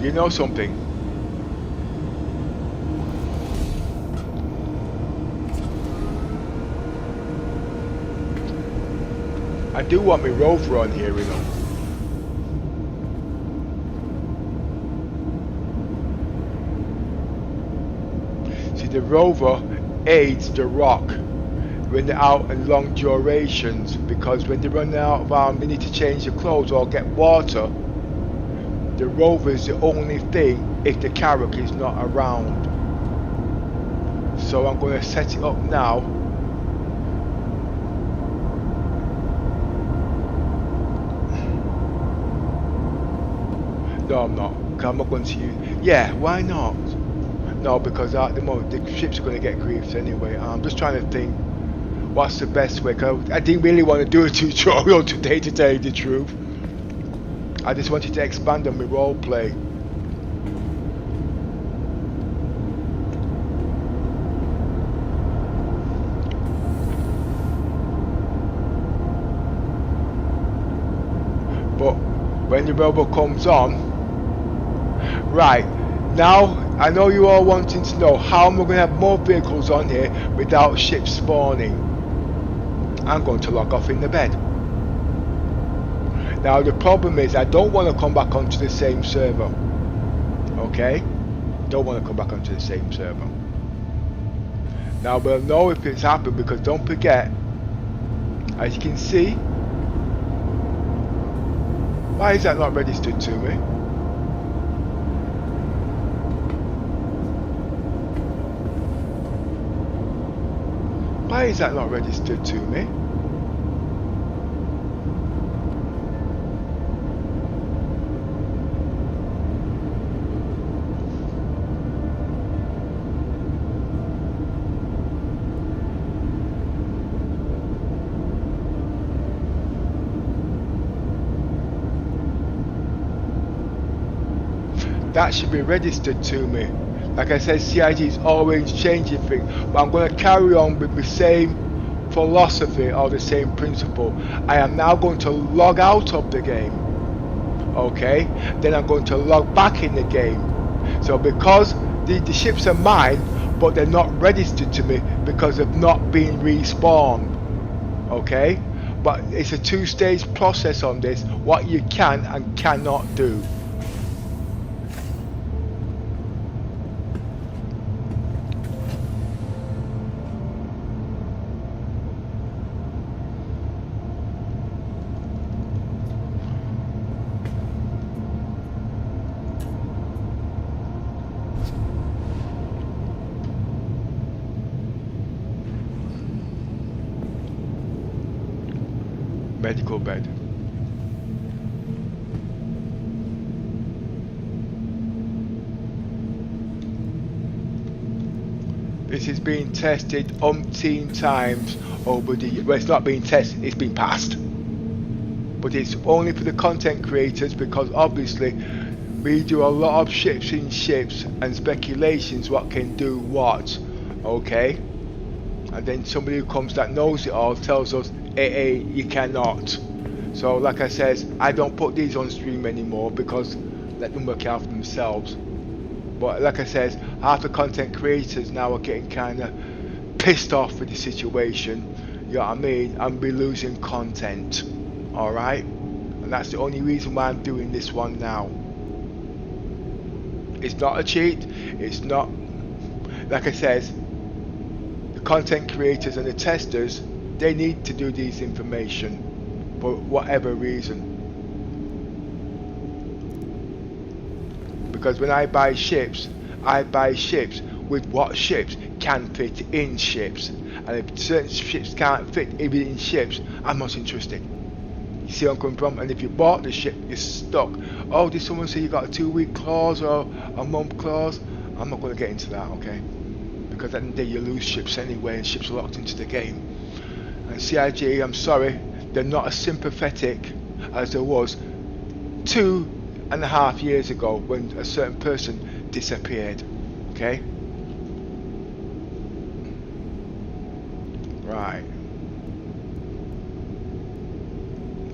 You know something? I do want my rover on here, you know. See, the rover aids the rock when they're out in long durations, because when they run out of arm, they need to change their clothes or get water. The rover is the only thing if the carrack is not around. So I'm going to set it up now. No, I'm not. 'Cause I'm not going to use. Yeah, why not? No, because at the moment the ships are going to get griefed anyway. I'm just trying to think what's the best way. 'Cause I didn't really want to do a tutorial today, to tell you the truth. I just wanted to expand on my roleplay. But when the robot comes on, right, now I know you all wanting to know how am I going to have more vehicles on here without ships spawning. I'm going to log off in the bed. Now the problem is I don't want to come back onto the same server. Okay? Don't want to come back onto the same server. Now we'll know if it's happened because don't forget, as you can see, why is that not registered to me? Why is that not registered to me? That should be registered to me. Like I said, CIG is always changing things, but I'm going to carry on with the same philosophy or the same principle. I am now going to log out of the game. Okay, then I'm going to log back in the game. So because the ships are mine, but they're not registered to me because of not being respawned. Okay, but it's a two-stage process on this, what you can and cannot do. Medical bed. This is being tested umpteen times over the, well, it's not being tested, it's been passed. But it's only for the content creators because obviously we do a lot of ships in ships and speculations what can do what. Okay? And then somebody who comes that knows it all tells us you cannot. So like I says, I don't put these on stream anymore because let them work out for themselves. But like I says, half the content creators now are getting kind of pissed off with the situation. You know what I mean? And be losing content. Alright? And that's the only reason why I'm doing this one now. It's not a cheat. It's not, like I says, the content creators and the testers, they need to do this information for whatever reason. Because when I buy ships with what ships can fit in ships. And if certain ships can't fit even in ships, I'm not interested. You see where I'm coming from? And if you bought the ship, you're stuck. Oh, did someone say you got a 2-week clause or a month clause? I'm not going to get into that, okay? Because at the end of the day you lose ships anyway and ships are locked into the game. And CIG, I'm sorry, they're not as sympathetic as there was 2.5 years ago when a certain person disappeared. Okay? Right.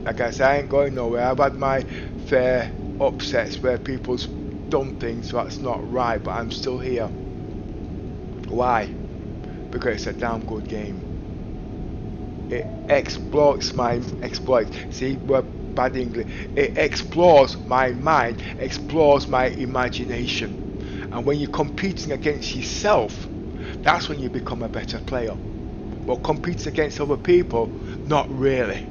Like I said, I ain't going nowhere. I've had my fair upsets where people's done things that's not right, but I'm still here. Why? Because it's a damn good game. It exploits my see, we're bad English. It explores my mind, explores my imagination. And when you're competing against yourself, that's when you become a better player. But competing against other people, not really.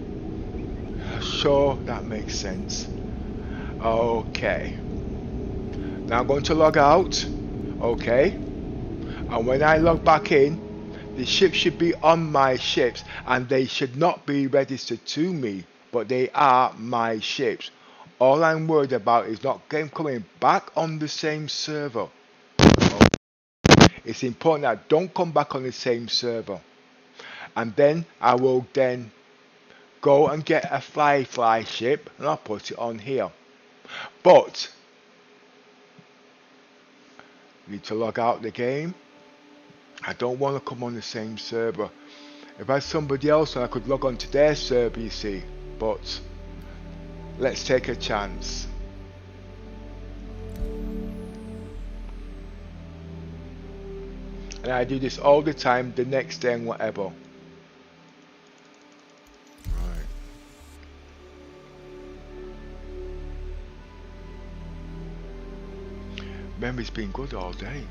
Sure, that makes sense. Okay. Now I'm going to log out. Okay. And when I log back in, the ship should be on my ships and they should not be registered to me, but they are my ships. All I'm worried about is not coming back on the same server. It's important that I don't come back on the same server. And then I will then go and get a fly ship and I'll put it on here. But I need to log out the game. I don't want to come on the same server. If I had somebody else, then I could log on to their server, you see. But let's take a chance. And I do this all the time, the next day and whatever. Right. Memory's been good all day.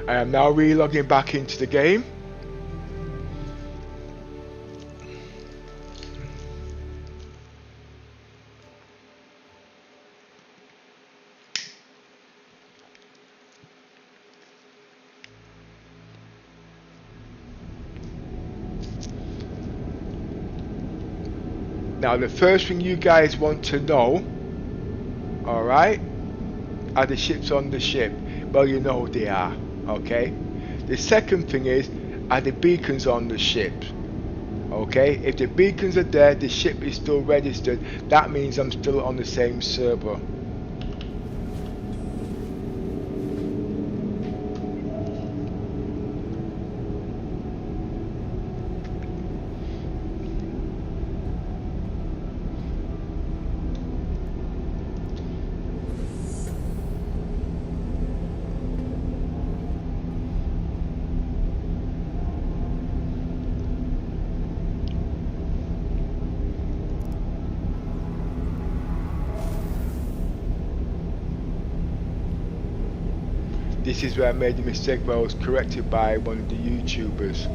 I am now re-logging back into the game. Now the first thing you guys want to know, alright, are the ships on the ship. Well, you know they are. Okay, the second thing is, are the beacons on the ship? Okay, if the beacons are there, the ship is still registered, that means I'm still on the same server. This is where I made the mistake where I was corrected by one of the YouTubers.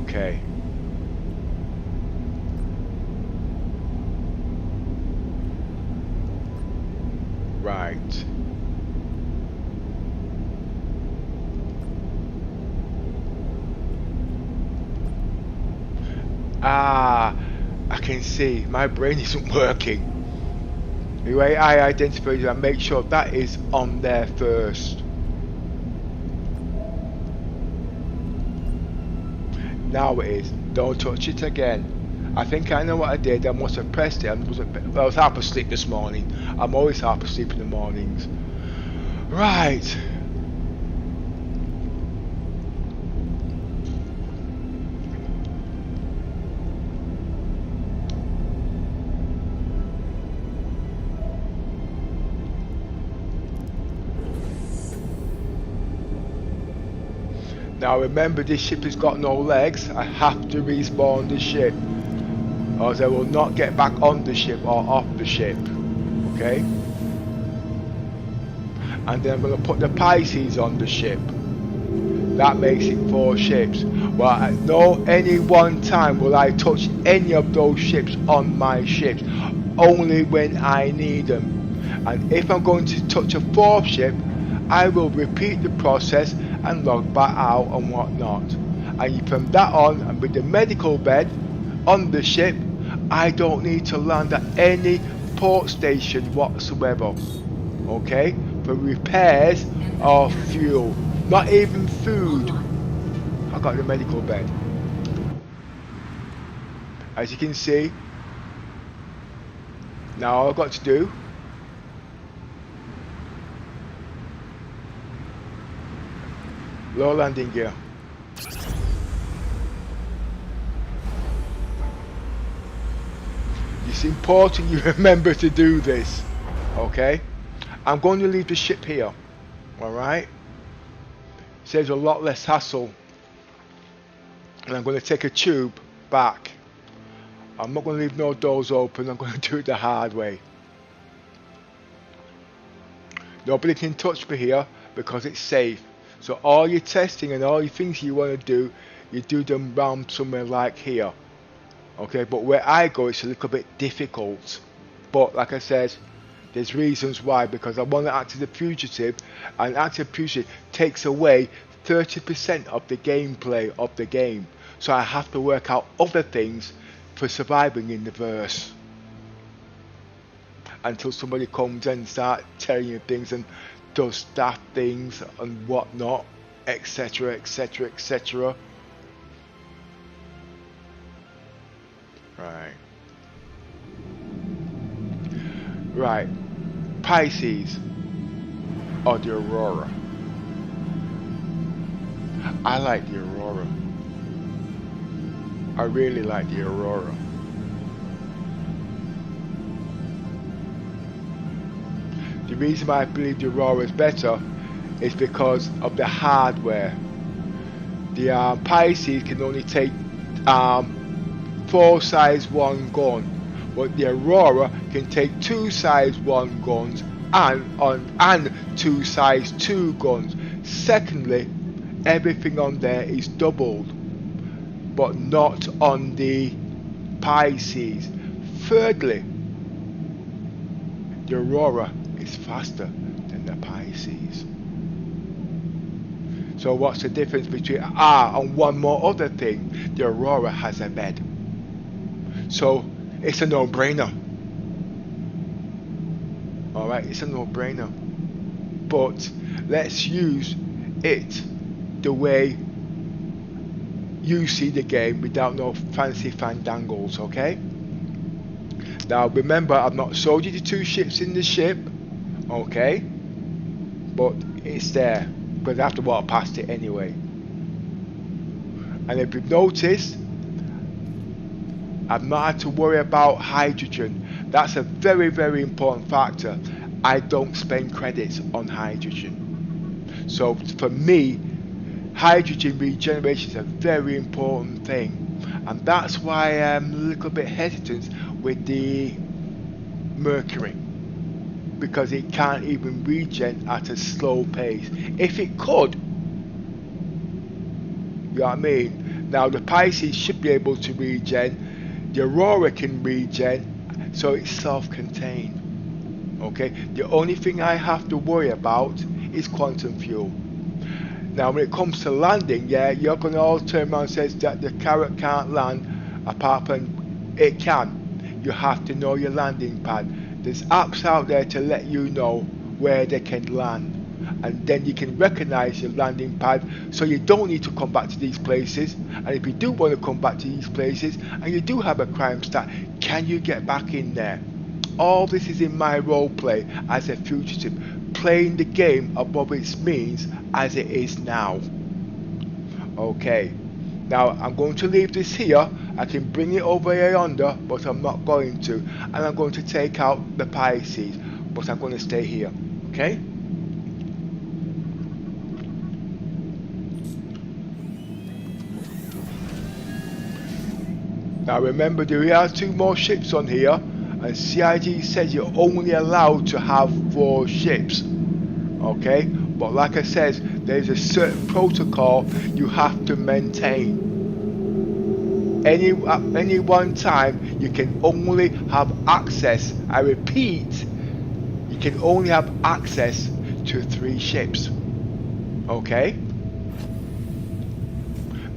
Okay. Right. Ah, I can see my brain isn't working. The way I identify it, I make sure that is on there first. Now it is. Don't touch it again. I think I know what I did. I must have pressed it. I was half asleep this morning. I'm always half asleep in the mornings. Right. Now remember, this ship has got no legs. I have to respawn the ship, or else I will not get back on the ship or off the ship. Okay? And then I'm going to put the Pisces on the ship. That makes it 4 ships. Well, at no any one time will I touch any of those ships on my ships. Only when I need them. And if I'm going to touch a 4th ship, I will repeat the process and log back out and whatnot. And from that on, and with the medical bed on the ship, I don't need to land at any port station whatsoever. Okay? For repairs or fuel. Not even food. I got the medical bed. As you can see, now all I've got to do low landing gear. It's important you remember to do this. Okay? I'm going to leave the ship here. Alright? Saves a lot less hassle. And I'm going to take a tube back. I'm not going to leave no doors open. I'm going to do it the hard way. Nobody can touch me here because it's safe. So all your testing and all your things you want to do, you do them around somewhere like here. Okay, but where I go, it's a little bit difficult. But like I said, there's reasons why, because I want to act as a fugitive, and acting as a fugitive takes away 30% of the gameplay of the game. So I have to work out other things for surviving in the verse. Until somebody comes and starts telling you things and does that things and whatnot, etc, etc, etc. Right, Pisces or the Aurora. I like the Aurora. I really like the Aurora. The reason why I believe the Aurora is better is because of the hardware. The Pisces can only take 4 size 1 gun, but the Aurora can take 2 size 1 guns and 2 size 2 guns. Secondly, everything on there is doubled, but not on the Pisces. Thirdly, the Aurora is faster than the Pisces. So what's the difference between and one more other thing, the Aurora has a bed. So it's a no-brainer. Alright, it's a no-brainer. But let's use it the way you see the game without no fancy fandangles, okay? Now remember, I've not sold you the 2 ships in the ship, okay? But it's there, because I have to walk past it anyway. And if you've noticed, I've not had to worry about hydrogen. That's a very, very important factor. I don't spend credits on hydrogen. So for me, hydrogen regeneration is a very important thing. And that's why I'm a little bit hesitant with the Mercury. Because it can't even regen at a slow pace. If it could, you know what I mean? Now the Pisces should be able to regen. The Aurora can regen, so it's self-contained. Okay, the only thing I have to worry about is quantum fuel. Now when it comes to landing, yeah, you're gonna all turn around and say that the carrot can't land, apart from it can. You have to know your landing pad. There's apps out there to let you know where they can land, and then you can recognize your landing pad, so you don't need to come back to these places. And if you do want to come back to these places and you do have a crime stat, can you get back in there? All this is in my role play as a fugitive, playing the game above its means as it is now. Okay, now I'm going to leave this here. I can bring it over here yonder, but I'm not going to. And I'm going to take out the Pisces, but I'm going to stay here. Okay? Now remember, there are 2 more ships on here, and CIG says you're only allowed to have 4 ships. Okay? But like I said, there's a certain protocol you have to maintain. At any one time, you can only have access, I repeat, you can only have access to 3 ships. Okay?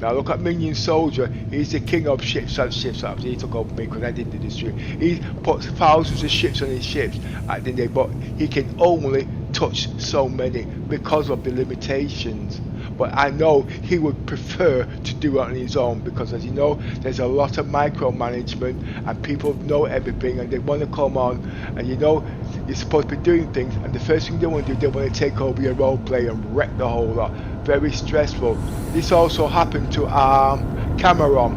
Now look at Minion Soldier, he's the king of ships. He took over me because I did the stream. He puts thousands of ships on his ships at the day, but he can only touch so many because of the limitations. But I know he would prefer to do it on his own, because as you know, there's a lot of micromanagement and people know everything and they want to come on, and you know you're supposed to be doing things, and the first thing they want to do, they want to take over your role play and wreck the whole lot. Very stressful. This also happened to Cameron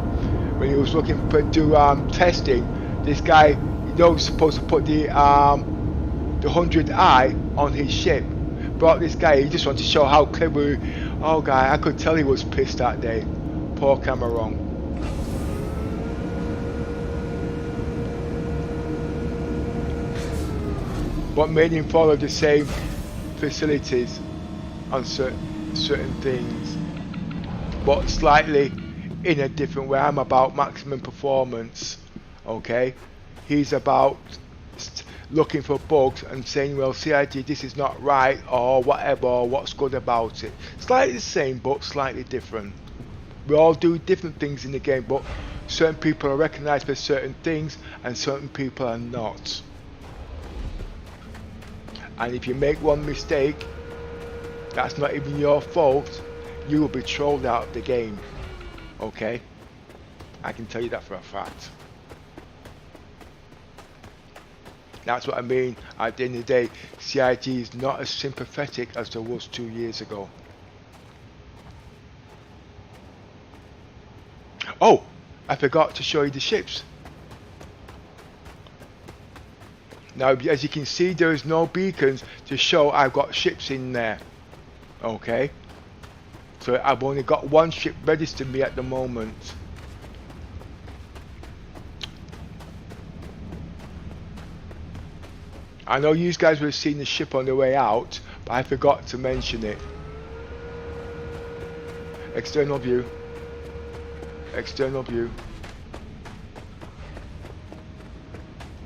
when he was looking to do testing. This guy, you know, was supposed to put the 100i on his ship. Brought this guy, he just wanted to show how clever. Oh guy, I could tell he was pissed that day. Poor Cameron. What made him follow the same facilities on certain. certain things, but slightly in a different way. I'm about maximum performance, okay? He's about looking for bugs and saying, well, CIG, this is not right, or whatever, or what's good about it. Slightly the same, but slightly different. We all do different things in the game, but certain people are recognized for certain things and certain people are not. And if you make one mistake, that's not even your fault, you will be trolled out of the game. Okay? I can tell you that for a fact. That's what I mean. At the end of the day, CIG is not as sympathetic as there was 2 years ago. Oh, I forgot to show you the ships. Now, as you can see, there is no beacons to show I've got ships in there. Okay? So I've only got one ship registered to me at the moment. I know you guys would have seen the ship on the way out, but I forgot to mention it. External view. External view.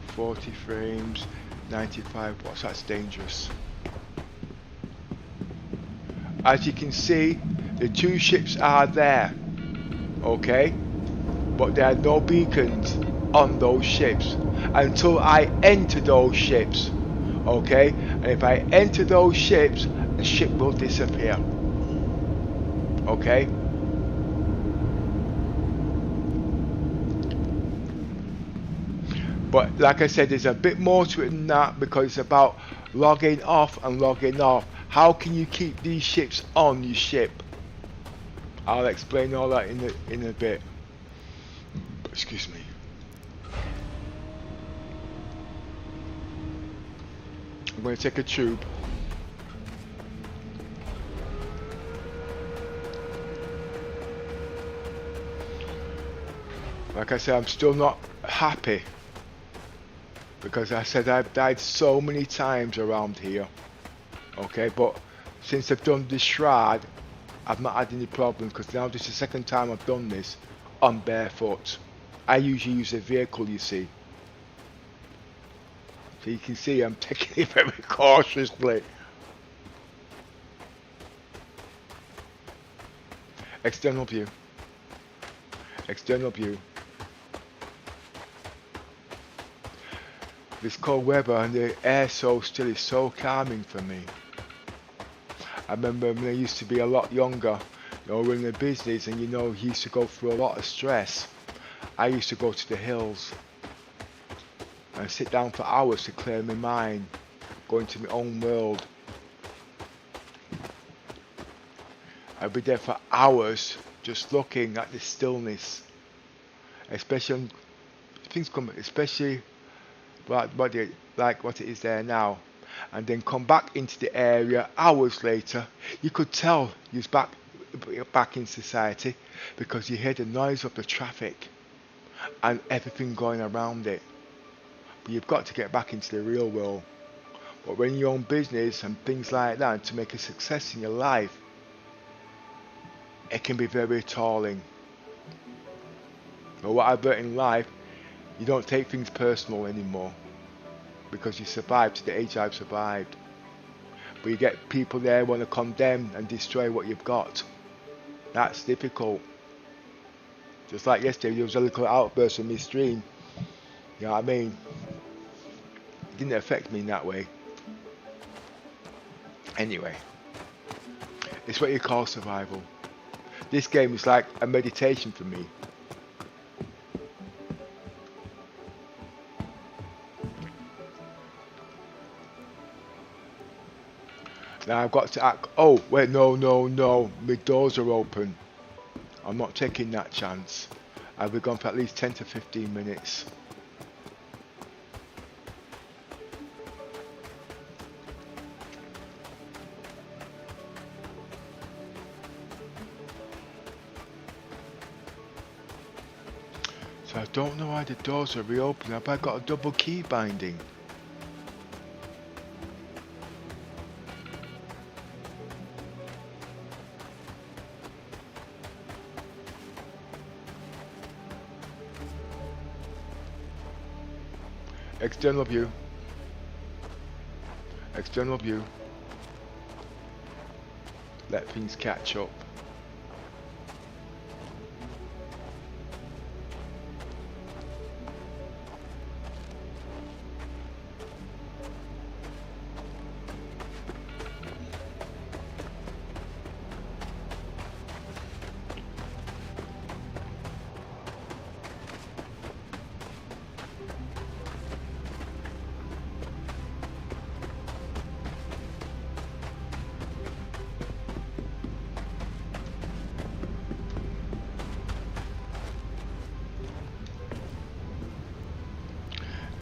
40 frames, 95 watts, that's dangerous. As you can see, the two ships are there, okay? But there are no beacons on those ships until I enter those ships, okay? And if I enter those ships, the ship will disappear, okay? But like I said, there's a bit more to it than that, because it's about logging off and logging off. How can you keep these ships on your ship? I'll explain all that in a bit. Excuse me. I'm going to take a tube. Like I said, I'm still not happy, because I said I've died so many times around here. Okay, but since I've done this shroud, I've not had any problems, because now this is the second time I've done this on barefoot. I usually use a vehicle, you see. So you can see I'm taking it very cautiously. External view. External view. This cold weather and the air so still is so calming for me. I remember when I used to be a lot younger, you know, running a business, and you know, you used to go through a lot of stress. I used to go to the hills and sit down for hours to clear my mind, go into my own world. I'd be there for hours just looking at the stillness, especially when things come, especially like what it is there now, and then come back into the area hours later. You could tell you was back in society, because you hear the noise of the traffic and everything going around it. But you've got to get back into the real world. But when you own business and things like that, and to make a success in your life, it can be very tolling. But what I've learned in life, you don't take things personal anymore, because you survived to the age I've survived. But you get people there who want to condemn and destroy what you've got. That's difficult. Just like yesterday, there was a little outburst in my stream. You know what I mean? It didn't affect me in that way. Anyway, it's what you call survival. This game is like a meditation for me. Now I've got to act. Oh wait, no, my doors are open. I'm not taking that chance. I'll be gone for at least 10 to 15 minutes. So I don't know why the doors are reopening. Have I got a double key binding? External view. External view. Let things catch up.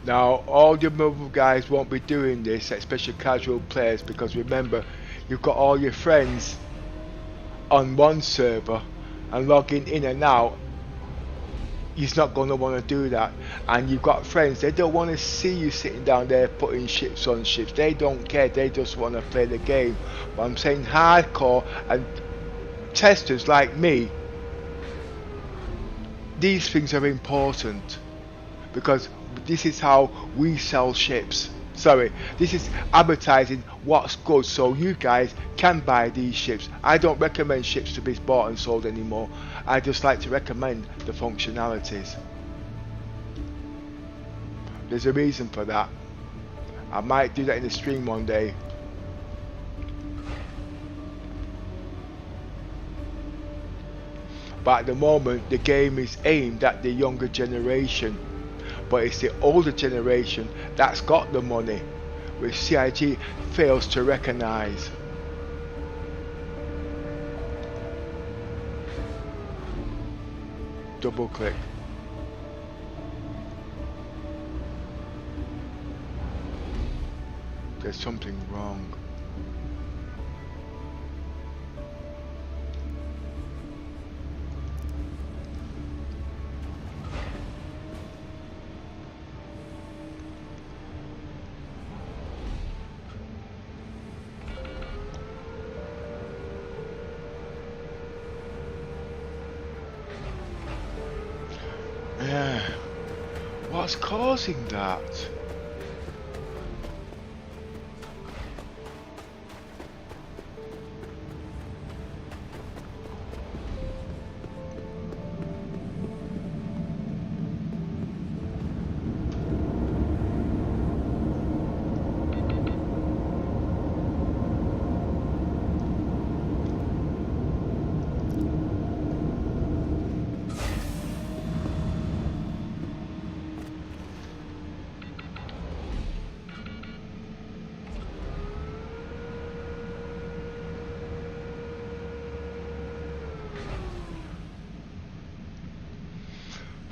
Now, all your mobile guys won't be doing this, especially casual players, because remember, you've got all your friends on one server and logging in and out. He's not going to want to do that. And you've got friends, they don't want to see you sitting down there putting ships on ships. They don't care, they just want to play the game. But I'm saying hardcore and testers like me, these things are important, because this is how we sell ships. Sorry, this is advertising what's good, so you guys can buy these ships. I don't recommend ships to be bought and sold anymore. I just like to recommend the functionalities. There's a reason for that. I might do that in the stream one day. But at the moment, the game is aimed at the younger generation. But it's the older generation that's got the money, which CIG fails to recognize. Double click. There's something wrong. Yeah, what's causing that?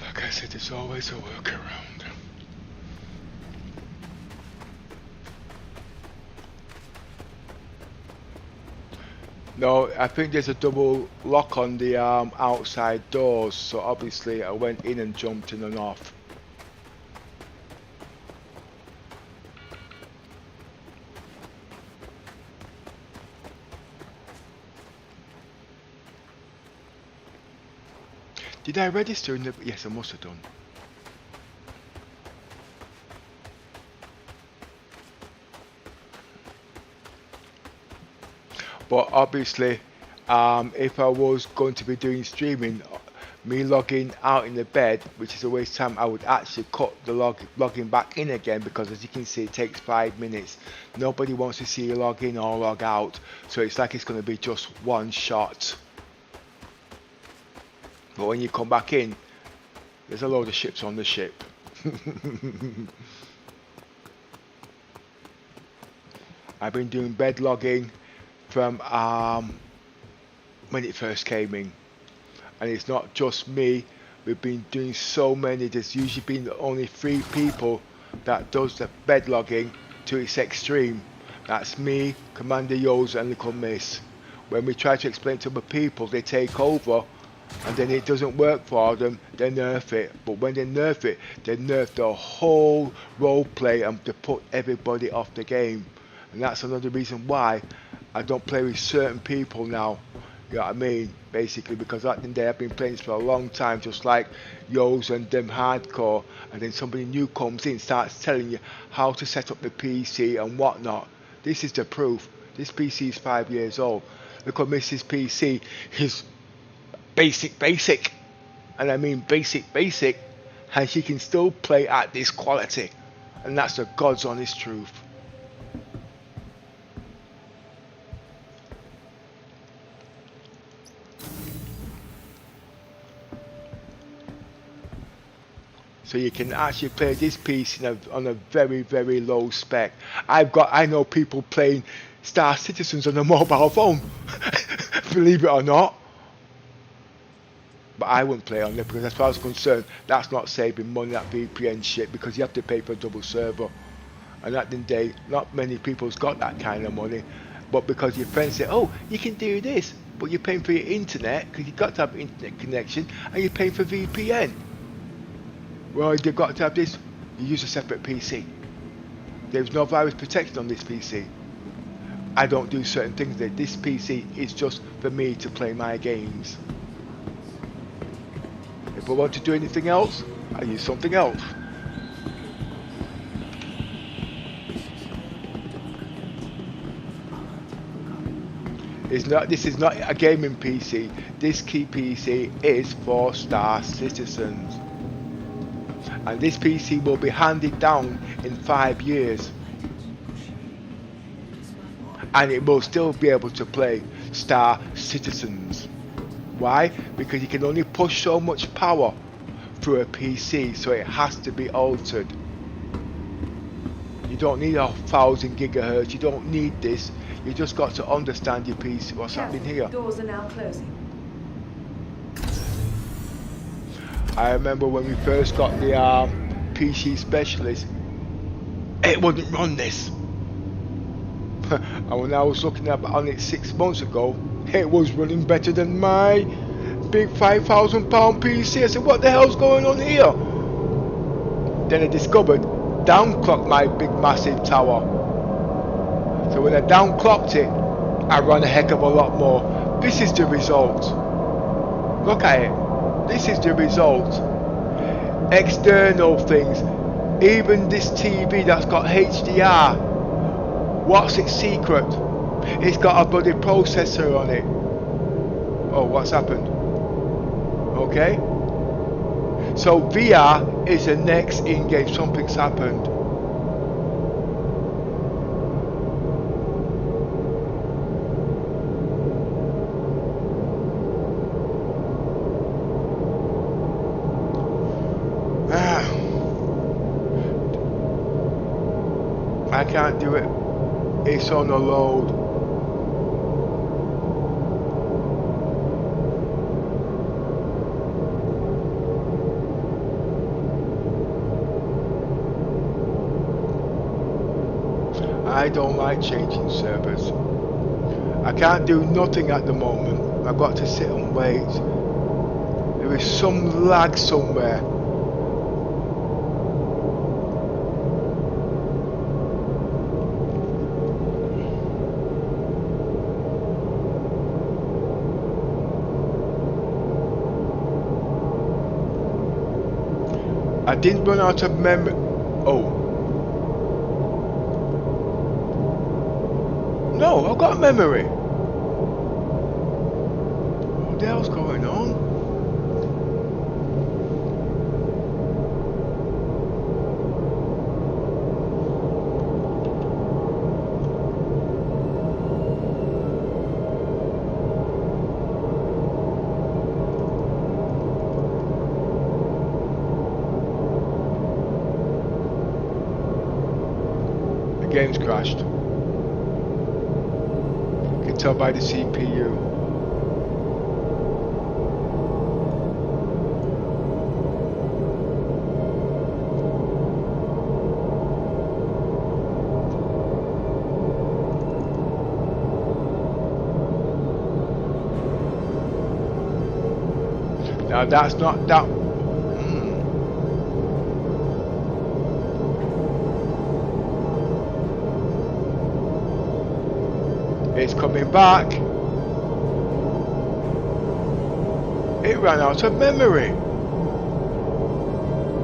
Like I said, there's always a workaround. No, I think there's a double lock on the outside doors, so obviously I went in and jumped in and off. Did I register in the... Yes, I must have done. But obviously, if I was going to be doing streaming, me logging out in the bed, which is a waste of time, I would actually cut the logging back in again, because as you can see, it takes 5 minutes. Nobody wants to see you log in or log out, so it's like it's going to be just one shot. But when you come back in, there's a load of ships on the ship. I've been doing bed logging from when it first came in, and it's not just me. We've been doing so many. There's usually been only 3 people that does the bed logging to its extreme. That's me, Commander Yo's, and Little Miss. When we try to explain to other people, they take over, and then it doesn't work for them, they nerf it. But when they nerf it, they nerf the whole roleplay and to put everybody off the game. And that's another reason why I don't play with certain people now. You know what I mean? basically, because at the end of the day I've been playing this for a long time, just like Yo's and them hardcore, and then somebody new comes in, starts telling you how to set up the PC and whatnot. This is the proof. This PC is 5 years old. Look at Mrs. PC, is basic, and I mean basic, and she can still play at this quality, and that's the God's honest truth. So you can actually play this piece on a very, very low spec. I know people playing Star Citizens on a mobile phone, believe it or not. But I wouldn't play on there because as far as I'm concerned, that's not saving money, that VPN shit, because you have to pay for a double server. And at the end of the day, not many people's got that kind of money. But because your friends say, oh, you can do this, but you're paying for your internet, because you've got to have an internet connection, and you're paying for VPN. Well, you've got to have this, you use a separate PC. There's no virus protection on this PC. I don't do certain things there. This PC is just for me to play my games. If I want to do anything else, I use something else. This is not a gaming PC. This key PC is for Star Citizens. And this PC will be handed down in 5 years. And it will still be able to play Star Citizens. Why? Because you can only push so much power through a PC, so it has to be altered. You don't need 1000 gigahertz, you don't need this. You just got to understand your PC. What's happening here? Doors are now closing. I remember when we first got the PC specialist, it wouldn't run this. And when I was looking on it 6 months ago, it was running better than my big £5,000 PC. I said, what the hell's going on here? Then I discovered, downclocked my big massive tower. So when I downclocked it, I ran a heck of a lot more. This is the result. Look at it. This is the result. External things. Even this TV that's got HDR. What's its secret? It's got a bloody processor on it. Oh, what's happened? Okay. So VR is the next in-game. Something's happened. I can't do it. It's on a load. I don't like changing servers. I can't do nothing at the moment. I've got to sit and wait. There is some lag somewhere. I didn't run out of memory. Oh. No, I've got memory. What the hell's going on? The game's crashed. You can tell by the CPU. Now that's not that. It's coming back. It ran out of memory.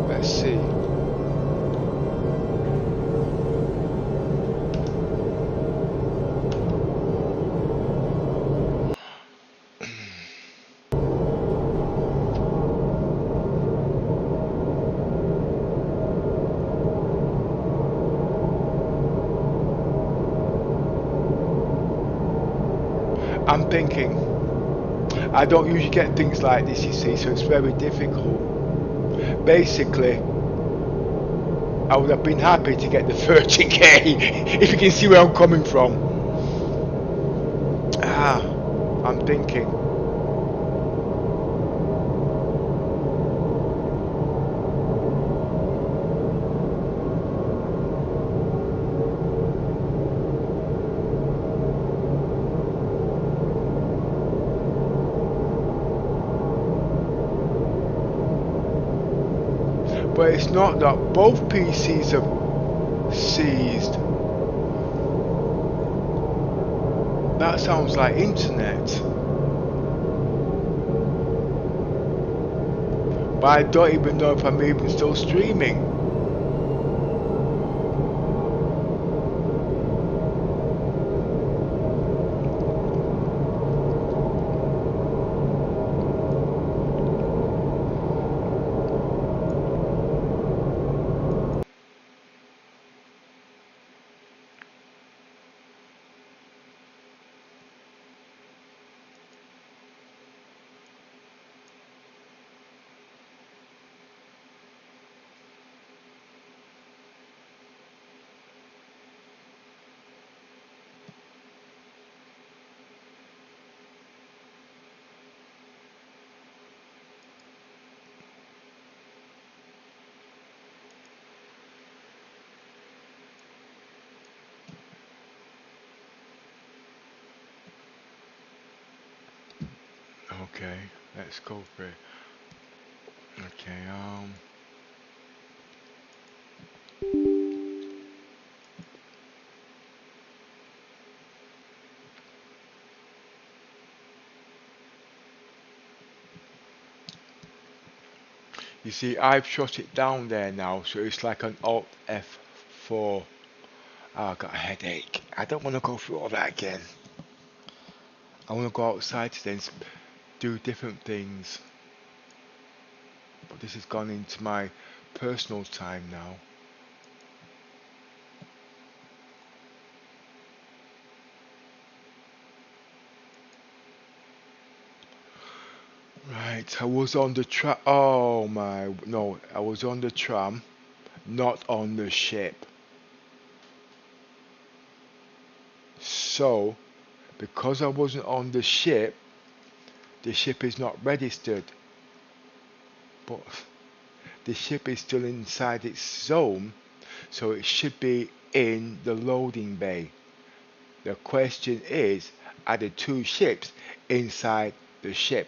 Let's see. I'm thinking, I don't usually get things like this, you see, so it's very difficult. Basically, I would have been happy to get the 30k, if you can see where I'm coming from. I'm thinking. But it's not that both PCs are seized. That sounds like internet. But I don't even know if I'm even still streaming. Okay, let's go for it. Okay, you see, I've shut it down there now, so it's like an Alt F4. Oh, I've got a headache. I don't want to go through all that again. I want to go outside today and do different things. But this has gone into my personal time now. Right, I was on the tram. Oh my, no, I was on the tram, not on the ship. So, because I wasn't on the ship is not registered. But the ship is still inside its zone, so it should be in the loading bay. The question is, are the two ships inside the ship?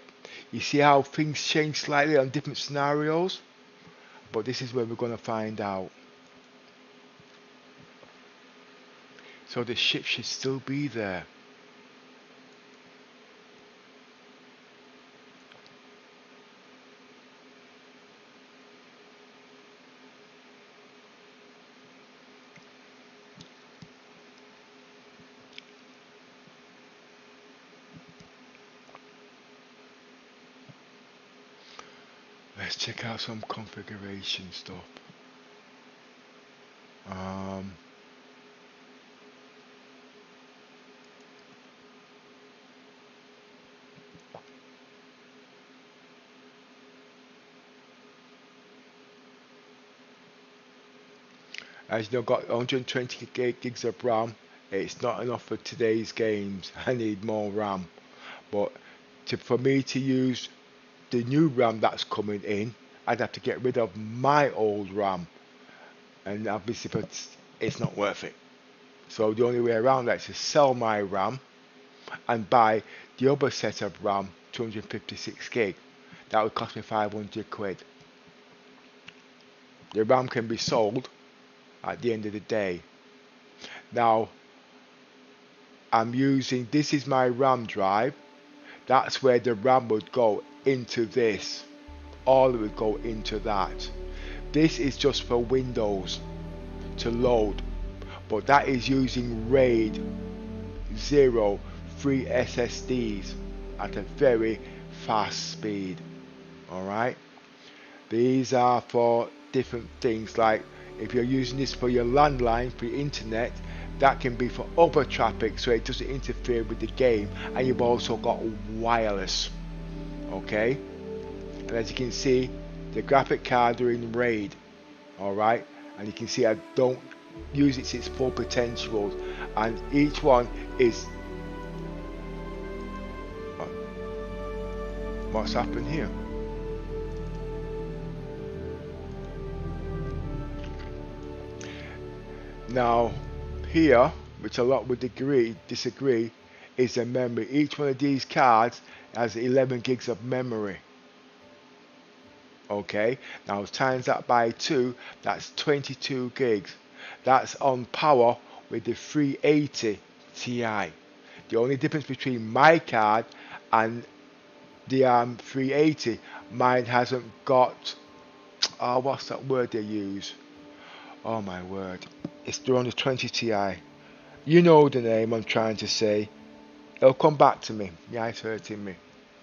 You see how things change slightly on different scenarios? But this is where we're going to find out. So the ship should still be there. Let's check out some configuration stuff. As you know, got 120 gigs of RAM. It's not enough for today's games. I need more RAM. But for me to use the new RAM that's coming in, I'd have to get rid of my old RAM. And obviously it's not worth it. So the only way around that is to sell my RAM and buy the other set of RAM, 256 gig. That would cost me 500 quid. The RAM can be sold at the end of the day. Now I'm using, this is my RAM drive. That's where the RAM would go into this. All would go into that. This is just for Windows to load, but that is using RAID 0 free SSDs at a very fast speed. Alright, these are for different things, like if you're using this for your landline, for your internet, that can be for other traffic so it doesn't interfere with the game, and you've also got wireless. Okay, and as you can see, the graphic cards are in RAID. Alright, and you can see I don't use it to its full potential, and each one is what's happened here. Now here, which a lot would disagree, is the memory. Each one of these cards has 11 gigs of memory. Okay, now times that by 2, that's 22 gigs. That's on power with the 380 Ti. The only difference between my card and the 380, mine hasn't got what's that word they use? Oh my word, it's the 20 Ti. You know the name I'm trying to say. It'll come back to me. Yeah, it's hurting me.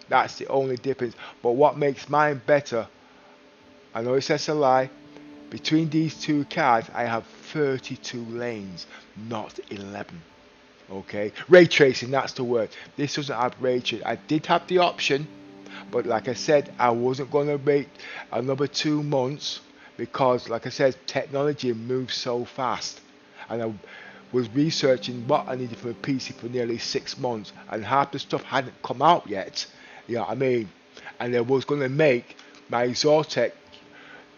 That's the only difference. But what makes mine better, I know it's SLI, between these two cards I have 32 lanes, not 11. Okay, ray tracing, that's the word. This doesn't have ray tracing. I did have the option, but like I said, I wasn't going to wait another 2 months, because like I said, technology moves so fast, and I was researching what I needed for a PC for nearly 6 months, and half the stuff hadn't come out yet. You know what I mean? And I was going to make my Zortec.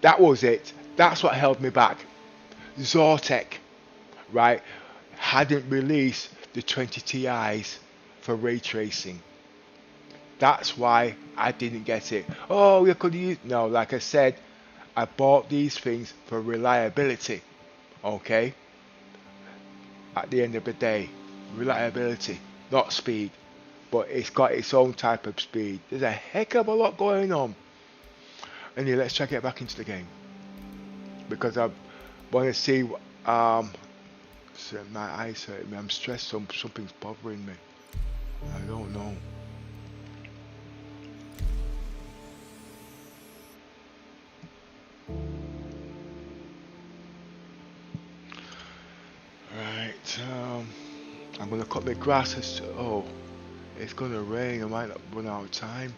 That was it. That's what held me back. Zortec, right, hadn't released the 20 Ti's for ray tracing. That's why I didn't get it. Oh, you could use, no, like I said, I bought these things for reliability. Okay, at the end of the day, reliability, not speed, but it's got its own type of speed. There's a heck of a lot going on. Anyway, let's try to get back into the game, because I want to see. So my eyes hurt me. I'm stressed. Something's bothering me. I don't know. Right. I'm gonna cut my grass. Oh, it's gonna rain. I might not run out of time.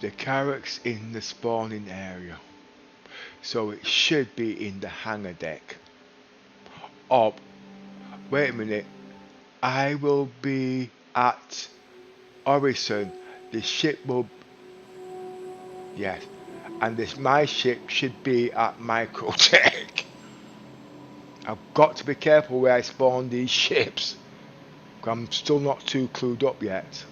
The carrack's in the spawning area, so it should be in the hangar deck. Oh, wait a minute, I will be at Orison. The ship will, yes, and my ship should be at Microtech. I've got to be careful where I spawn these ships, 'cause I'm still not too clued up yet.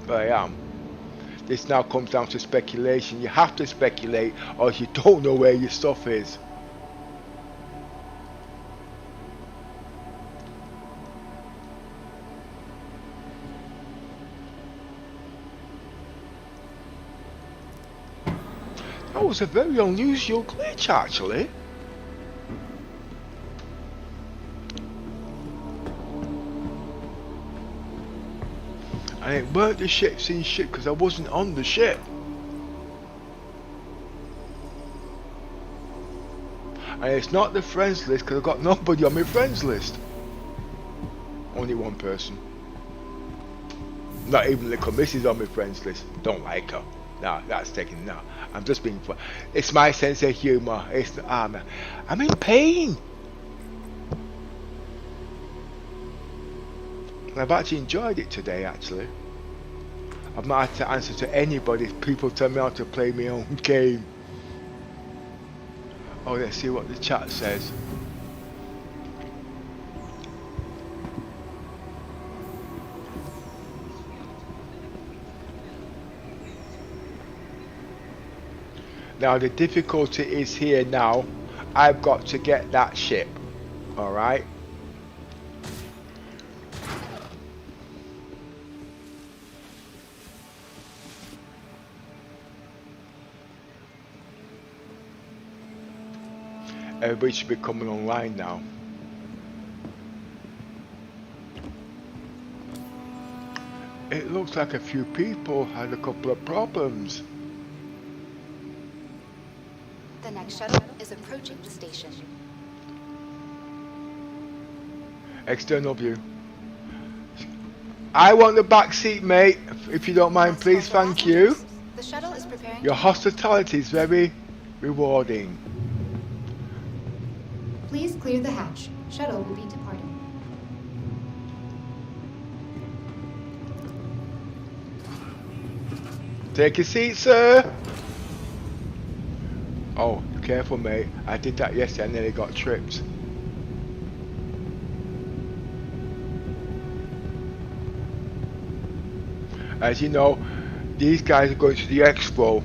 But I am. This now comes down to speculation. You have to speculate, or you don't know where your stuff is. That was a very unusual glitch, actually. And it weren't the ships in ship, because I wasn't on the ship. And And it's not the friends list because I've got nobody on my friends list. Only one person. Not even little Mrs. on my friends list. Don't like her. No, that's taken. No, I'm just being fun. It's my sense of humor. It's I'm in pain. I've actually enjoyed it today. Actually, I've not had to answer to anybody. People tell me how to play my own game. Oh, let's see what the chat says. Now the difficulty is here now. I've got to get that ship. Alright. Everybody should be coming online now. It looks like a few people had a couple of problems. The next shuttle is approaching the station. External view. I want the back seat, mate. If you don't mind, please, thank you. The shuttle is preparing. Your hospitality is very rewarding. Please clear the hatch. Shuttle will be departing. Take a seat, sir. Oh, careful, mate. I did that yesterday and nearly got tripped. As you know, these guys are going to the expo.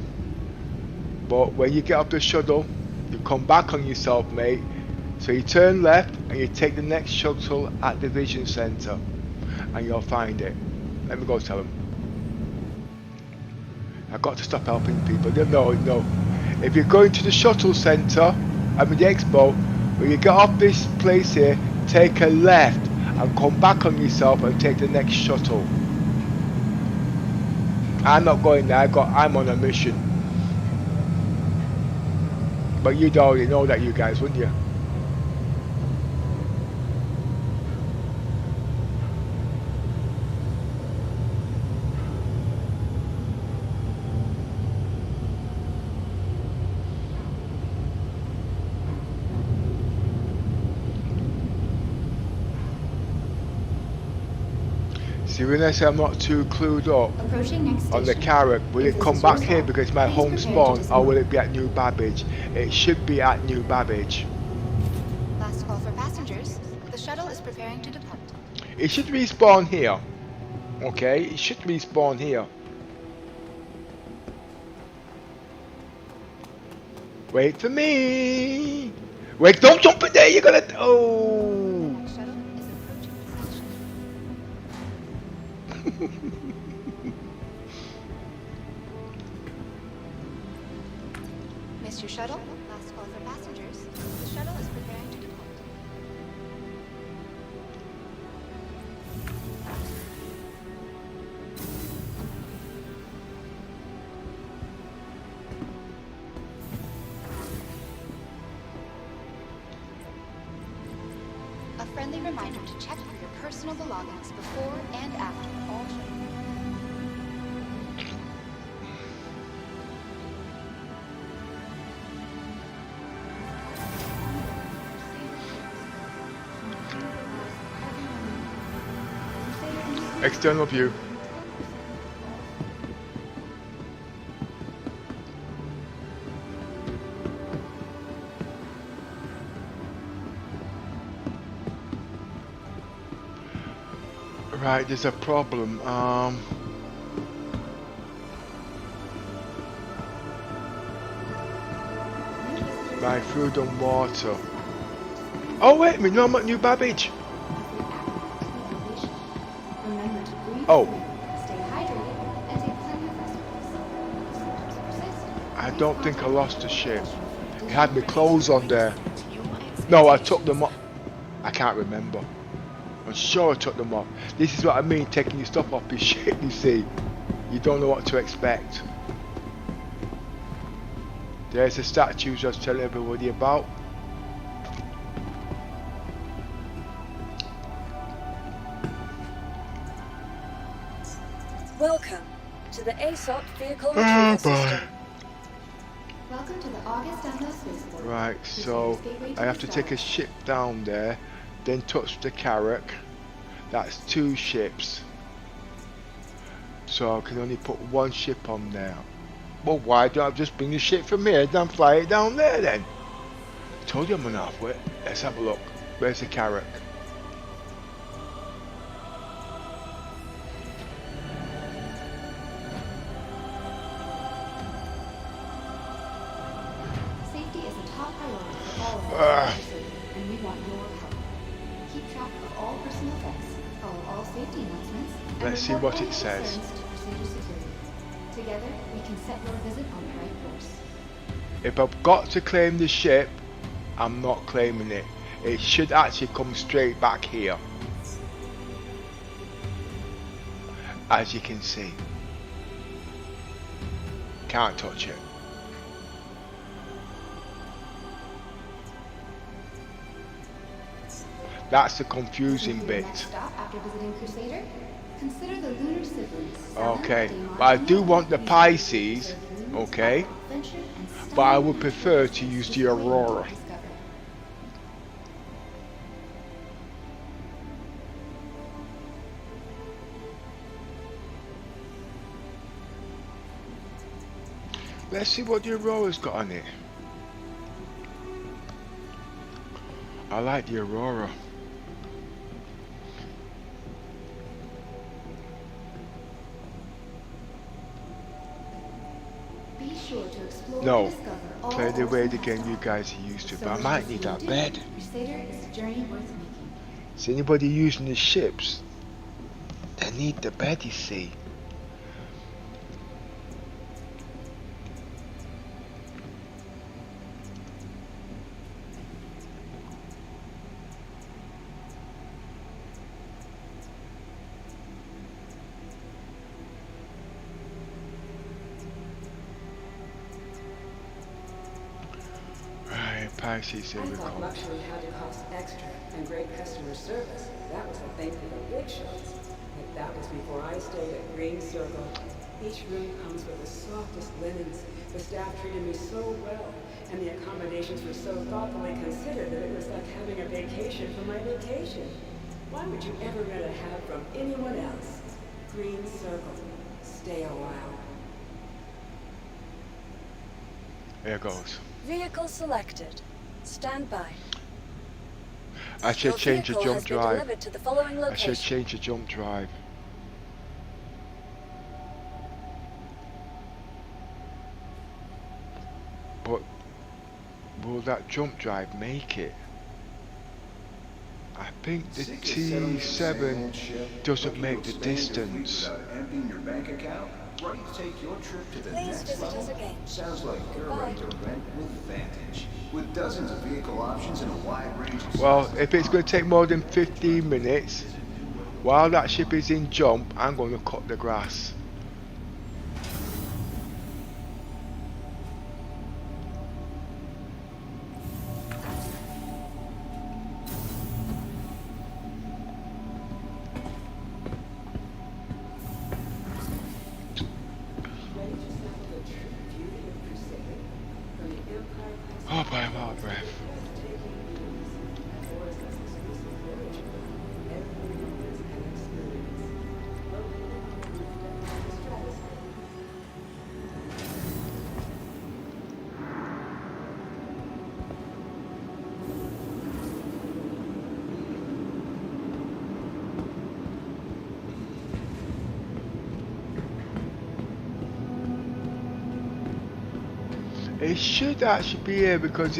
But when you get off the shuttle, you come back on yourself, mate. So you turn left and you take the next shuttle at the Vision Center. And you'll find it. Let me go tell them. I've got to stop helping people. No. If you're going to the shuttle center, the expo, when you get off this place here, take a left and come back on yourself and take the next shuttle. I'm not going there, I'm on a mission. But you'd already know that, you guys, wouldn't you? See, when I say I'm not too clued up on the carrot, will it come back here because it's my home spawn, or will it be at New Babbage? It should be at New Babbage. Last call for passengers. The shuttle is preparing to depart. It should respawn here. Okay, it should respawn here. Wait for me. Wait, don't jump in there, you're gonna... Oh. Missed your shuttle? Last call for passengers. The shuttle is preparing to depart. A friendly reminder to check for your personal belongings before and after all trips. External view. Right, there's a problem. My food and water. Oh wait a minute, no, I'm at New Babbage. Oh. I don't think I lost the ship. It had my clothes on there. No, I took them off. I can't remember. I'm sure I took them off. This is what I mean, taking your stuff off your ship, you see. You don't know what to expect. There's the statues I was telling everybody about. Welcome to the Aesop Vehicle Retrieval System. Welcome to the August Download Spaceport. Right, so I have to take a ship down there, then touch the carrack. That's 2 ships. So I can only put 1 ship on there. Well, why don't I just bring the ship from here and fly it down there then? I told you I'm on halfway. Let's have a look. Where's the carrack? Safety is a top priority for all of us, and we want your help. Keep track of all personal effects, follow all safety announcements, and Let's see report what any it says. concerns to procedure security. Together, we can set your visit on the right course. If I've got to claim the ship, I'm not claiming it. It should actually come straight back here. As you can see. Can't touch it. That's the confusing Your bit. next stop after visiting Crusader? Consider the lunar siblings. Okay, but I do want the Pisces, okay, but I would prefer to use the Aurora. Let's see what the Aurora's got on it. I like the Aurora. Be sure to explore No, and discover all play the way the Orson game has you to guys are used to, offer. but I So might as need you that do, bed. Crusader is a journey worth making. Is anybody using the ships? They need the bed, you see. Right, Pisces, here I we thought go. luxury had to cost extra and great customer service. That was a thing for the big shows. But that was before I stayed at Green Circle. Each room comes with the softest linens. The staff treated me so well, and the accommodations were so thoughtfully considered that it was like having a vacation for my vacation. Why would you ever rent a hat from anyone else? Green Circle. Stay a while. Here goes. Vehicle selected. Stand by. I should Your change the vehicle jump has been drive. delivered to the following I should location. change the jump drive. But will that jump drive make it? I think the T7 doesn't make the distance. Emptying your bank account? Ready to take your trip to the Please next visit level? us again. Sounds like you're Goodbye. ready to rent with Vantage. With dozens of vehicle options and a wide range of Well, sizes if it's going to take more than 15 minutes, while that ship is in jump, I'm going to cut the grass. Ready to sample the true beauty of Crusader? From the Empire class Oh, boy, I'm out of breath. breathtaking views at Orison's exclusive voyage. Every moment is an experience. Located on the roof deck of the stratosphere. It should actually be here because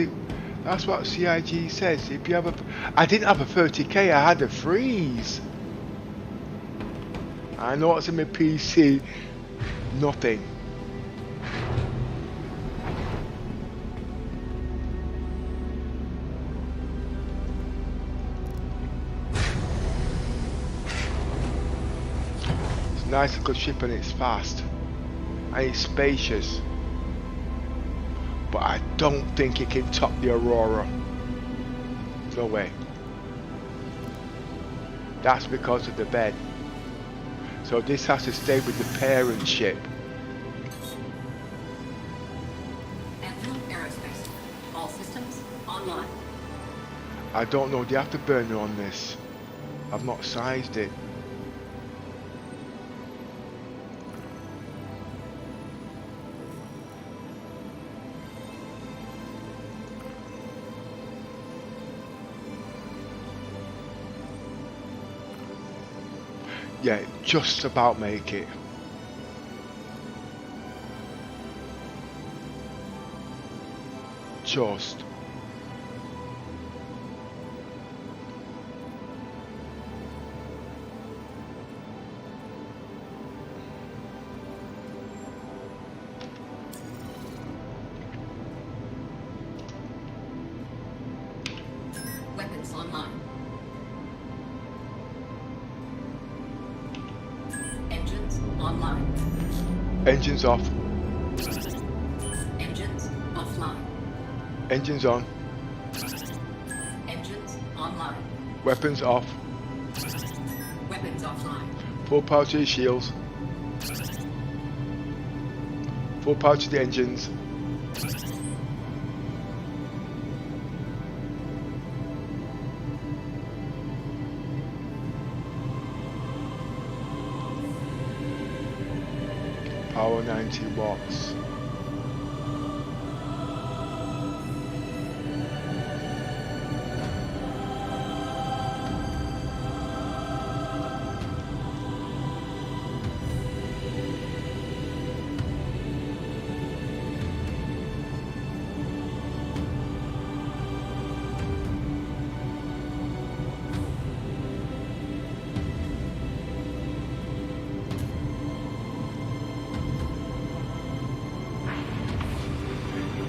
that's what CIG says. If you have I didn't have a 30k, I had a freeze. I know what's in my PC. Nothing. It's a nice little ship and it's fast. And it's spacious. But I don't think it can top the Aurora. No way. That's because of the bed. So this has to stay with the parent ship. Amphion Aerospace. All systems online. I don't know the afterburner on this. I've not sized it. Yeah, just about make it. Just. Weapons online. Engines online. Engines off. Engines offline. Engines on. Engines online. Weapons off. Weapons offline. Full power to the shields. Full power to the engines. Power 90 watts.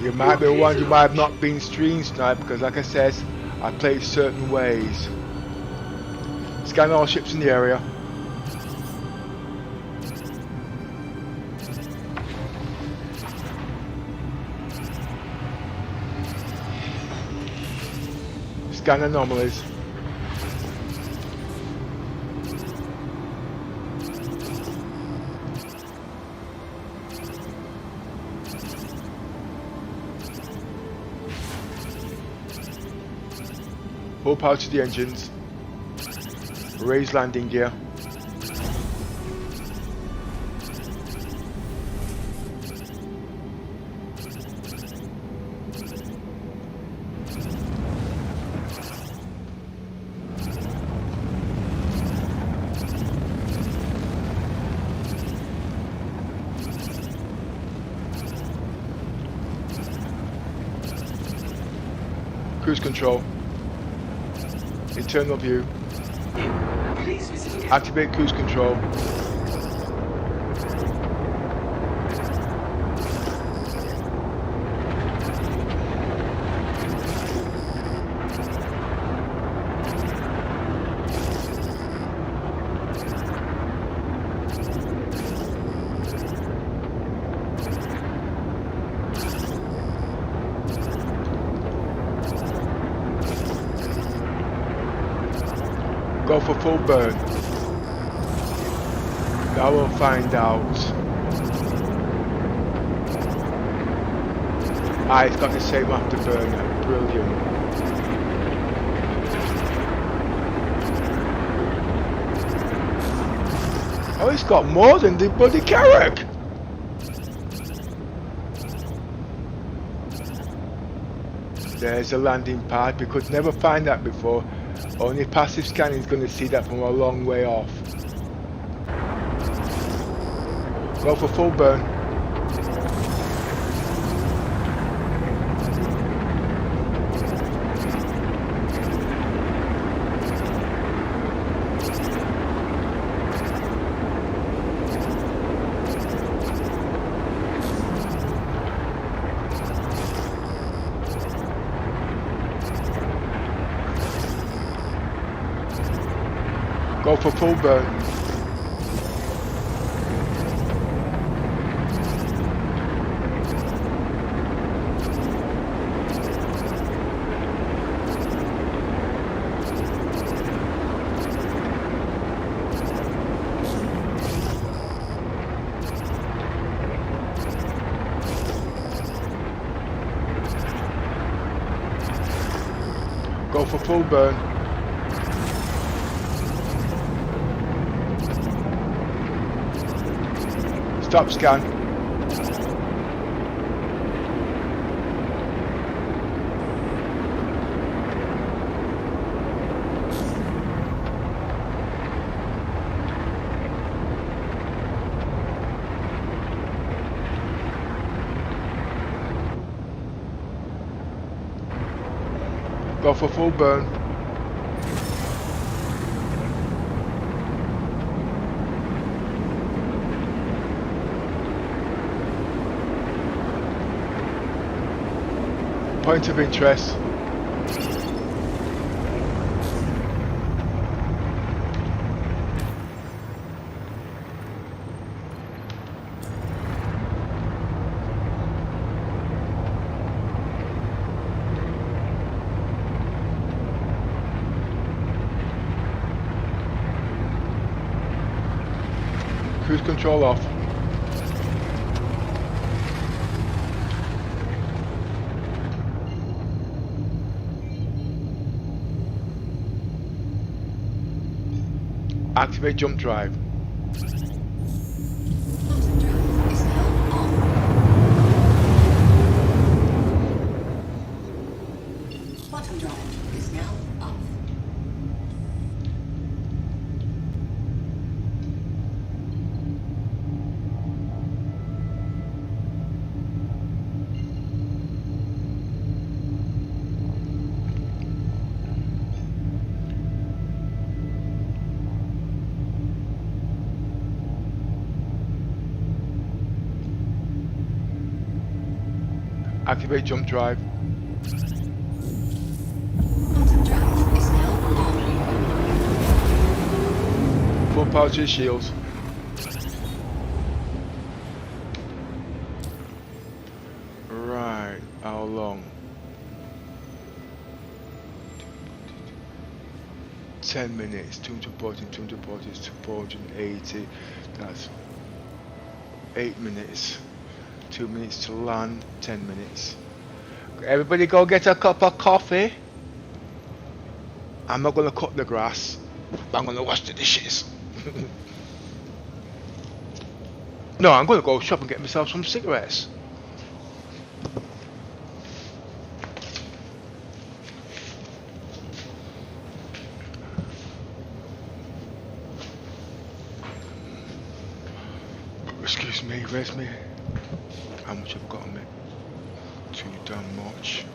You might be one you might have not been stream sniped because, like I said, I play certain ways. Scan all ships in the area. Scan anomalies. Full power to the engines. Raise landing gear. Cruise control. Internal view. Please visit. Activate cruise control. Go for full burn. Now we'll find out. Ah, it's got the same afterburner. Brilliant. Oh, it's got more than the bloody Carrack. There's a landing pad. We could never find that before. Only passive scanning is going to see that from a long way off. Go for full burn. Go for full burn. Go for full burn. Stop scan. Go for full burn. Point of interest. Cruise control off. Activate jump drive. Bottom drive is now off. Activate jump drive. Bottom drive is now on. Full power to your shields. Right, how long? 10 minutes, 240, 240 is 480. That's 8 minutes. 2 minutes to land, 10 minutes. Everybody go get a cup of coffee. I'm not gonna cut the grass, but I'm gonna wash the dishes. No, I'm gonna go shop and get myself some cigarettes. Excuse me, where's me? How much I've got on me? Too damn much.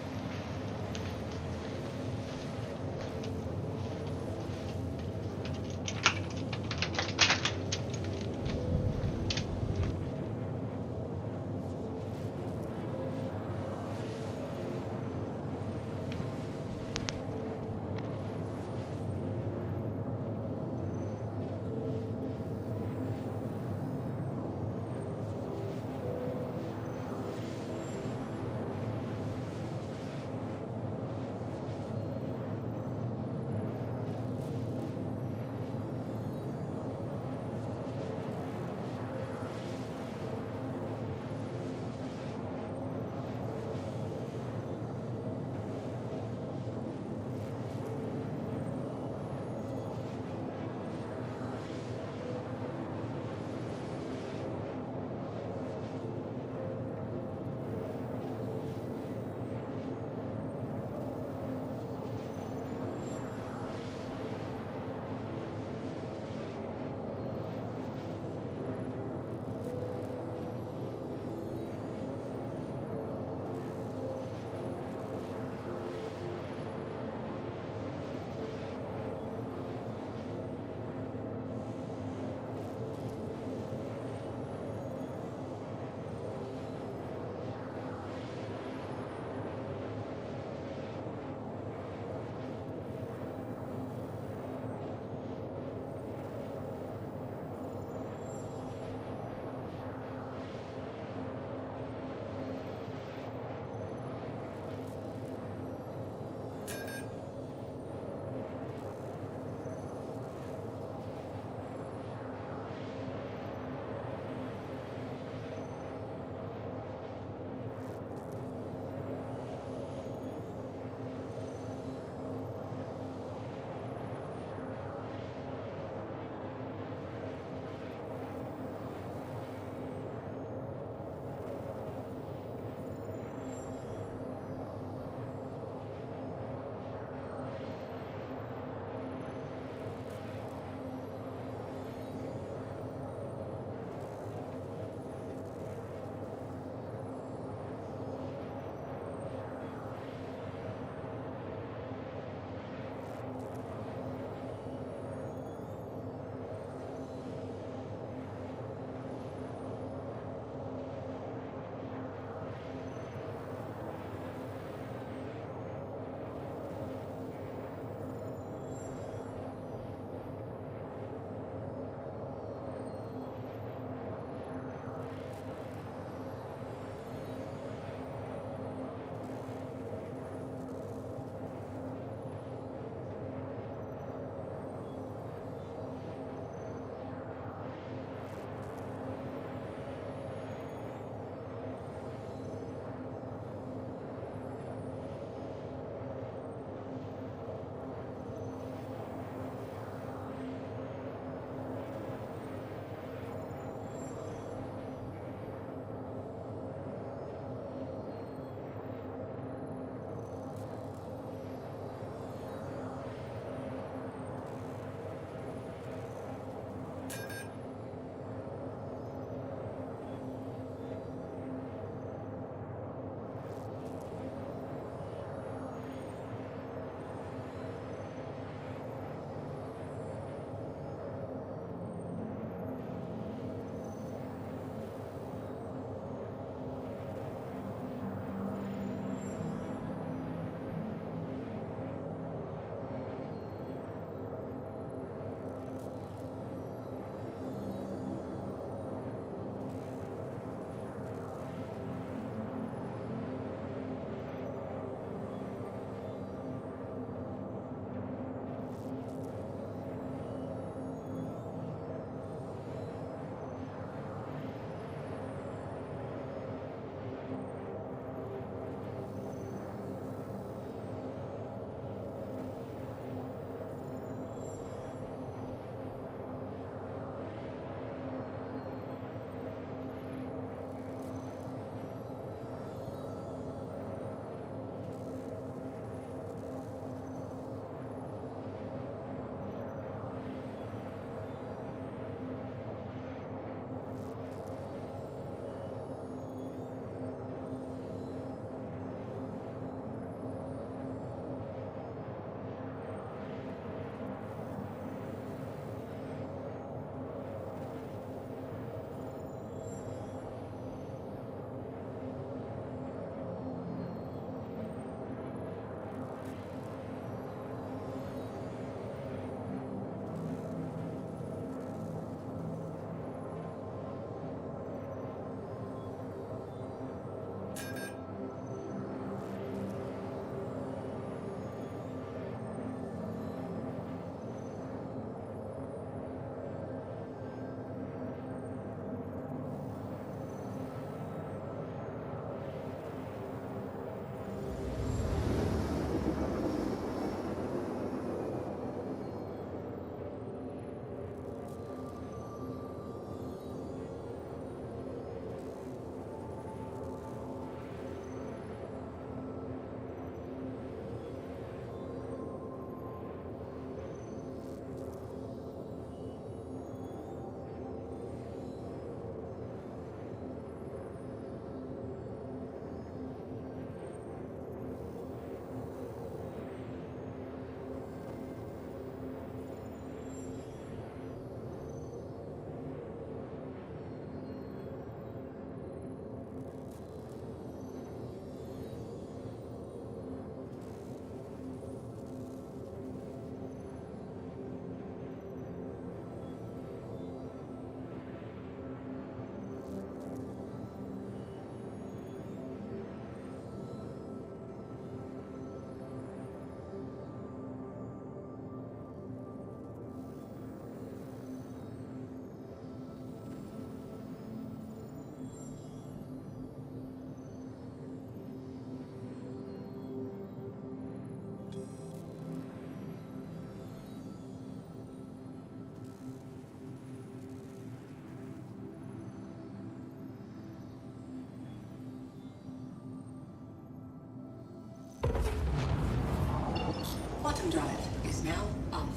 is now off.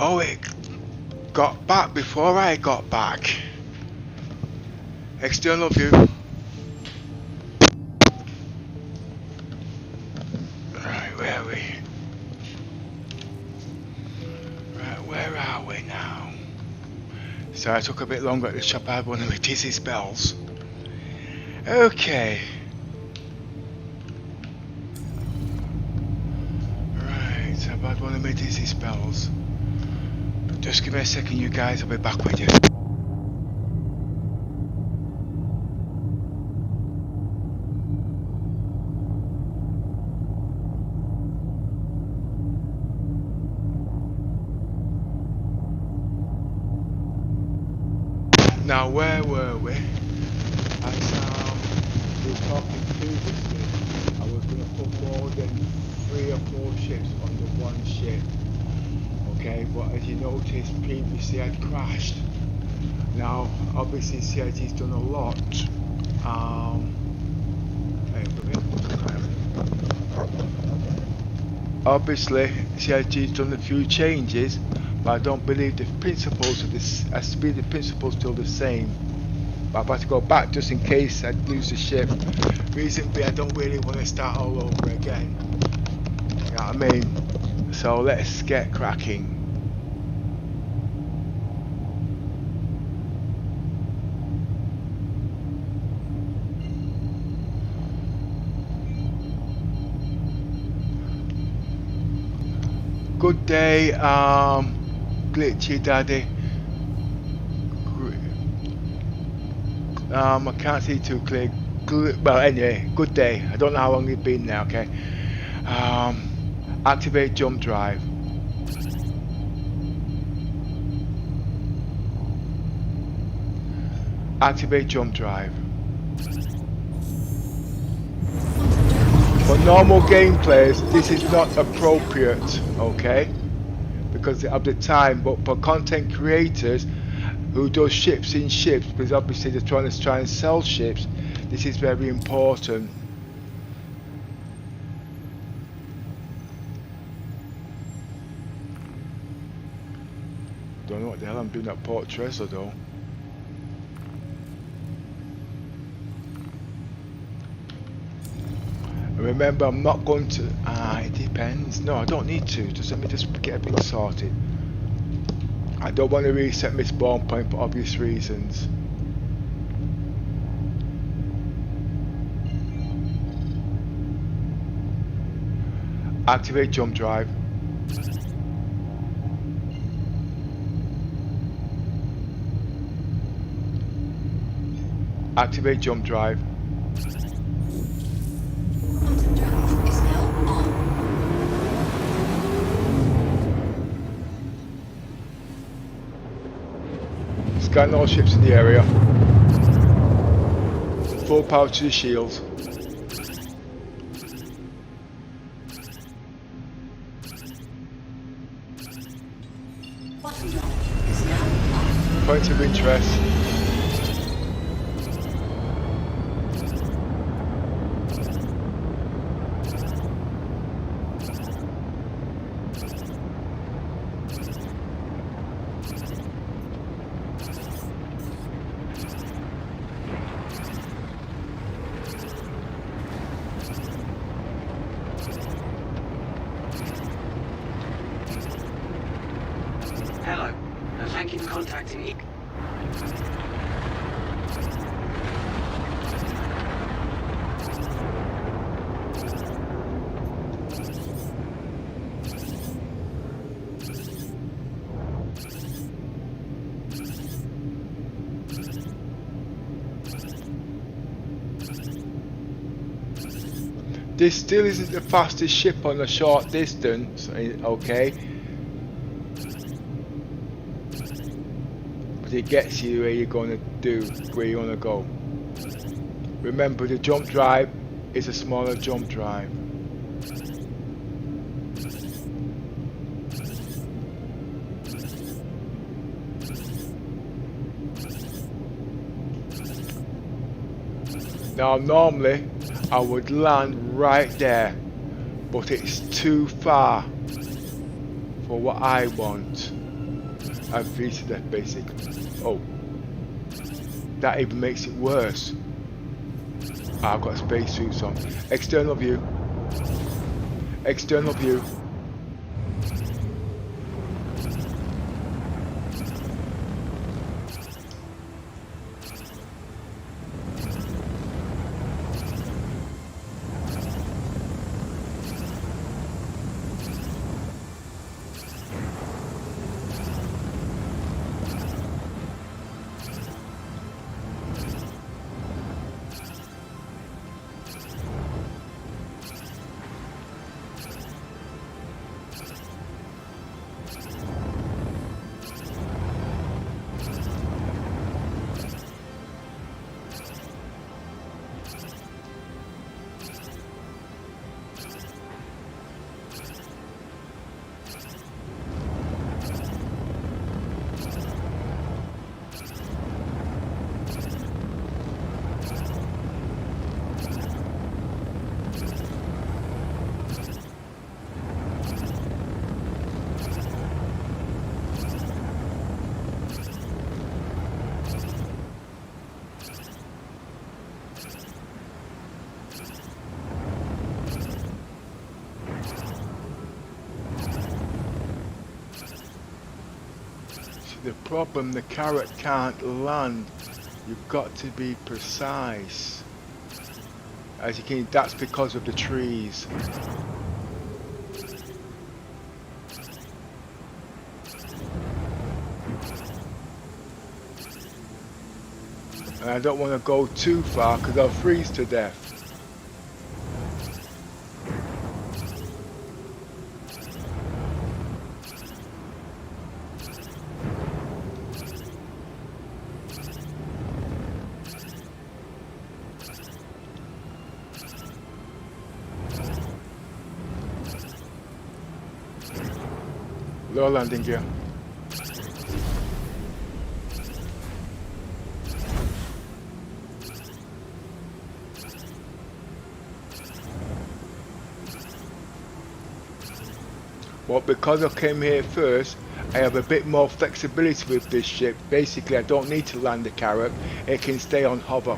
Oh, it got back before I got back. External view. Right, where are we? So I took a bit longer at the shop. I had one of my dizzy spells. Okay. Right, so I've had one of my dizzy spells. Just give me a second, you guys. I'll be back with you. Now, where were we? As we were talking previously, I was going to put more than 3 or 4 ships under one ship. Okay, but as you noticed, previously I'd crashed. Now, obviously CIG's done a lot. Obviously, CIG's done a few changes, but I don't believe the principles of this has to be the principles still the same. But I've had to go back just in case I'd lose the ship. Reason being, I don't really want to start all over again. You know what I mean? So let's get cracking. Good day, Glitchy Daddy. I can't see too clear. Well, anyway, good day. I don't know how long you've been there, okay? Activate jump drive. Activate jump drive. For normal game players, this is not appropriate, okay? Because of the time, but for content creators who do ships in ships, because obviously they're trying to sell ships, this is very important. Don't know what the hell I'm doing at Port Trezor though. Remember, I'm not going to. It depends. No, I don't need to. Just let me just get everything sorted. I don't want to reset my spawn point for obvious reasons. Activate jump drive. Activate jump drive. Scan all ships in the area. Full power to the shields. Points of interest. Hello, and thank you for contacting me. This still isn't the fastest ship on a short distance, okay? But it gets you where you're gonna do, where you wanna go. Remember, the jump drive is a smaller jump drive. Now normally I would land right there, but it's too far for what I want. I've visited that basically. Oh, that even makes it worse. I've got spacesuits on. External view. External view. The problem, the carrot can't land. You've got to be precise. As you can, that's because of the trees. And I don't want to go too far because I'll freeze to death. Low landing gear. Well, because I came here first, I have a bit more flexibility with this ship. Basically, I don't need to land the carrot. It can stay on hover.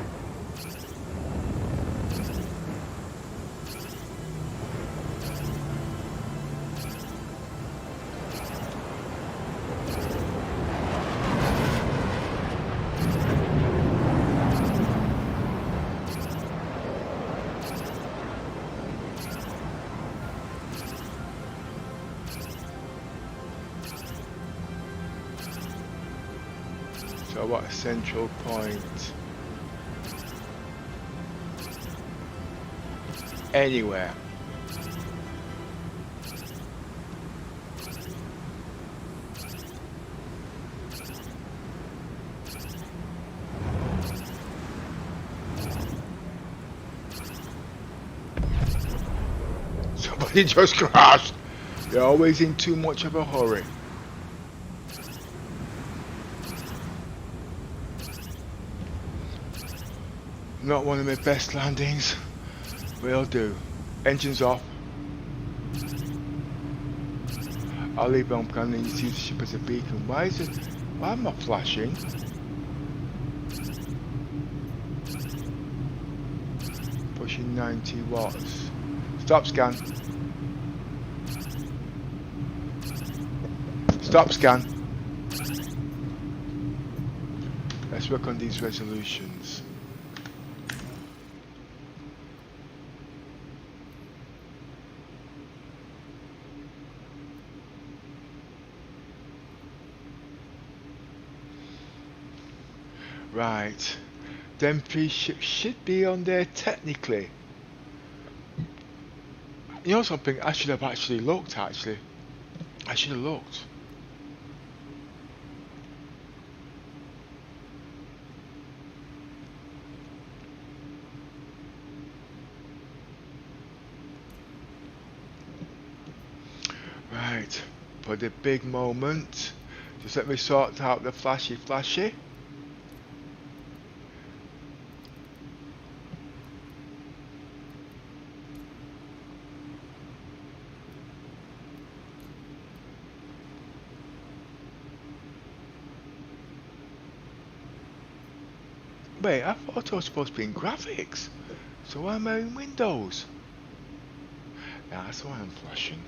So what a central point. Anywhere. Somebody just crashed. They're always in too much of a hurry. Not one of my best landings. Will do. Engines off. I'll leave on can and use the ship as a beacon. Why is it? Why am I flashing? Pushing 90 watts. Stop scan. Stop scan. Let's work on these resolutions. Right, them three ships should be on there technically. You know something, I should have actually looked actually. I should have looked. Right, for the big moment, just let me sort out the flashy. Wait, I thought I was supposed to be in graphics. So why am I in Windows? Yeah, that's why I'm flashing.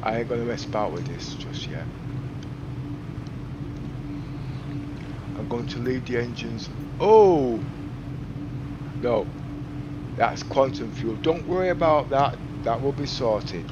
I ain't gonna mess about with this just yet. I'm going to leave the engines. Oh! No. That's quantum fuel. Don't worry about that. That will be sorted.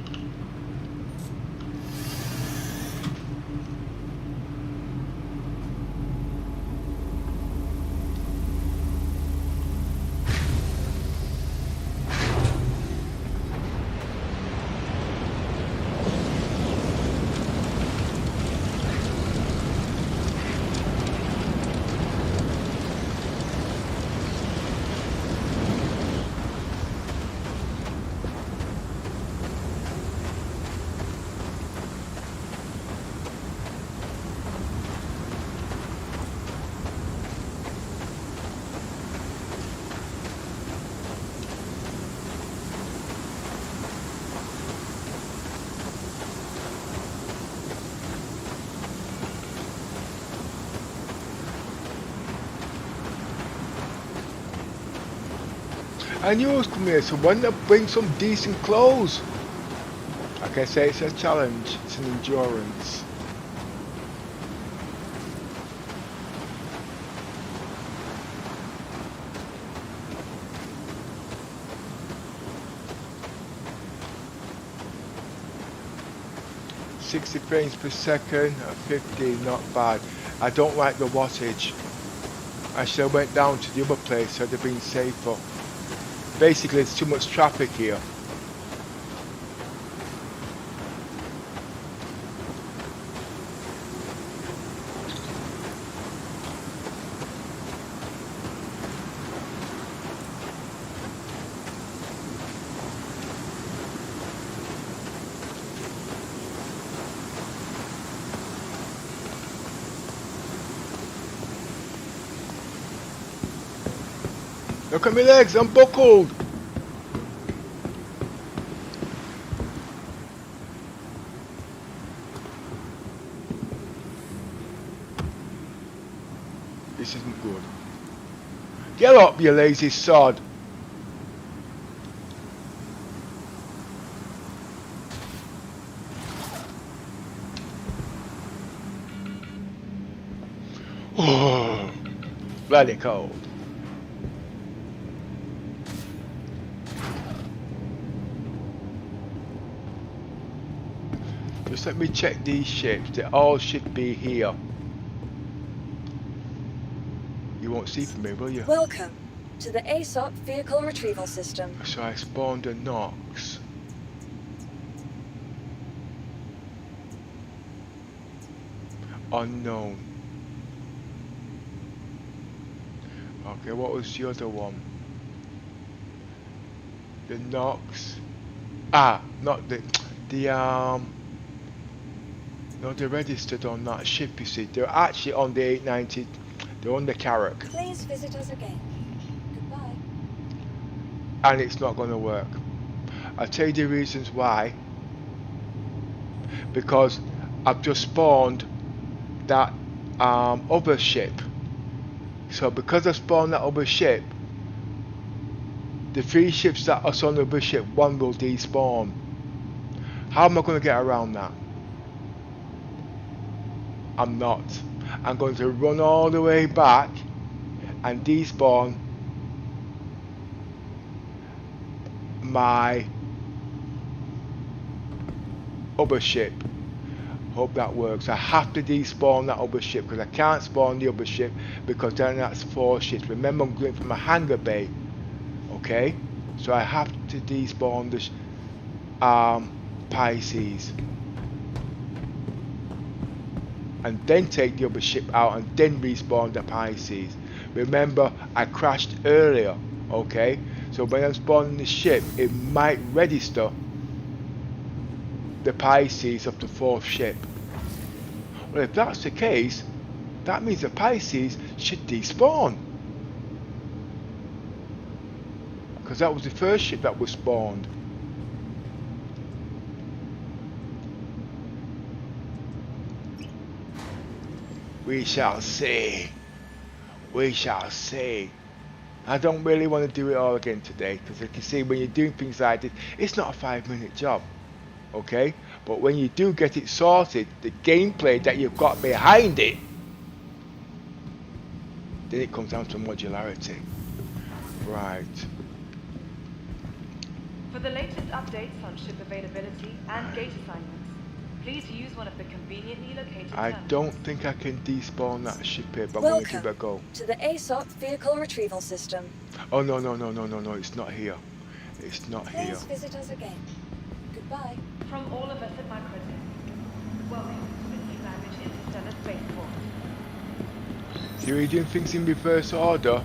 I knew I was coming here, so why not bring some decent clothes? Like I say, it's a challenge, it's an endurance. .60 frames per second at 50, not bad. I don't like the wattage. I should have went down to the other place, so it'd have been safer. Basically, it's too much traffic here. Look at my legs, I'm buckled. This isn't good. Get up, you lazy sod. Oh, bloody cold. Just let me check these ships. They all should be here. You won't see from me, will you? Welcome to the Aesop Vehicle Retrieval System. So I spawned a Nox. Unknown. Okay, what was the other one? The Nox. Ah, not the no, they're registered on that ship, you see. They're actually on the 890. They're on the Carrack. Please visit us again. Goodbye. And it's not going to work. I'll tell you the reasons why. Because I've just spawned that other ship. So because I spawned that other ship, the 3 ships that are on the other ship, 1 will despawn. How am I going to get around that? I'm not. I'm going to run all the way back and despawn my other ship. Hope that works. I have to despawn that other ship because I can't spawn the other ship because then that's 4 ships. Remember, I'm going from a hangar bay. Okay? So I have to despawn the Pisces. And then take the other ship out and then respawn the Pisces. Remember, I crashed earlier, okay? So when I'm spawning the ship, it might register the Pisces of the 4th ship. Well, if that's the case, that means the Pisces should despawn. Because that was the 1st ship that was spawned. We shall see. We shall see. I don't really want to do it all again today because you can see when you're doing things like this, it's not a 5-minute job, okay? But when you do get it sorted, the gameplay that you've got behind it, then it comes down to modularity. Right. For the latest updates on ship availability and gate assignments, please use one of the conveniently located I terminals. don't think I can despawn that ship here, but I'm going to give it a go. Welcome to the Aesop Vehicle Retrieval System. Oh, no, it's not here. It's not here. Please visit us again. Goodbye. From all of us at Microtech, welcome to the New Language Interstellar Spaceport. So you're doing things in reverse order.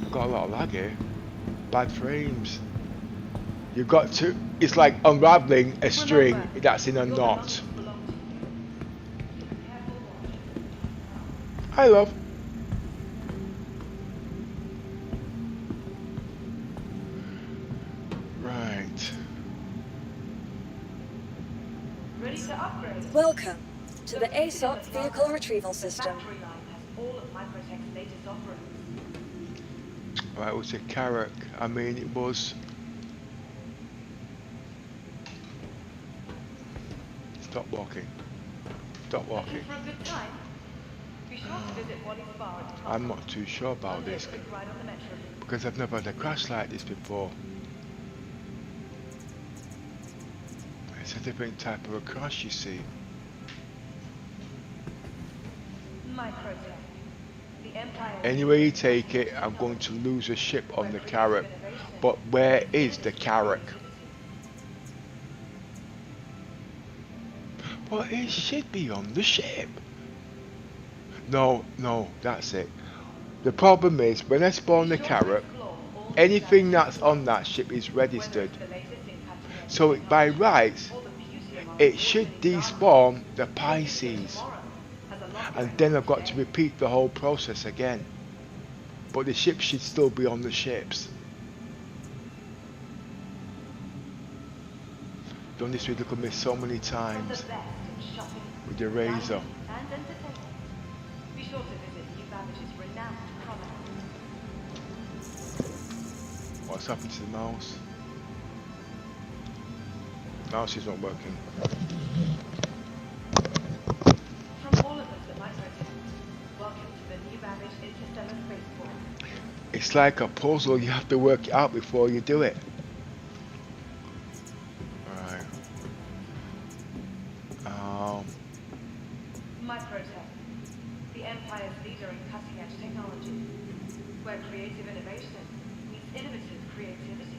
I've got a lot of lag here. Bad frames. You've got to, it's like unraveling a string that's in a knot. Hi, love. Right. Ready to upgrade? Welcome to the Aesop Vehicle Retrieval System. Factory line has all of Microtech's latest offerings. Right, it was a carrot. I mean, it was. Stop walking. Stop walking. Looking for a good time? Be sure to visit Wally's Bar at the I'm not too sure about Only a this quick ride on the Metro loop. because I've never had a crash like this before. It's a different type of a crash, you see. Microtech. The Empire. Anyway you take it, I'm going to lose a ship on the carrot. But where is the carrot? Well, it should be on the ship. No, that's it. The problem is, when I spawn the carrot, anything that's on that ship is registered. So by rights, it should despawn the Pisces. And then I've got to repeat the whole process again. But the ship should still be on the ships. Done this with me so many times with the razor. Be sure to visit New Babbage's renowned promenade. What's happened to the mouse? Mouse is not working. From all of us at Microtech, welcome to the New Babbage Interstellar Spaceport. It's like a puzzle, you have to work it out before you do it. Right. Microtech, the Empire's leader in cutting-edge technology, where creative innovation meets innovative creativity.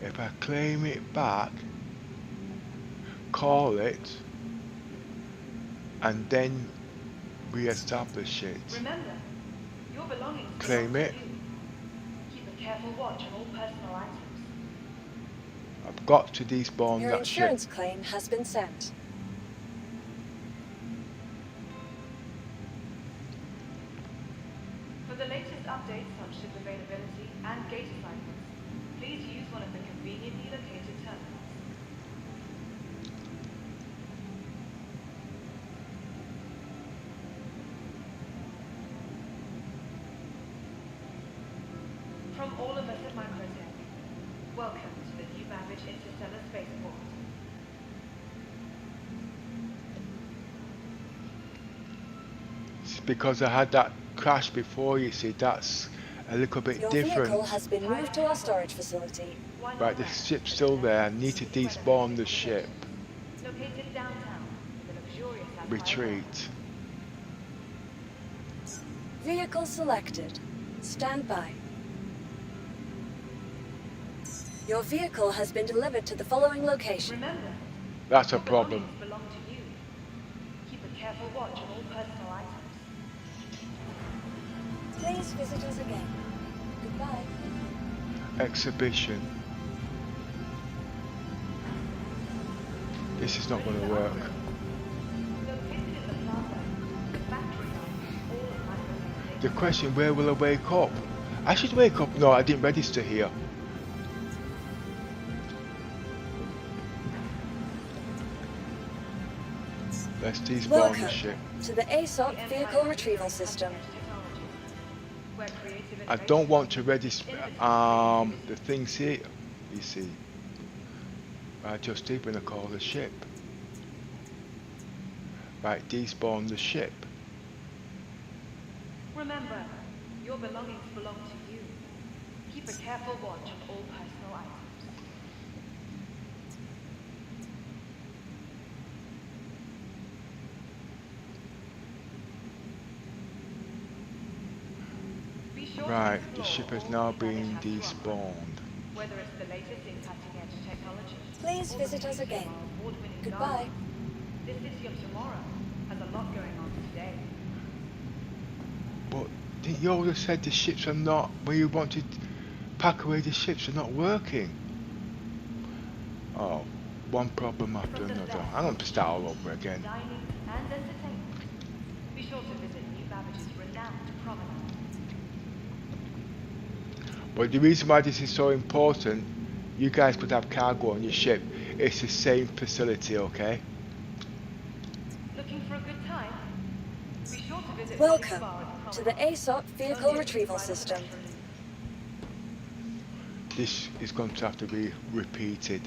If I claim it back, call it, and then re-establish it. Remember, your belongings Claim belong it. to you. Keep a careful watch on all personal items. I've got to despawn Your that ship. insurance claim has been sent. For the latest updates on ship availability and gate assignments, please use one of the conveniently located terminals. From all of us at Microtech, welcome to the New Babbage Interstellar Spaceport. It's because I had that crash before, you see, that's a little bit Your different. vehicle has been moved to our storage facility. Right, the ship's still there. I need to despawn the ship. Located downtown, the luxurious Retreat. Vehicle selected. Stand by. Your vehicle has been delivered to the following location. Remember, That's a your problem. belongings belong to you. Keep a careful watch on all personal items. Please visit us again. Goodbye. Exhibition. This is not going to work. Located in the plaza, the factory line, all of Microtech's The question, where will I wake up? I should wake up. No, I didn't register here. Let's despawn the Welcome ship. to the Aesop vehicle retrieval system. I don't want to register the things here, you see. I just did when I call the ship. Right, despawn the ship. Remember, your belongings belong to you. Keep a careful watch on all personal items. Be sure to Right, the explore ship has all now the been baggage has to offer, despawned. whether it's the latest in cutting-edge technology. Please or visit the us beauty of again. our award-winning Goodbye. gardens. This city of tomorrow has a lot going on today. But didn't you always said the ships are not, when you want to pack away the ships are not working? Oh, one problem after From the another. left, I'm going to start all over again. dining and entertainment. Be sure to visit New Babbage's renowned promenade. But the reason why this is so important, you guys could have cargo on your ship. It's the same facility, okay? Looking for a good time? Be sure to visit Welcome Wally's Bar at the to the Aesop vehicle retrieval system. This is going to have to be repeated.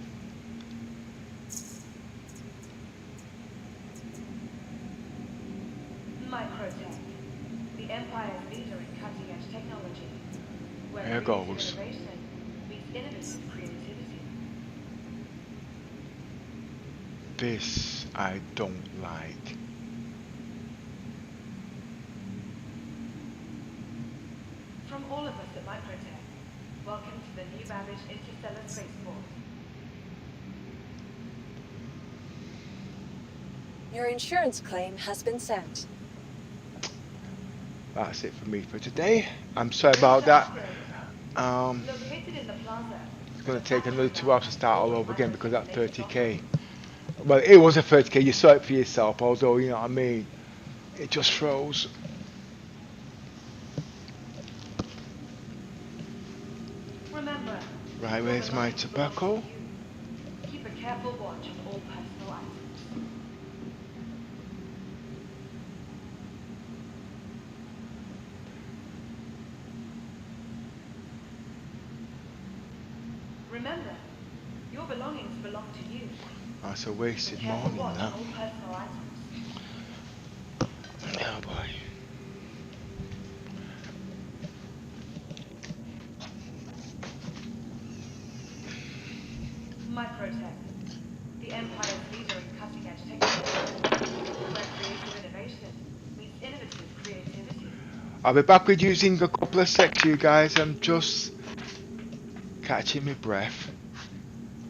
Microtech, the Empire's leader in cutting-edge technology. Where There goes. innovation meets innovative creativity. This I don't like. From all of us at Microtech, welcome to the new Babbage Interstellar Spaceport. Your insurance claim has been sent. That's it for me for today. I'm sorry about that. Located in the plaza. It's going to take another 2 hours to start all over again because that 30k. Well, it was a 30k. You saw it for yourself. Although, you know what I mean, it just froze. Remember, Right, where's my tobacco? keep a careful watch on all personal items. Remember, your belongings belong to you. That's a wasted Careful morning, watch that. on all personal items. Oh boy. Microtech, the Empire's leader in cutting-edge technology. Where creative innovation meets innovative creativity. I'll be back with using a couple of secs, you guys. I'm just catching my breath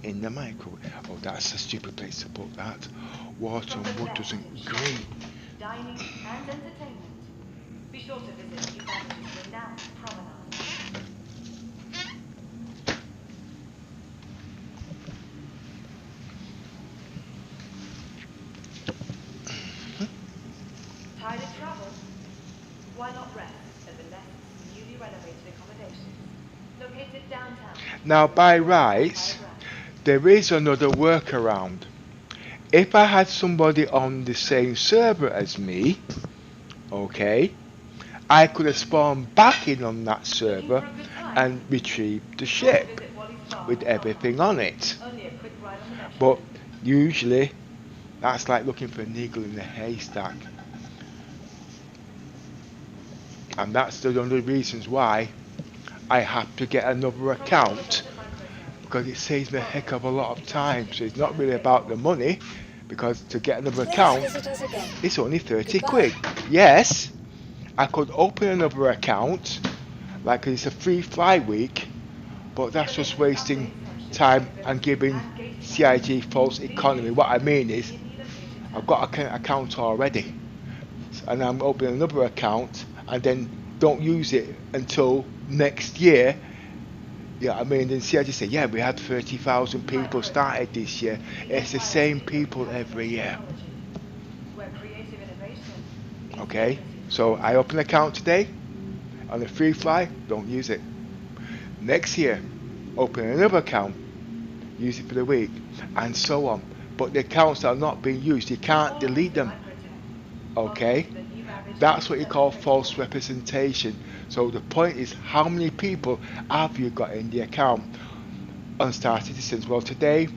in the microwave. Oh, that's a stupid place to put that. Water and wood doesn't agree. Dining and entertainment. Be sure to visit New Babbage's renowned promenade. Tired of travel? Why not rest at the Nest's newly renovated accommodations, located downtown? Now, by rights, there is another workaround. If I had somebody on the same server as me, okay, I could have spawned back in on that server and retrieved the ship with everything on it. But usually, that's like looking for a needle in a haystack. And that's one of the reasons why I have to get another account, because it saves me a heck of a lot of time. So it's not really about the money, because to get another account, it's only 30 quid. Yes, I could open another account, like it's a free fly week, but that's just wasting time and giving CIG false economy. What I mean is, I've got an account already, and I'm opening another account, and then don't use it until next year. Yeah, I mean, then CIG say, yeah, we had 30,000 people started this year. It's the same people every year. Okay, so I open an account today on a free fly, don't use it. Next year, open another account, use it for the week, and so on. But the accounts that are not being used, you can't delete them. Okay, that's what you call false representation. So the point is, how many people have you got in the account? Unstarted citizens. Well, today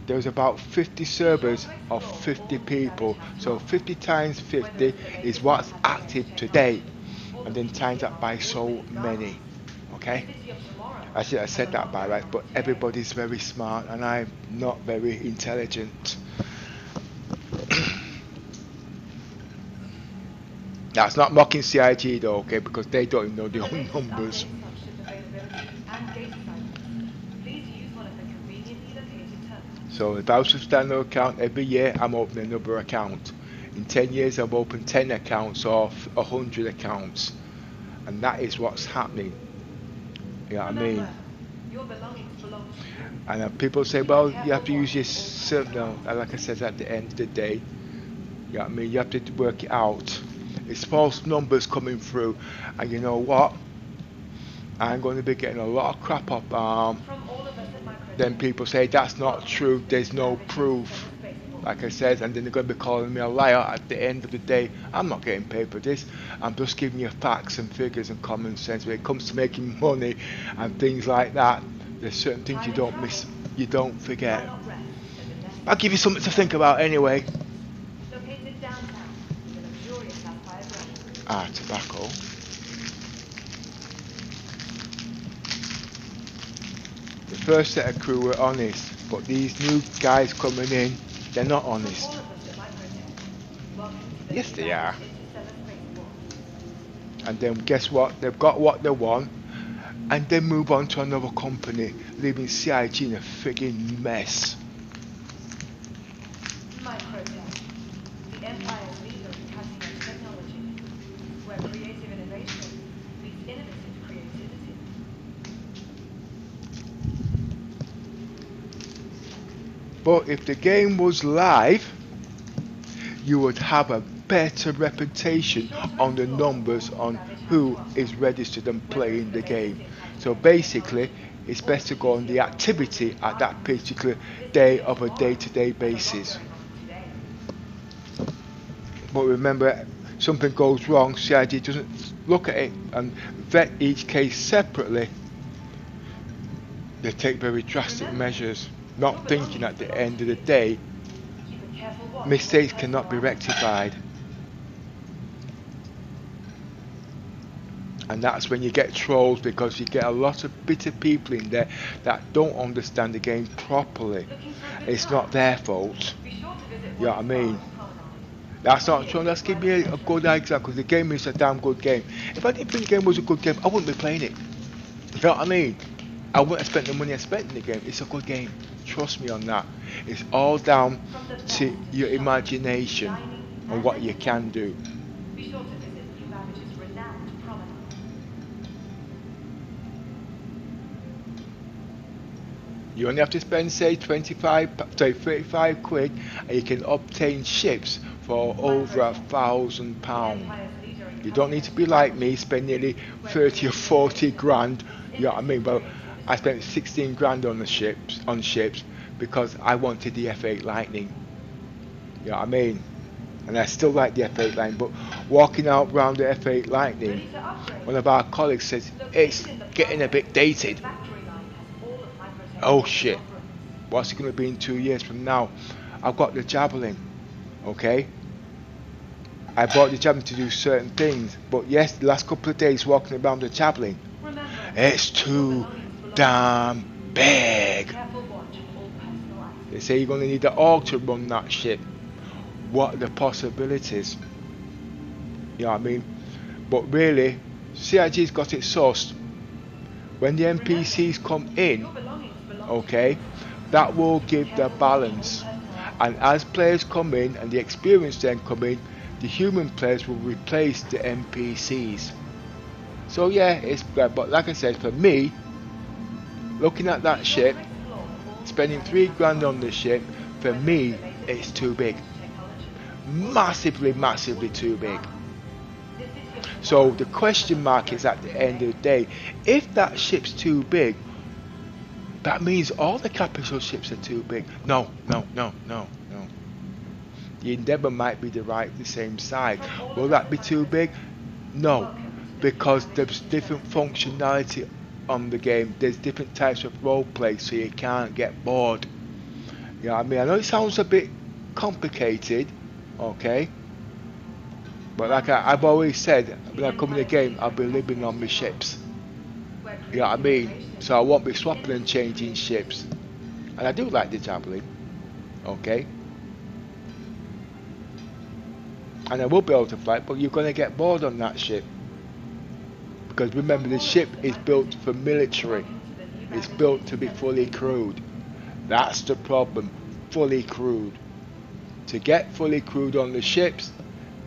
there was about 50 servers of 50 people. So 50 times 50 is what's active today, and then times that by so many. Okay, actually I said that by right, but everybody's very smart and I'm not very intelligent. That's not mocking CIG though, okay, because they don't even know their own numbers. So if I was to start another account every year, I'm opening another account. In 10 years, I've opened 10 accounts or 100 accounts. And that is what's happening. You know what I mean? And people say, well, you have to use your server. No, like I said, at the end of the day, you know what I mean? You have to work it out. It's false numbers coming through. And you know what? I'm going to be getting a lot of crap up. Then people say that's not true, there's no proof. like I said, and then they're going to be calling me a liar at the end of the day. I'm not getting paid for this. I'm just giving you facts and figures and common sense. When it comes to making money and things like that, there's certain things you don't miss, you don't forget. I'll give you something to think about anyway. Located downtown, with a luxurious sapphire ground. Ah, tobacco. The first set of crew were honest, but these new guys coming in, they're not honest. All of us at Microtech. Welcome to the Yes, they are. Interstellar Spacewalk. And then guess what? They've got what they want, and then move on to another company, leaving CIG in a frigging mess. Microtech, the Empire's leader in cutting-edge technology, where creative innovation meets innovative creativity. But if the game was live, you would have a better reputation on the numbers on who is registered and playing the game. So basically, it's best to go on the activity at that particular day of a day-to-day basis. But remember, something goes wrong, CIG doesn't look at it and vet each case separately. They take very drastic measures, not thinking at the end of the day, mistakes cannot be rectified. And that's when you get trolls, because you get a lot of bitter people in there that don't understand the game properly. It's not their fault. You know what I mean? That's not true. Let's give me a good example, because the game is a damn good game. If I didn't think the game was a good game, I wouldn't be playing it. You know what I mean? I wouldn't have spent the money I spent in the game. It's a good game. Trust me on that. It's all down to your imagination and what you can do. Be sure to visit New Babbage's renowned promenade. You only have to spend, say, 35 quid, and you can obtain ships for over £1,000. You don't need to be like me, spend nearly 30 or 40 grand. You know what I mean? Well, I spent 16 grand on the ships, because I wanted the F8 Lightning. You know what I mean? And I still like the F8 Lightning, but walking out around the F8 Lightning, one of our colleagues says it's getting a bit dated. Oh shit, what's it going to be in 2 years from now? I've got the Javelin, okay? I bought the Javelin to do certain things, but yes, the last couple of days walking around the Javelin, it's too damn big. They say you're going to need an AUG to run that ship. What are the possibilities? You know what I mean? But really, CIG's got it sourced. When the NPCs come in, okay, that will give the balance. And as players come in and the experienced then come in, the human players will replace the NPCs. So yeah, it's bad. But like I said, for me, looking at that ship, spending 3 grand on the ship, for me, it's too big. Massively too big. So the question mark is at the end of the day, if that ship's too big, that means all the capital ships are too big. No. The Endeavour might be the same size. Will that be too big? No, because there's different functionality on the game. There's different types of roleplay, so you can't get bored. You know what I mean? I know it sounds a bit complicated, okay? But like I've always said, when I come in the game, I'll be living on my ships. You know what I mean? So I won't be swapping and changing ships. And I do like the Javelin, okay? And I will be able to fly, but you're going to get bored on that ship. Because remember, the ship is built for military. It's built to be fully crewed. That's the problem, fully crewed. To get fully crewed on the ships,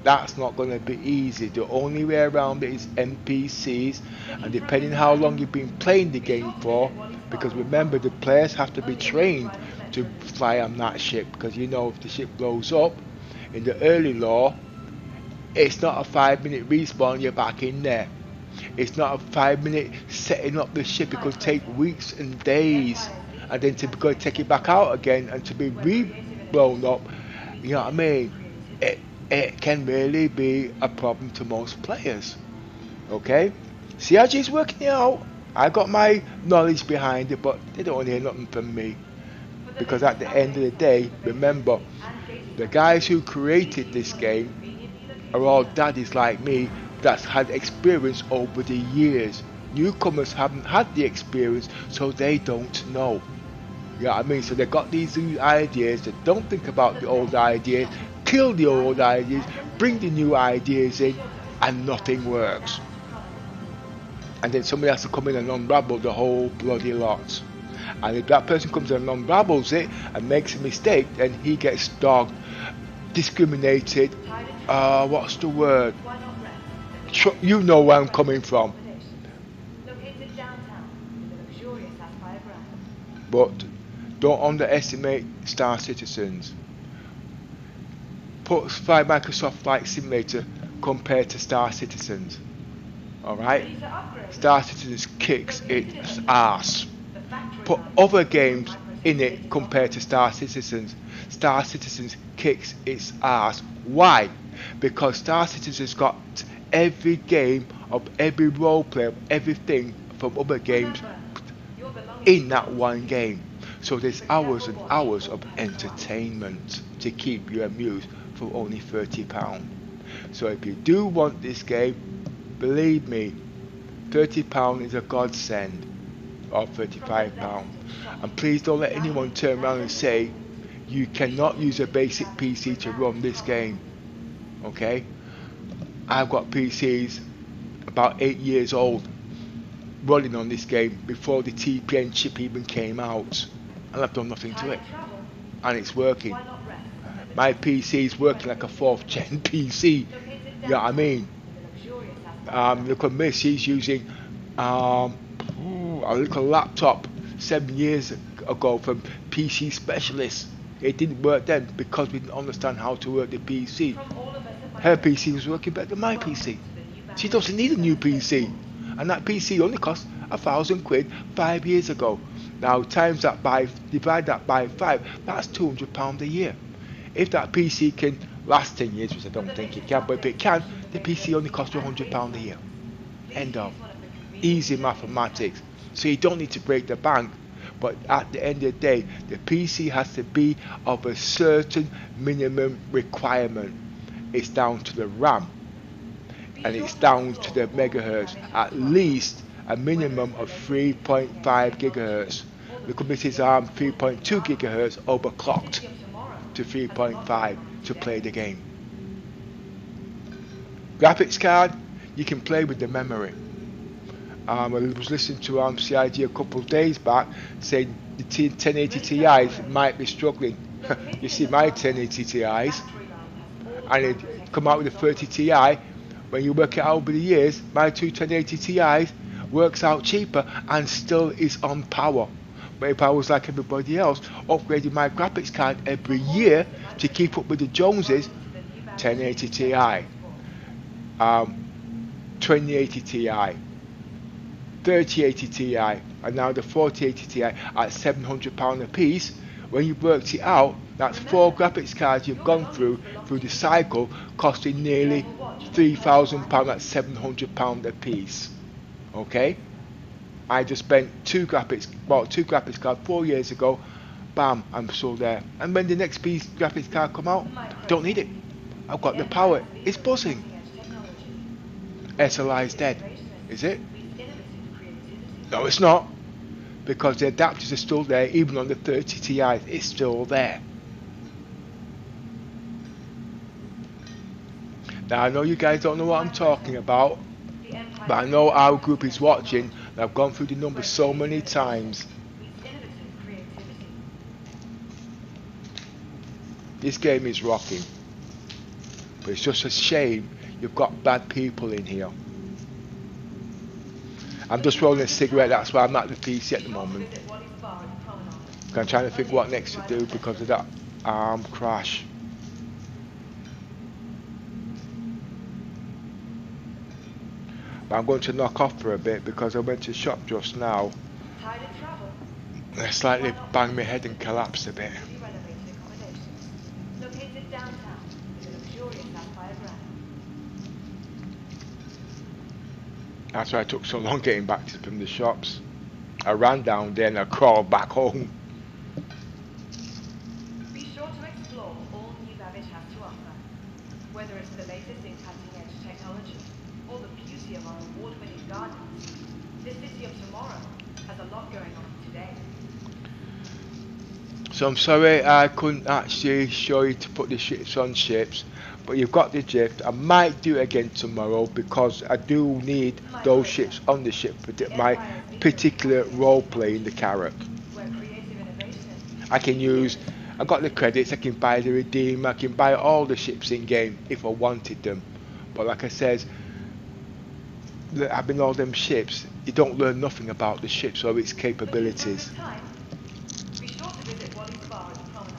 that's not going to be easy. The only way around it is NPCs, and depending how long you've been playing the game for, because remember, the players have to be trained to fly on that ship, because you know, if the ship blows up in the early lore, it's not a 5-minute respawn, you're back in there. It's not a 5-minute setting up the ship. It could take weeks and days, and then to go take it back out again and to be blown up You know what I mean? It can really be a problem to most players. Okay? CRG is working it out. I got my knowledge behind it, but they don't want to hear nothing from me. Because at the end of the day, remember, the guys who created this game are all daddies like me that's had experience over the years. Newcomers haven't had the experience, so they don't know. You know what I mean? So they got these new ideas, they don't think about the old ideas, kill the old ideas, bring the new ideas in, and nothing works. And then somebody has to come in and unravel the whole bloody lot. And if that person comes in and unravels it and makes a mistake, then he gets dogged, discriminated, what's the word? You know where I'm coming from. But don't underestimate Star Citizens. Put Microsoft Flight Simulator compared to Star Citizens. Alright? Star Citizens kicks its ass. Put other games in it compared to Star Citizens. Star Citizens kicks its ass. Why? Because Star Citizens got every game of every roleplay of everything from other games in that one game. So there's hours and hours of entertainment to keep you amused for only £30. So if you do want this game, believe me, £30 is a godsend, or £35. And please don't let anyone turn around and say you cannot use a basic PC to run this game. Okay? I've got PCs about 8 years old running on this game before the TPN chip even came out, and I've done nothing to it, and it's working. My PC is working like a 4th gen PC. You know what I mean? Look at me, she's using a little laptop 7 years ago from PC Specialist. It didn't work then because we didn't understand how to work the PC. Her PC was working better than my PC. She doesn't need a new PC, and that PC only cost £1,000 5 years ago. Now times that by, divide that by 5, that's £200 a year. If that PC can last 10 years, which I don't think it can, but if it can, the PC only costs you £100 a year. End of. Easy mathematics. So you don't need to break the bank, but at the end of the day, the PC has to be of a certain minimum requirement. It's down to the RAM, and it's down to the megahertz, at least a minimum of 3.5 gigahertz. The committee's 3.2 gigahertz overclocked to 3.5 to play the game. Graphics card, you can play with the memory. I was listening to CIG a couple of days back saying the 1080 Ti's might be struggling. You see my 1080 Ti's, and it come out with a 30 Ti. When you work it out over the years, my two 1080 Ti's works out cheaper and still is on power. But if I was like everybody else, upgrading my graphics card every year to keep up with the Joneses, 1080 Ti, 2080 Ti, 3080 Ti, and now the 4080 Ti at £700 a piece. When you've worked it out, that's 4 graphics cards you've gone through the cycle, costing nearly £3,000. That's £700 a piece. Okay, I just spent bought two graphics cards 4 years ago. Bam, I'm still there. And when the next piece graphics card come out, don't need it. I've got the power. It's buzzing. SLI is dead. Is it? No, it's not, because the adapters are still there. Even on the 30 Ti, it's still there. Now I know you guys don't know what I'm talking about, but I know our group is watching, and I've gone through the numbers so many times. This game is rocking, but it's just a shame you've got bad people in here. I'm just rolling a cigarette, that's why I'm not at the PC at the moment. I'm trying to think what next to do because of that arm crash. But I'm going to knock off for a bit because I went to shop just now. I slightly banged my head and collapsed a bit. downtown with a luxurious sapphire brand. That's why I took so long getting back from the shops. I ran down there and I crawled back home. Be sure to explore all New Babbage has to offer. Whether it's the latest in cutting-edge technology or the beauty of our award-winning gardens, this city of tomorrow has a lot going on today. So I'm sorry I couldn't actually show you to put the ships on ships, but you've got the gist. I might do it again tomorrow because I do need those ships on the ship for my particular role play in the carrot. Where creative innovation. I can use, I got the credits, I can buy the redeem, I can buy all the ships in game if I wanted them. But like I said, having all them ships, you don't learn nothing about the ships or its capabilities. Be sure to visit Wally's Bar at the promenade.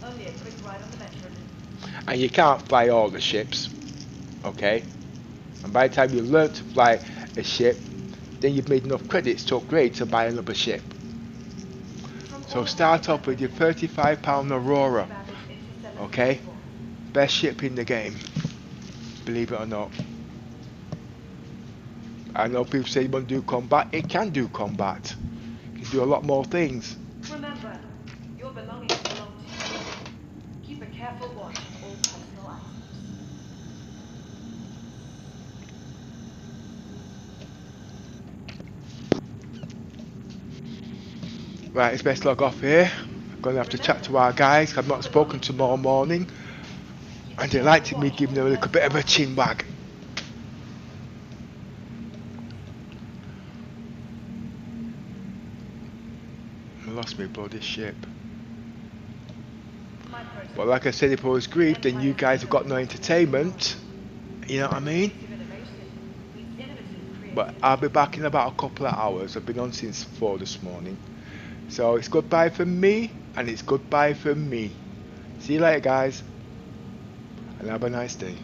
Only a quick ride on the metro. And you can't fly all the ships, okay? And by the time you learn to fly a ship, then you've made enough credits to upgrade to buy another ship. So start off with your £35 Aurora, okay? Best ship in the game, believe it or not. I know people say you want to do combat, it can do combat. You can do a lot more things. Remember, your belongings belong to you. Keep a careful watch on all personal items. Right, it's best log off here. I'm going to have to chat to our guys. I've not spoken to them all morning. And they liked me giving them a little bit of a chin wag. I lost my bloody ship. But like I said, if I was grieved, then you guys have got no entertainment. You know what I mean? But I'll be back in about a couple of hours. I've been on since 4 this morning. So it's goodbye from me, and it's goodbye from me. See you later, guys. And have a nice day.